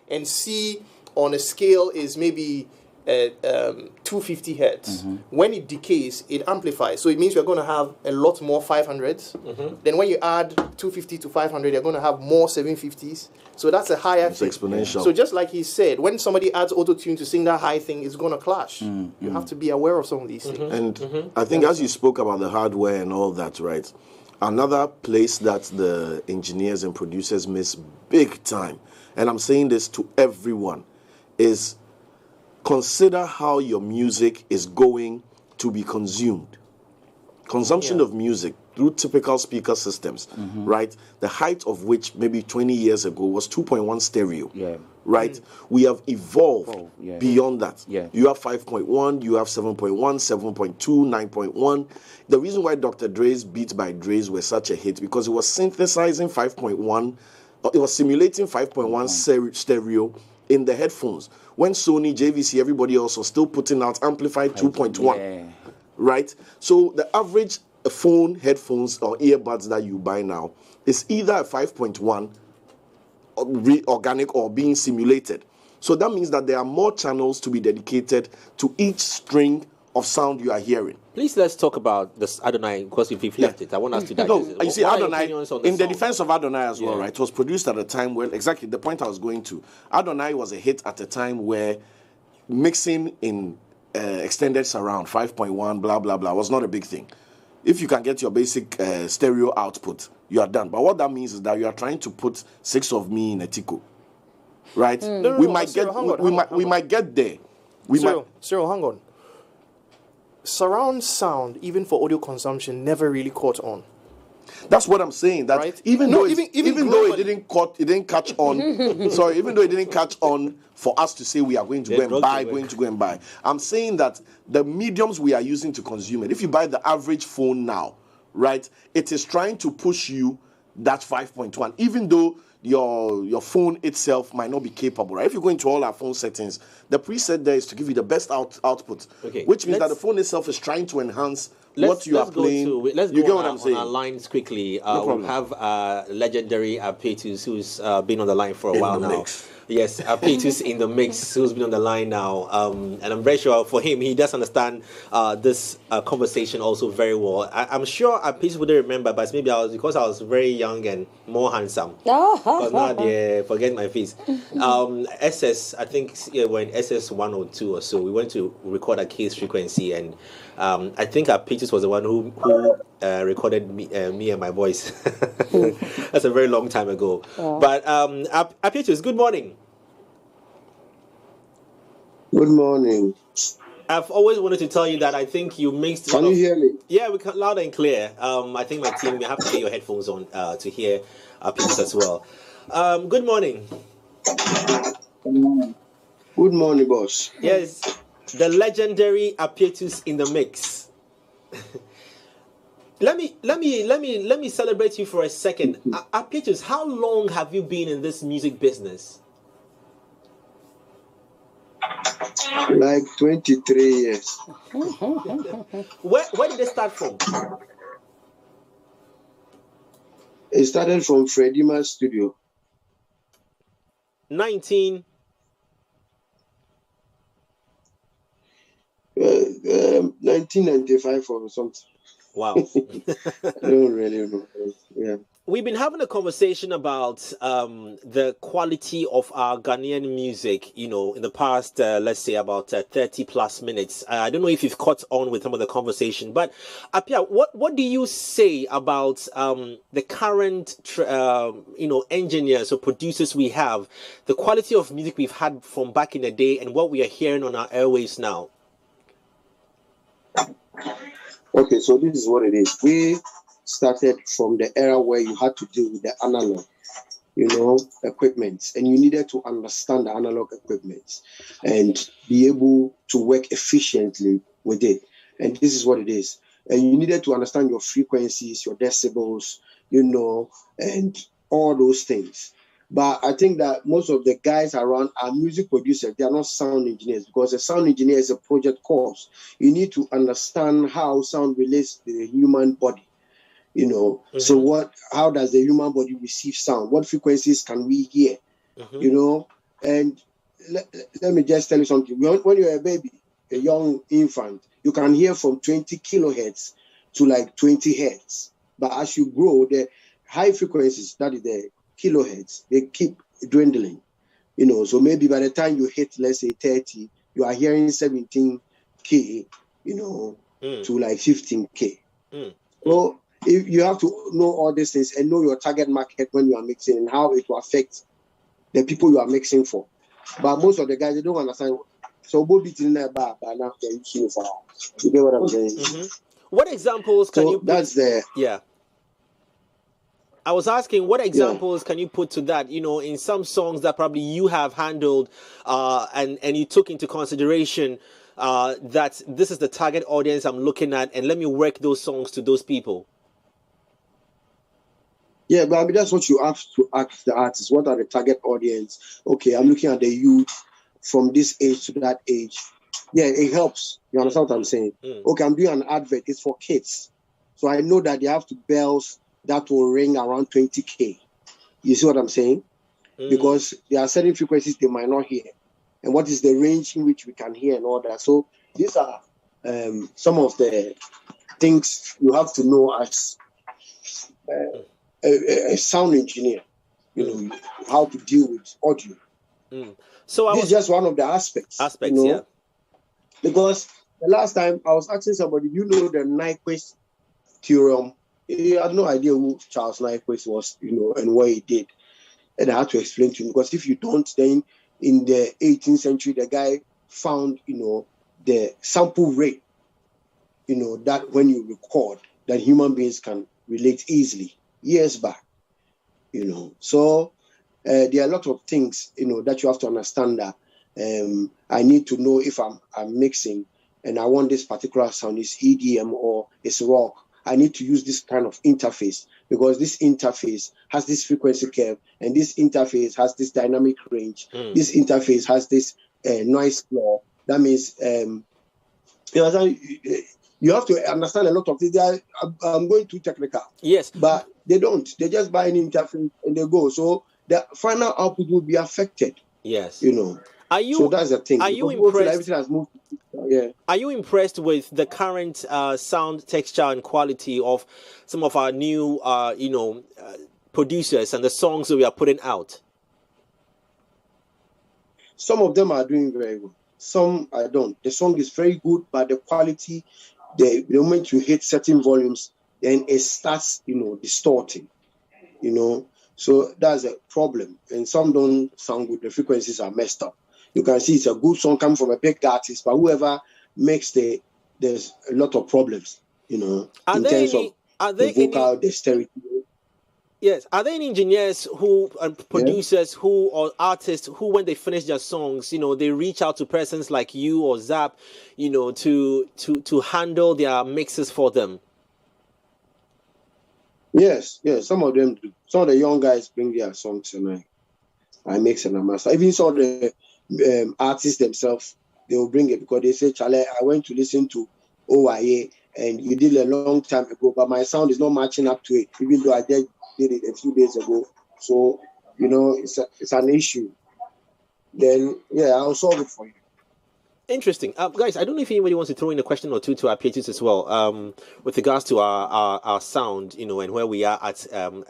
and C on a scale is maybe 250 hertz. When it decays, it amplifies. So it means you're going to have a lot more 500s. Then when you add 250 to 500, you're going to have more 750s. So that's a higher It's exponential. So just like he said, when somebody adds auto-tune to sing that high thing, it's going to clash. You have to be aware of some of these things. And I think as you spoke about the hardware and all that, right? Another place that the engineers and producers miss big time, and I'm saying this to everyone, is consider how your music is going to be consumed. consumption of music through typical speaker systems, right? The height of which maybe 20 years ago was 2.1 stereo, right? We have evolved beyond that. You have 5.1, you have 7.1, 7.2, 9.1. The reason why Dr. Dre's Beats by Dre's were such a hit because it was synthesizing 5.1, it was simulating 5.1 stereo in the headphones. When Sony, JVC, everybody else was still putting out amplified 2.1. Right? So the average phone, headphones, or earbuds that you buy now is either a 5.1 organic or being simulated. So that means that there are more channels to be dedicated to each string of sound you are hearing. Please let's talk about this Adonai because if you've left it, I want us to digest it. You see, Adonai, in the defense of Adonai as well, right? It was produced at a time where, exactly the point I was going to, Adonai was a hit at a time where mixing in extended surround 5.1 blah blah blah was not a big thing. If you can get your basic stereo output, you are done. But what that means is that you are trying to put 6 of me in a Tico, right? We might get there. Cyril, hang on. Surround sound, even for audio consumption, never really caught on. That's what I'm saying. That right? even though it didn't catch on. Sorry, even though it didn't catch on for us to say we are going to go and buy. I'm saying that the mediums we are using to consume it. If you buy the average phone now, right, it is trying to push you that 5.1, even though your phone itself might not be capable. Right? If you go into all our phone settings, the preset there is to give you the best output, which means that the phone itself is trying to enhance what you are playing. Let's go on our lines quickly. We have legendary Apetus, who's been on the line for a while now. Mix. Yes, Apetus in the mix, who's been on the line now. And I'm very sure for him, he does understand this conversation also very well. I'm sure Apetus wouldn't remember, but maybe because I was very young and more handsome. Because now they forget my face. SS, I think we're in SS 102 or so. We went to record a case frequency, and I think Apetus was the one who recorded me and my voice. That's a very long time ago. But Apetus, good morning. Good morning. I've always wanted to tell you that I think you mixed. Can you hear me? Yeah, we can loud and clear. I think my team, we have to get your headphones on to hear Apetus as well. Good morning. Good morning, boss. Yes, the legendary Apetus in the mix. Let me celebrate you for a second. Apetus, how long have you been in this music business? Like 23 years. Where did it start from? It started from Freddie Ma's studio. 1995 or something. Wow. I don't really know. Yeah. We've been having a conversation about the quality of our Ghanaian music, in the past, let's say about 30 plus minutes. I don't know if you've caught on with some of the conversation, but Apia, what do you say about the current, engineers or producers we have, the quality of music we've had from back in the day and what we are hearing on our airwaves now? Okay, so this is what it is. We started from the era where you had to deal with the analog, equipment, and you needed to understand the analog equipment and be able to work efficiently with it. And this is what it is. And you needed to understand your frequencies, your decibels, and all those things. But I think that most of the guys around are music producers. They are not sound engineers, because a sound engineer is a project course. You need to understand how sound relates to the human body. So how does the human body receive sound? What frequencies can we hear? And let me just tell you something. When you're a baby, a young infant, you can hear from 20 kilohertz to like 20 hertz. But as you grow, the high frequencies, that is the kilohertz, they keep dwindling. So maybe by the time you hit, let's say 30, you are hearing 17K, to like 15K. So if you have to know all these things and know your target market when you are mixing and how it will affect the people you are mixing for. But most of the guys, they don't understand. So both between that, but now they're using it for. You get what I'm saying? What examples can you put? That's the... Yeah. I was asking, what examples can you put to that? You know, in some songs that probably you have handled and you took into consideration that this is the target audience I'm looking at, and let me work those songs to those people. Yeah, but I mean, that's what you have to ask the artist. What are the target audience? Okay, I'm looking at the youth from this age to that age. Yeah, it helps. You understand what I'm saying? Okay, I'm doing an advert. It's for kids. So I know that they have to bells that will ring around 20K. You see what I'm saying? Because there are certain frequencies they might not hear. And what is the range in which we can hear and all that. So these are some of the things you have to know as a sound engineer, you know, how to deal with audio. So this is just one of the aspects. You know? Yeah. Because the last time I was asking somebody, you know the Nyquist theorem? He had no idea who Charles Nyquist was, you know, and what he did. And I had to explain to him, because if you don't, then in the 18th century, the guy found, you know, the sample rate, you know, that when you record, that human beings can relate easily, years back, you know. So there are a lot of things, you know, that you have to understand that I need to know if I'm mixing and I want this particular sound, is EDM or it's rock. I need to use this kind of interface, because this interface has this frequency curve, and this interface has this dynamic range. This interface has this noise floor. That means you have to understand a lot of things. I'm going too technical. Yes. But they don't. They just buy an interface and they go. So the final output will be affected. Yes. You know. So that's the thing. Are you impressed? Everything has moved. Yeah. Are you impressed with the current sound texture and quality of some of our new, producers and the songs that we are putting out? Some of them are doing very well. Some I don't. The song is very good, but the quality, the moment you hit certain volumes, then it starts, you know, distorting. You know, so that's a problem. And some don't sound good. The frequencies are messed up. You can see it's a good song coming from a big artist, but whoever makes there's a lot of problems, you know, in terms of the vocal dexterity. Yes. Are there any engineers who, producers who, or artists who, when they finish their songs, you know, they reach out to persons like you or Zap, you know, to handle their mixes for them? Yes. Some of them do. Some of the young guys bring their songs and I mix and I master. Even some of the artists themselves, they will bring it, because they say, Charlie, I went to listen to OYA and you did a long time ago, but my sound is not matching up to it, even though I did it a few days ago. So, you know, it's an issue. Then, yeah, I'll solve it for you. Interesting. Guys, I don't know if anybody wants to throw in a question or two to our pages as well, with regards to our sound, you know, and where we are at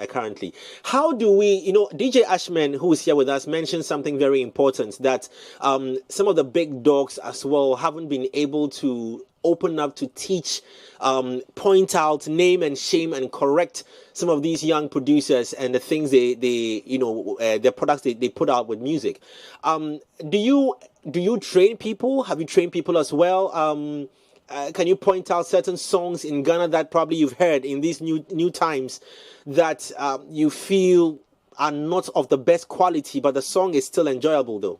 currently. How do we, you know, DJ Ashman, who is here with us, mentioned something very important, that some of the big dogs as well haven't been able to open up to teach, point out, name and shame and correct some of these young producers and the things the products they put out with music. Do you train people? Have you trained people as well? Can you point out certain songs in Ghana that probably you've heard in these new times that you feel are not of the best quality, but the song is still enjoyable though?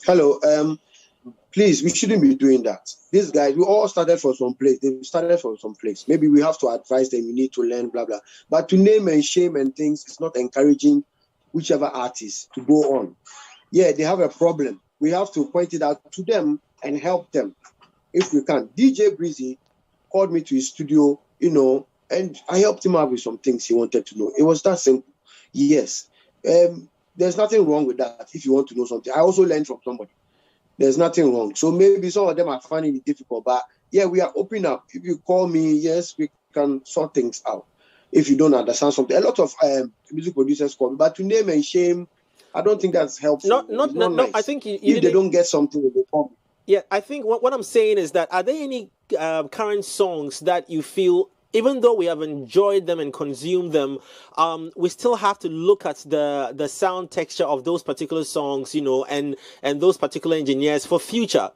Hello. Please, we shouldn't be doing that. These guys, we all started from some place. They started from some place. Maybe we have to advise them, you need to learn, blah, blah. But to name and shame and things, it's not encouraging whichever artist to go on. Yeah, they have a problem. We have to point it out to them and help them if we can. DJ Breezy called me to his studio, you know, and I helped him out with some things he wanted to know. It was that simple. Yes. There's nothing wrong with that if you want to know something. I also learned from somebody. There's nothing wrong. So maybe some of them are finding it difficult, but yeah, we are open up. If you call me, yes, we can sort things out. If you don't understand something, a lot of music producers call me, but to name and shame, I don't think that's helpful. No. Nice. I think if they don't get something, they call me. Yeah, I think what I'm saying is that, are there any current songs that you feel, even though we have enjoyed them and consumed them, we still have to look at the sound texture of those particular songs, you know, and those particular engineers for future?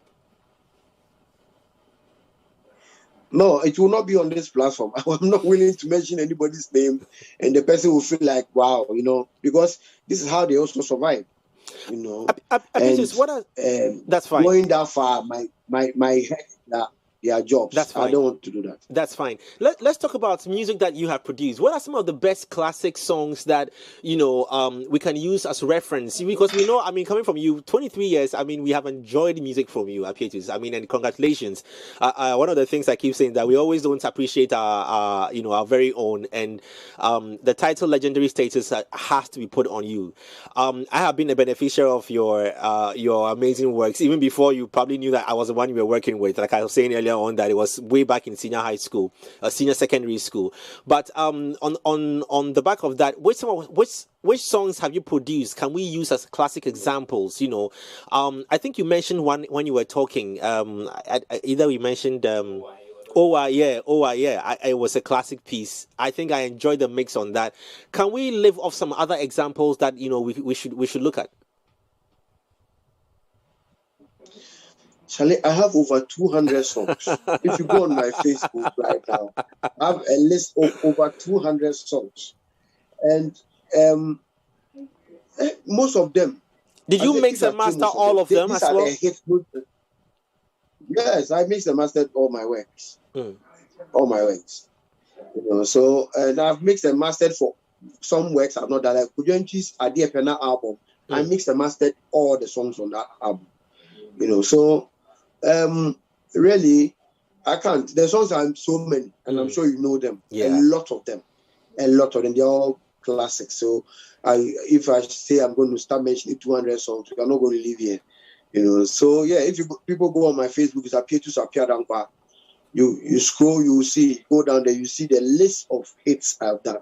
No, it will not be on this platform. I'm not willing to mention anybody's name, and the person will feel like, wow, because this is how they also survive, That's fine. Going that far, my head, their jobs. That's fine. I don't want to do that. That's fine. Let's talk about music that you have produced. What are some of the best classic songs that we can use as reference? Because we know, coming from you, 23 years. We have enjoyed music from you, Apietus. And congratulations. One of the things I keep saying that we always don't appreciate our very own, and the title legendary status has to be put on you. I have been a beneficiary of your amazing works even before you probably knew that I was the one you were working with. Like I was saying earlier on, that it was way back in senior high school, senior secondary school. But on the back of that, which songs have you produced? Can we use as classic examples? I think you mentioned one when you were talking. Either we mentioned. Oh yeah. It was a classic piece. I think I enjoyed the mix on that. Can we live off some other examples that we should look at? Charlie, I have over 200 songs. If you go on my Facebook right now, I have a list of over 200 songs. And most of them. Did you mix and master all of them as well? Yes, I mixed and mastered all my works. All my works. And I've mixed and mastered for some works I've not done. Like Kujanchi's Adi Pena album. I mixed and mastered all the songs on that album. Really, I can't. The songs are so many, and I'm sure you know them. Yeah. A lot of them. They're all classics. So, if I say I'm going to start mentioning 200 songs, we're not going to leave here. So yeah, if people go on my Facebook, it's Apietus Apiadankwa. You scroll, you see, go down there, you see the list of hits I've done,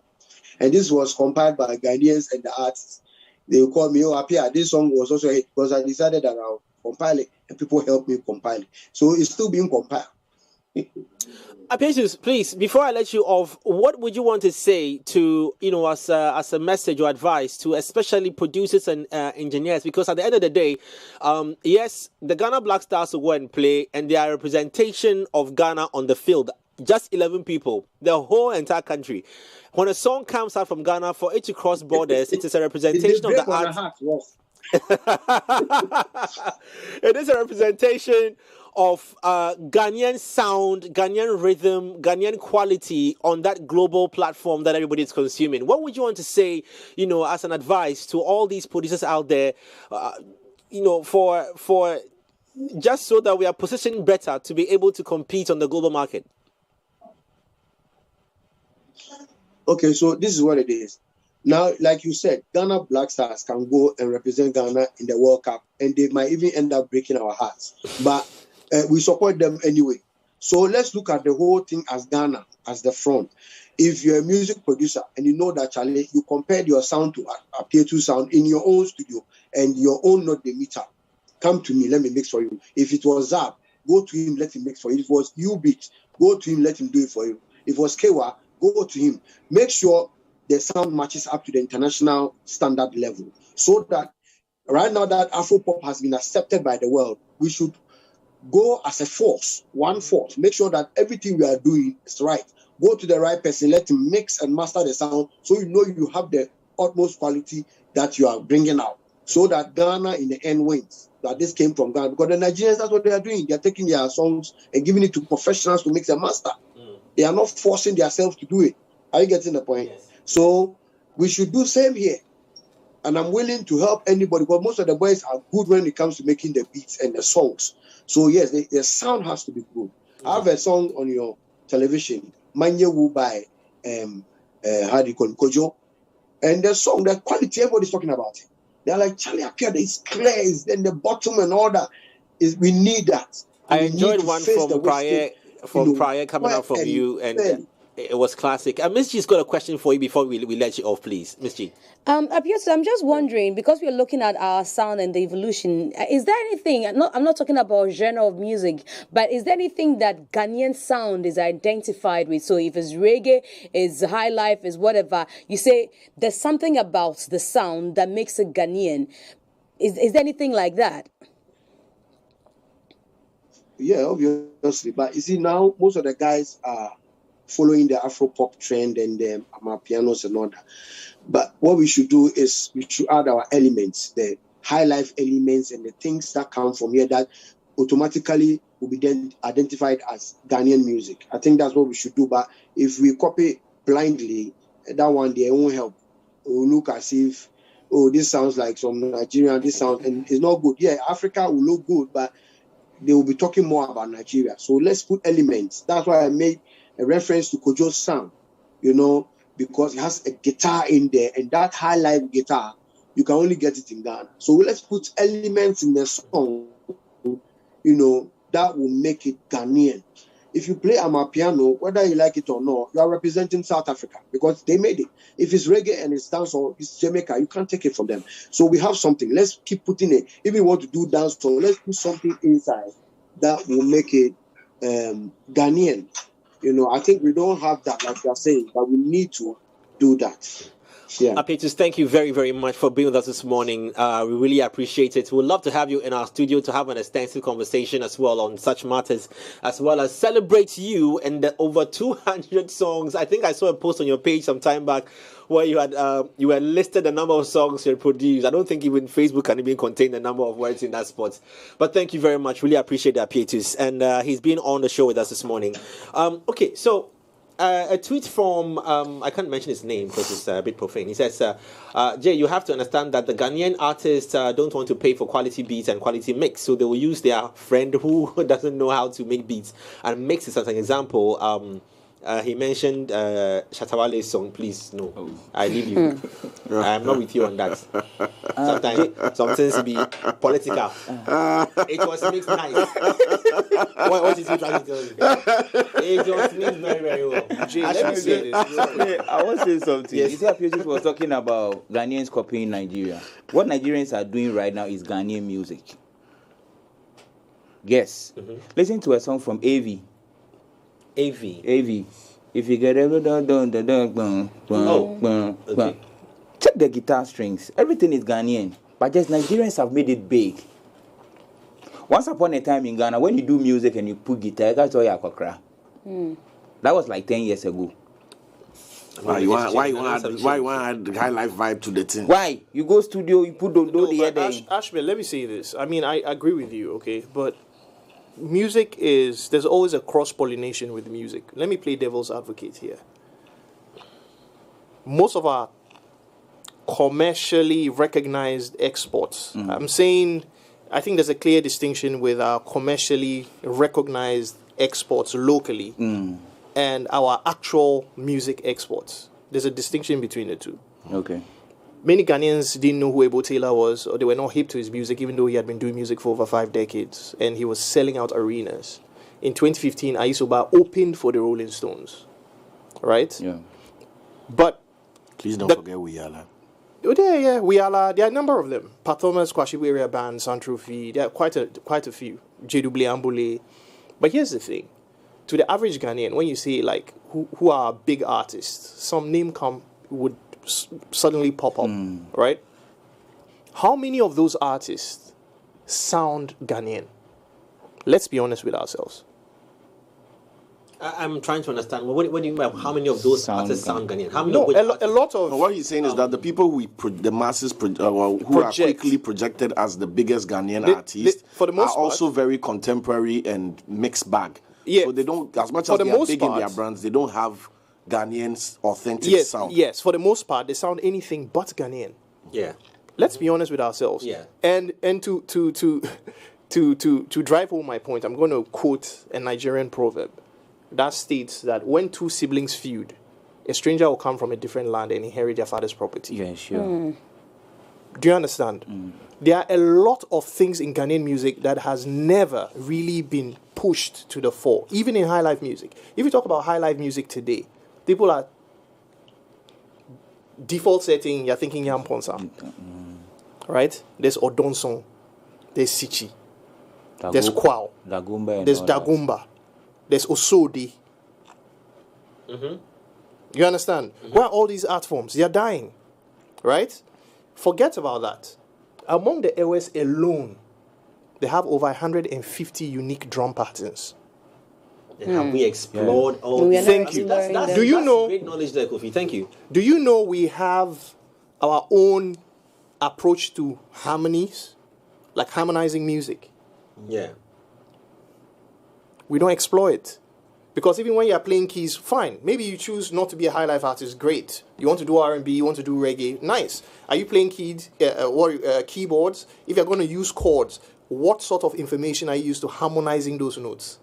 and this was compiled by Ghanaians and the artists. They will call me, Apia, this song was also a hit, because I decided that I'll compile it, and people help me compile it. So it's still being compiled. Apietus, please, before I let you off, what would you want to say to, as a message or advice to especially producers and engineers? Because at the end of the day, yes, the Ghana Black Stars will go and play, and they are a representation of Ghana on the field. Just 11 people, the whole entire country. When a song comes out from Ghana, for it to cross borders, it is a representation of the arts. It is a representation of Ghanaian sound, Ghanaian rhythm, Ghanaian quality on that global platform that everybody is consuming. What would you want to say, as an advice to all these producers out there, for just so that we are positioned better to be able to compete on the global market? Okay, so this is what it is. Now, like you said, Ghana Black Stars can go and represent Ghana in the World Cup, and they might even end up breaking our hearts. But we support them anyway. So let's look at the whole thing as Ghana, as the front. If you're a music producer and you know that, Charlie, you compared your sound to Apietus sound in your own studio and your own not the meter, come to me, let me mix for you. If it was Zap, go to him, let him mix for you. If it was U-Beat, go to him, let him do it for you. If it was Kewa, go to him. Make sure the sound matches up to the international standard level, so that right now that Afropop has been accepted by the world, we should go as a force, one force. Make sure that everything we are doing is right. Go to the right person, let him mix and master the sound, so you have the utmost quality that you are bringing out, so that Ghana in the end wins. That this came from Ghana, because the Nigerians, that's what they are doing. They are taking their songs and giving it to professionals to mix and master. They are not forcing themselves to do it. Are you getting the point? Yes. So we should do same here. And I'm willing to help anybody, because most of the boys are good when it comes to making the beats and the songs. So yes, the sound has to be good. I have a song on your television, Manyewu by how do you call it, Kojo. And the song, the quality, everybody's talking about it. They're like, Charlie Apia, it's clear, it's in the bottom and all that. We need that. I enjoyed one from Prior coming out from you, and it was classic. Miss G's got a question for you before we let you off, please. Miss G. Apietus, I'm just wondering, because we're looking at our sound and the evolution, is there anything, I'm not talking about genre of music, but is there anything that Ghanaian sound is identified with? So if it's reggae, is high life, is whatever, you say there's something about the sound that makes it Ghanaian. Is there anything like that? Yeah, obviously. But you see, now most of the guys are following the Afro pop trend and the pianos and all that. But what we should do is we should add our elements, the high life elements and the things that come from here that automatically will be then identified as Ghanaian music. I think that's what we should do. But if we copy blindly, that one day it won't help. We'll look as if, oh, this sounds like some Nigerian, this sounds, and it's not good. Yeah, Africa will look good, but they will be talking more about Nigeria. So let's put elements. That's why I made a reference to Kojo's sound, because it has a guitar in there, and that high life guitar, you can only get it in Ghana. So let's put elements in the song, that will make it Ghanaian. If you play Amapiano, whether you like it or not, you are representing South Africa because they made it. If it's reggae and it's dance or it's Jamaica, you can't take it from them. So we have something. Let's keep putting it. If we want to do dance, so let's put something inside that will make it Ghanaian. I think we don't have that, like you're saying, but we need to do that. Yeah. Apetus, thank you very, very much for being with us this morning. We really appreciate it. We'd love to have you in our studio to have an extensive conversation as well on such matters, as well as celebrate you and the over 200 songs. I think I saw a post on your page some time back where you had listed the number of songs you had produced. I don't think even Facebook can even contain the number of words in that spot. But thank you very much. Really appreciate that, Apetus. And he's been on the show with us this morning. Okay, so a tweet from, I can't mention his name because it's a bit profane. He says, Jay, you have to understand that the Ghanaian artists don't want to pay for quality beats and quality mix. So they will use their friend who doesn't know how to make beats and mix it as an example. He mentioned Shatawale's song, Please No. Oh. I leave you. I'm not with you on that. Sometimes some things be political. It was mixed nice. What is he trying to tell you? It was mixed very, very well. Jay, let me say this. I want to say something. Yes. You see, Apetus was talking about Ghanaians copying Nigeria. What Nigerians are doing right now is Ghanaian music. Yes. Mm-hmm. Listen to a song from AV. AV. If you get okay. Check the guitar strings. Everything is Ghanaian, but just Nigerians have made it big. Once upon a time in Ghana, when you do music and you put guitar, that's all you have. That was like 10 years ago. Why you want to add the high life vibe to the thing? Why? You go studio, you put the other. Ashman, let me say this. I mean, I agree with you, okay, but music there's always a cross-pollination with music. Let me play devil's advocate here. Most of our commercially recognized exports, I'm saying, I think there's a clear distinction with our commercially recognized exports locally and our actual music exports. There's a distinction between the two. Okay. Many Ghanaians didn't know who Ebo Taylor was, or they were not hip to his music, even though he had been doing music for over 5 decades, and he was selling out arenas. In 2015, Ayisoba opened for the Rolling Stones, right? Yeah. But please don't forget Wiyala. Yeah, Wiyala. There are a number of them. Pat Thomas, Kwashibu Area Band, Santrophy. There are quite a few. JW Ambule. But here's the thing: to the average Ghanaian, when you say like who are big artists, some name would suddenly pop up, right? How many of those artists sound Ghanaian? Let's be honest with ourselves. I'm trying to understand. What do you mean by how many of those artists sound Ghanaian? How many a lot of... what he's saying is that the people the masses who are quickly projected as the biggest Ghanaian artists for the most part, also very contemporary and mixed bag. Yeah. So they don't, as much as they are big in their brands, they don't have Ghanaian's authentic sound. Yes, for the most part, they sound anything but Ghanaian. Yeah. Let's be honest with ourselves. Yeah. And to drive home my point, I'm going to quote a Nigerian proverb that states that when two siblings feud, a stranger will come from a different land and inherit their father's property. Yeah, sure. Do you understand? There are a lot of things in Ghanaian music that has never really been pushed to the fore, even in high life music. If you talk about high life music today, people are default setting, you're thinking Yamponsa. Right? There's Odonson, there's Sichi, there's Kwao, there's Dagumba, there's Osodi. You understand? Where are all these art forms? They're dying. Right? Forget about that. Among the Ewes alone, they have over 150 unique drum patterns. And have we explored all these? Thank you. Do you know? Great knowledge there, Kofi. Thank you. Do you know we have our own approach to harmonies, like harmonizing music? Yeah. We don't explore it. Because even when you're playing keys, fine. Maybe you choose not to be a high life artist, great. You want to do R&B, you want to do reggae, nice. Are you playing keyboards? If you're going to use chords, what sort of information are you used to harmonizing those notes?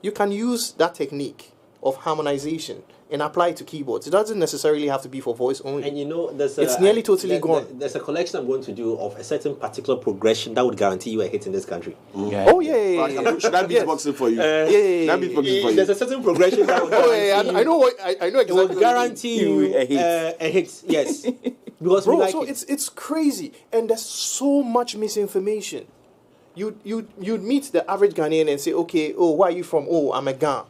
You can use that technique of harmonization and apply it to keyboards. It doesn't necessarily have to be for voice only. And you know, it's nearly totally gone. There's a collection I'm going to do of a certain particular progression that would guarantee you a hit in this country. Yeah. Oh, yeah. Should I beatboxing for you? Should I beatboxing for you? There's a certain progression that would guarantee I know exactly. It would guarantee you a hit. Yes. Because bro, we like so it's crazy. And there's so much misinformation. You'd meet the average Ghanaian and say, okay, oh, where are you from? Oh, I'm a Ghan.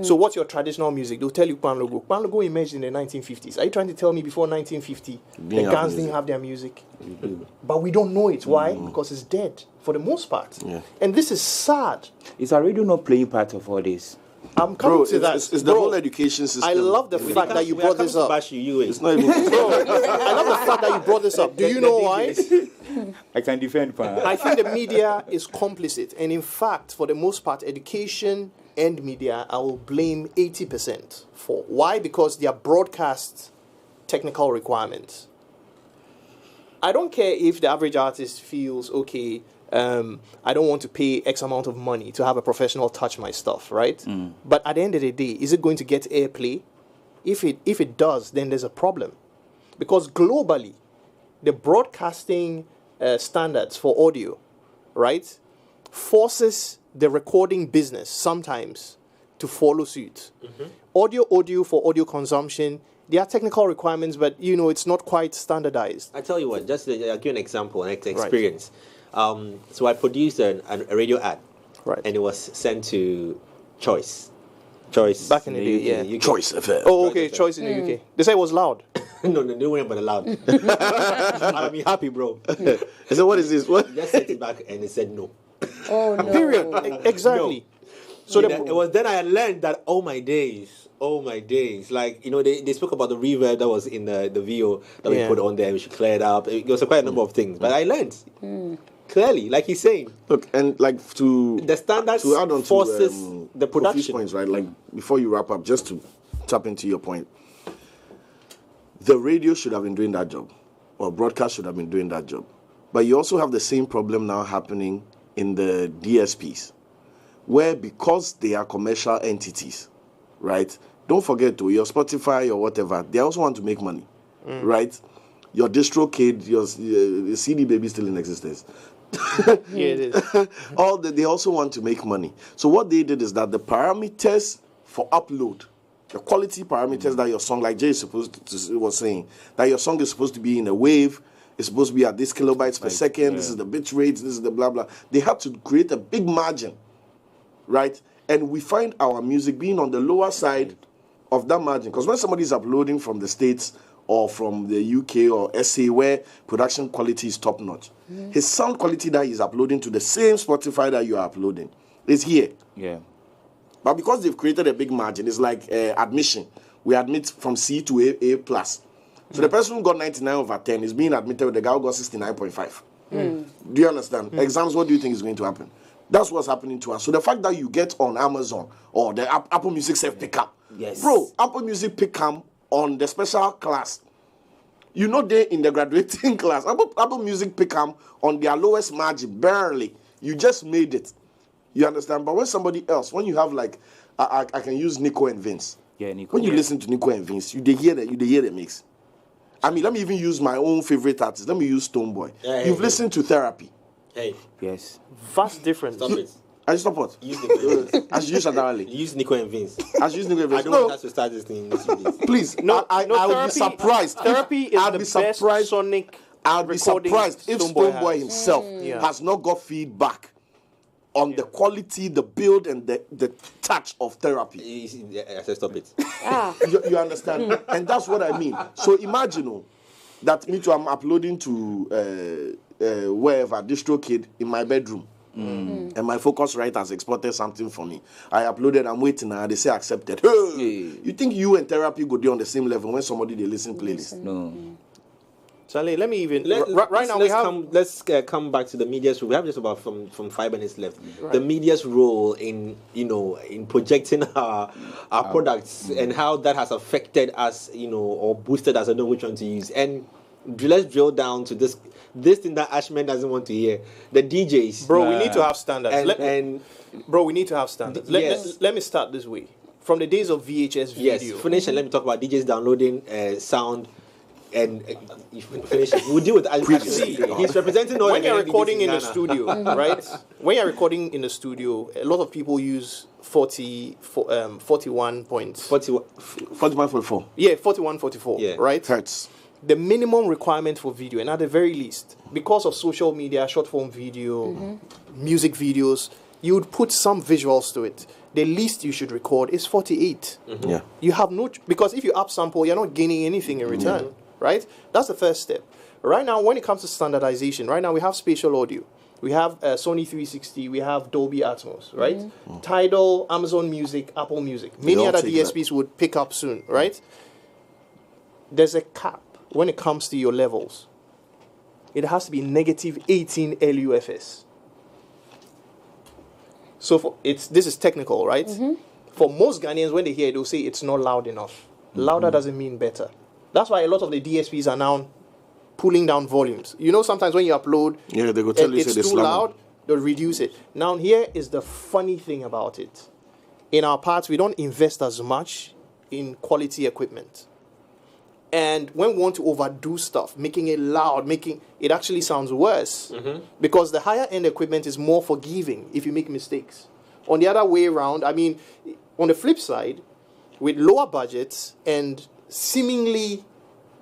So what's your traditional music? They'll tell you Kwanlogo. Kwanlogo emerged in the 1950s. Are you trying to tell me before 1950 the Ghans didn't have their music? But we don't know it. Why? Because it's dead for the most part. Yeah. And this is sad. Is our radio not playing part of all this? I'm coming to that. It's the whole education system. I love the fact that you brought this up. It's not even. I love the fact that you brought this up. Do you know why? I can defend. I think the media is complicit. And in fact, for the most part, education and media, I will blame 80% for. Why? Because they are broadcast technical requirements. I don't care if the average artist feels, okay, I don't want to pay X amount of money to have a professional touch my stuff, right? But at the end of the day, is it going to get airplay? If it does, then there's a problem. Because globally, the broadcasting standards for audio, right, forces the recording business sometimes to follow suit. Audio for audio consumption, there are technical requirements, but it's not quite standardized. I tell you what, just I'll give you an example, an experience. Right. So I produced a radio ad, right, and it was sent to Choice back in the day, UK. Choice FM. Oh, okay, Choice in the UK. They say it was loud. No, they weren't but loud. I'll be happy, bro. I said, what is this? What? Just sent it back, and it said no. Oh no. Period. Exactly. No. So it was then I learned that oh my days, like they spoke about the reverb that was in the VO that we put on there. We should clear it up. It was quite a number of things, but I learned clearly, like he's saying. Look, and like the standards to add on forces to, the production points, right? Like before you wrap up, just to tap into your point, the radio should have been doing that job, or broadcast should have been doing that job, but you also have the same problem now happening in the DSPs, where because they are commercial entities, right? Don't forget to your Spotify or whatever, they also want to make money, right? Your DistroKid, your CD Baby still in existence. Yeah, it is. They also want to make money. So what they did is that the parameters for upload, the quality parameters that your song, like Jay was saying, that your song is supposed to be in a wave, it's supposed to be at this kilobytes per second, this is the bit rate, this is the blah, blah. They have to create a big margin, right? And we find our music being on the lower side of that margin. Because when somebody is uploading from the States or from the UK or SA where production quality is top-notch, his sound quality that he's uploading to the same Spotify that you are uploading is here. Yeah. But because they've created a big margin, it's like admission. We admit from C to A+. So the person who got 99/10 is being admitted with the guy who got 69.5. Do you understand? Exams, what do you think is going to happen? That's what's happening to us. So the fact that you get on Amazon or the Apple Music self-pickup. Yes. Bro, Apple Music pickup on the special class. They're in the graduating class. Apple Music pickup on their lowest margin, barely. You just made it. You understand? But when somebody else, when you have like, I can use Nico and Vince. Yeah, Nico. When you listen to Nico and Vince, you hear the mix. I mean, let me even use my own favorite artist. Let me use Stonebwoy. You've listened to Therapy. Hey. Yes. Vast difference. Stop it. I stop what? Use Nico and Vince. As you use Adarali. Use Nico and Vince. As you use Nico and Vince. I don't want us to start this thing. Please. I would be surprised. Therapy is the best sonic. I'd be surprised if Stonebwoy himself has not got feedback on the quality, the build, and the touch of Therapy. I said stop it. You understand? And that's what I mean. So imagine that me too, I'm uploading to wherever, DistroKid in my bedroom. And my focus right has exported something for me. I uploaded, I'm waiting now, they say accepted. Hey, you think you and therapy go on the same level when somebody they listen playlist? No. Charlie, let me even let's come back to the media's role. We have just about from 5 minutes left. Right. The media's role in in projecting our products and how that has affected us, or boosted us. I don't know which one to use. And let's drill down to this thing that Ashman doesn't want to hear. The DJs, bro. We need to have standards. We need to have standards. Let me start this way. From the days of VHS video. Yes, finish and let me talk about DJs downloading sound. And finish it. We'll deal with he's representing all. When you're recording in the studio, right? When you're recording in the studio, a lot of people use 41.4. Yeah, 41.44. Yeah, right. Hertz. The minimum requirement for video, and at the very least, because of social media, short form video, music videos, you would put some visuals to it. The least you should record is 48. Yeah. You have because if you upsample, you're not gaining anything in return. Right? That's the first step. Right now, when it comes to standardization, right now we have spatial audio. We have Sony 360. We have Dolby Atmos, right? Tidal, Amazon Music, Apple Music. Many other DSPs would pick up soon, right? There's a cap when it comes to your levels. It has to be negative 18 LUFS. So this is technical, right? For most Ghanaians, when they hear it, they'll say it's not loud enough. Louder doesn't mean better. That's why a lot of the DSPs are now pulling down volumes. Sometimes when you upload, they go tell you it's too loud, they'll reduce it. Now, here is the funny thing about it. In our parts, we don't invest as much in quality equipment. And when we want to overdo stuff, making it loud, it actually sounds worse. Because the higher end equipment is more forgiving if you make mistakes. On the other way around, on the flip side, with lower budgets and seemingly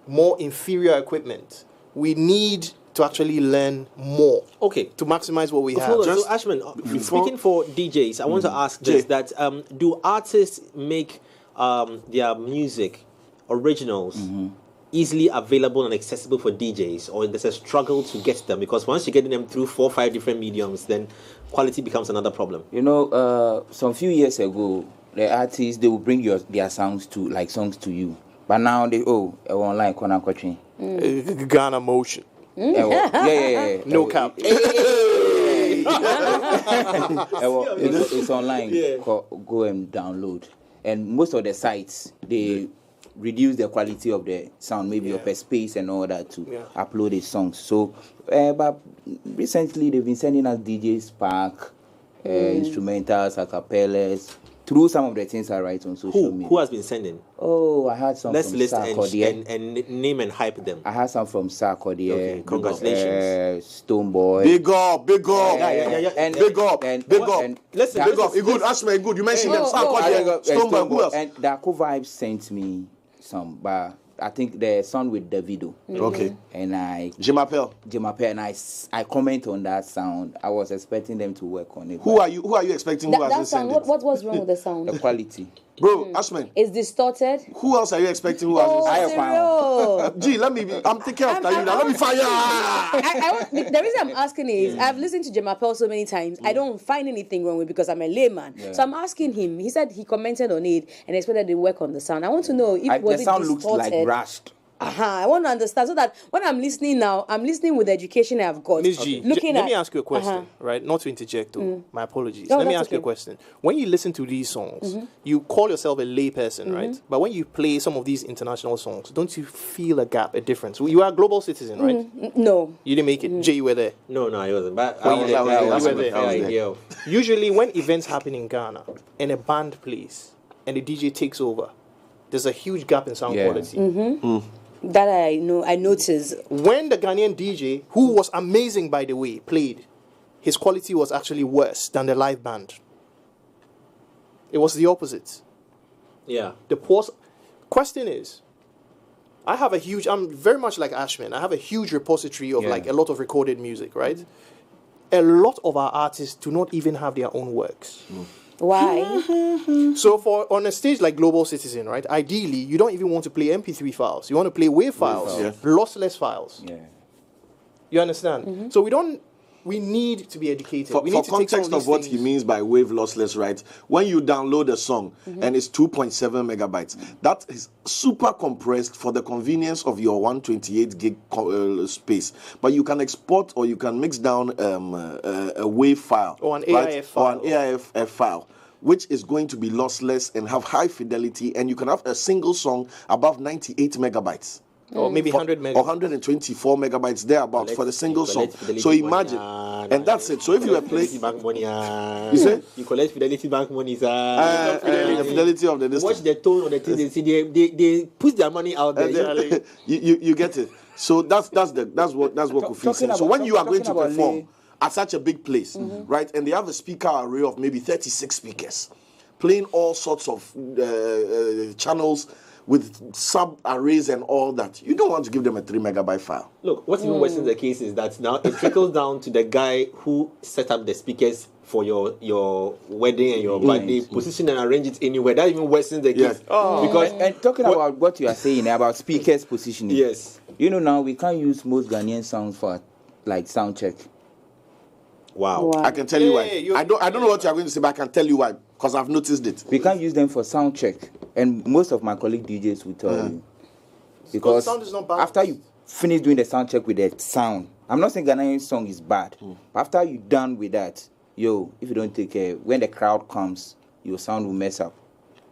more inferior equipment, we need to actually learn more. Okay. To maximize what we have. So Ashman, speaking for DJs, I want to ask this, that do artists make their music originals easily available and accessible for DJs, or there's a struggle to get them? Because once you're getting them through 4 or 5 different mediums, then quality becomes another problem. Some few years ago, the artists, they will bring their songs to you. But now they online Ghana Motion. Yeah. No cap. It's online. Go and download. And most of the sites, they reduce the quality of the sound, maybe of a space and all that to upload the songs. So, but recently they've been sending us DJ Spark, instrumentals, acapellas, through some of the things I write on social media. Who has been sending? Oh, I had some from Sarkodie. And name and hype them. I had some from Sarkodie. Okay, congratulations. Stoneboy. Big up. Yeah. And big up. Listen, big up. It's good. Ashman, good. You mentioned them. Sarkodie. Stoneboy. Who else? And the Ako Vibe sent me some, but I think the song with Davido. Okay. And Jimapel, and I comment on that sound. I was expecting them to work on it. Who are you expecting? That sound. What was wrong with the sound? The quality. Bro, Ashman. It's distorted. Who else are you expecting? Who Gee, I'm taking after you now. Let me fire. The reason I'm asking is I've listened to Jemapel so many times. I don't find anything wrong with it because I'm a layman. Yeah. So I'm asking him. He said he commented on it and expected to work on the sound. I want to know if the sound looks like rushed. I want to understand so that when I'm listening now, I'm listening with the education I've got. Ms. G, let me ask you a question, right? Not to interject, my apologies. No, let me ask you a question. When you listen to these songs, you call yourself a lay person, right? But when you play some of these international songs, don't you feel a gap, a difference? You are a global citizen, right? No. You didn't make it. Jay, you were there. No, I wasn't. But I was there. Usually when events happen in Ghana and a band plays and the DJ takes over, there's a huge gap in sound quality. That I know, I noticed. When the Ghanaian DJ, who was amazing by the way, played, his quality was actually worse than the live band. It was the opposite. Yeah. The question is, I'm very much like Ashman. I have a huge repository of like a lot of recorded music, right? A lot of our artists do not even have their own works. Why? So on a stage like Global Citizen, right, ideally, you don't even want to play MP3 files. You want to play WAV files, lossless files. Yeah. You understand? So we don't we need to be educated. For, we need to take context of what he means by wave lossless, right? When you download a song and it's 2.7 megabytes, that is super compressed for the convenience of your 128 gig space. But you can export or you can mix down a wave file or an AIF file. Or an AIF file, which is going to be lossless and have high fidelity, and you can have a single song above 98 megabytes. Or maybe 100 megabytes. Or 124 megabytes thereabouts for the single song. So imagine, and that's it. So if you were playing, you say you collect Fidelity Bank money, the fidelity of the distance. Watch the tone of the things they see. They put their money out there. You get it. So that's what Kofi is saying. So when you are going to perform at such a big place, right, and they have a speaker array of maybe 36 speakers, playing all sorts of channels with sub-arrays and all that, you don't want to give them a 3 megabyte file. Look, what's even worse in the case is that now it trickles down to the guy who set up the speakers for your wedding and your birthday, position and arrange it anywhere. That even worsens the case. Because and talking about what you are saying about speakers positioning. Yes. You know, now we can't use most Ghanaian songs for like sound check. Wow. I can tell you why. I don't know what you are going to say, but I can tell you why, because I've noticed it. We can't use them for sound check. And most of my colleague DJs will tell you. Because sound is not bad. After you finish doing the sound check with the sound, I'm not saying Ghanaian song is bad. But after you're done with that, if you don't take care, when the crowd comes, your sound will mess up.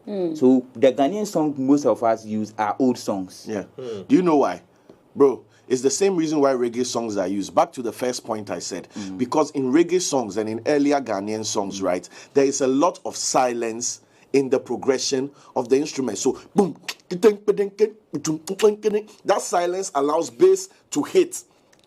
So the Ghanaian song most of us use are old songs. Yeah. Do you know why? Bro, it's the same reason why reggae songs are used. Back to the first point I said. Because in reggae songs and in earlier Ghanaian songs, right, there is a lot of silence in the progression of the instrument. So, boom, that silence allows bass to hit,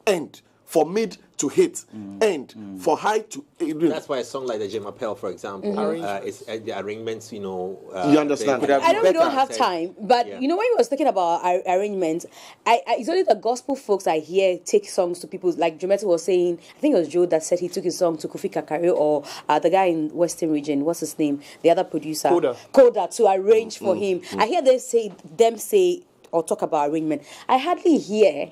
end, for mid to hit, end, for high to... That's why a song like the J. Mapel, for example, is the arrangements, you understand? I know we don't have time, but when you was talking about arrangements, it's only the gospel folks I hear take songs to people, like Jomete was saying, I think it was Joe that said he took his song to Kofi Kakare, or the guy in Western region, what's his name? The other producer. Koda to arrange for him. I hear them say or talk about arrangement. I hardly hear,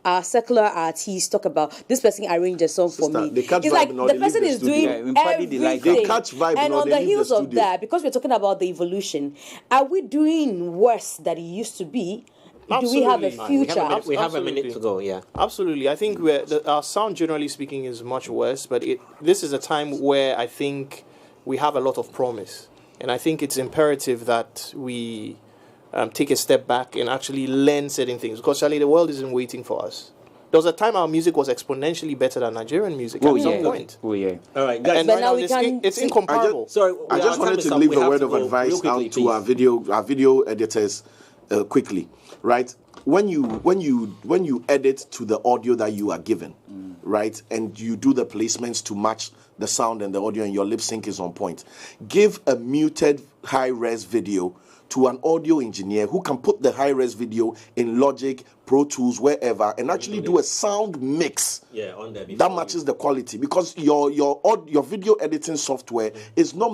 our secular artists talk about this person arranged a song for me. It's like the person is doing everything. They catch vibe, and on the heels of that, because we're talking about the evolution, are we doing worse than it used to be? Absolutely. Do we have a future? We have a minute to go, yeah. Absolutely. I think our sound, generally speaking, is much worse, but this is a time where I think we have a lot of promise. And I think it's imperative that we take a step back and actually learn certain things, because Charlie, the world isn't waiting for us. There was a time our music was exponentially better than Nigerian music at some point. All right, guys. And right now it's incomparable. I just wanted to leave a word of advice out to our video editors quickly. Right, when you edit to the audio that you are given, right, and you do the placements to match the sound and the audio, and your lip sync is on point, give a muted high-res video to an audio engineer who can put the high-res video in Logic, Pro Tools, wherever, and actually do a sound mix on there that matches the quality, because your video editing software is not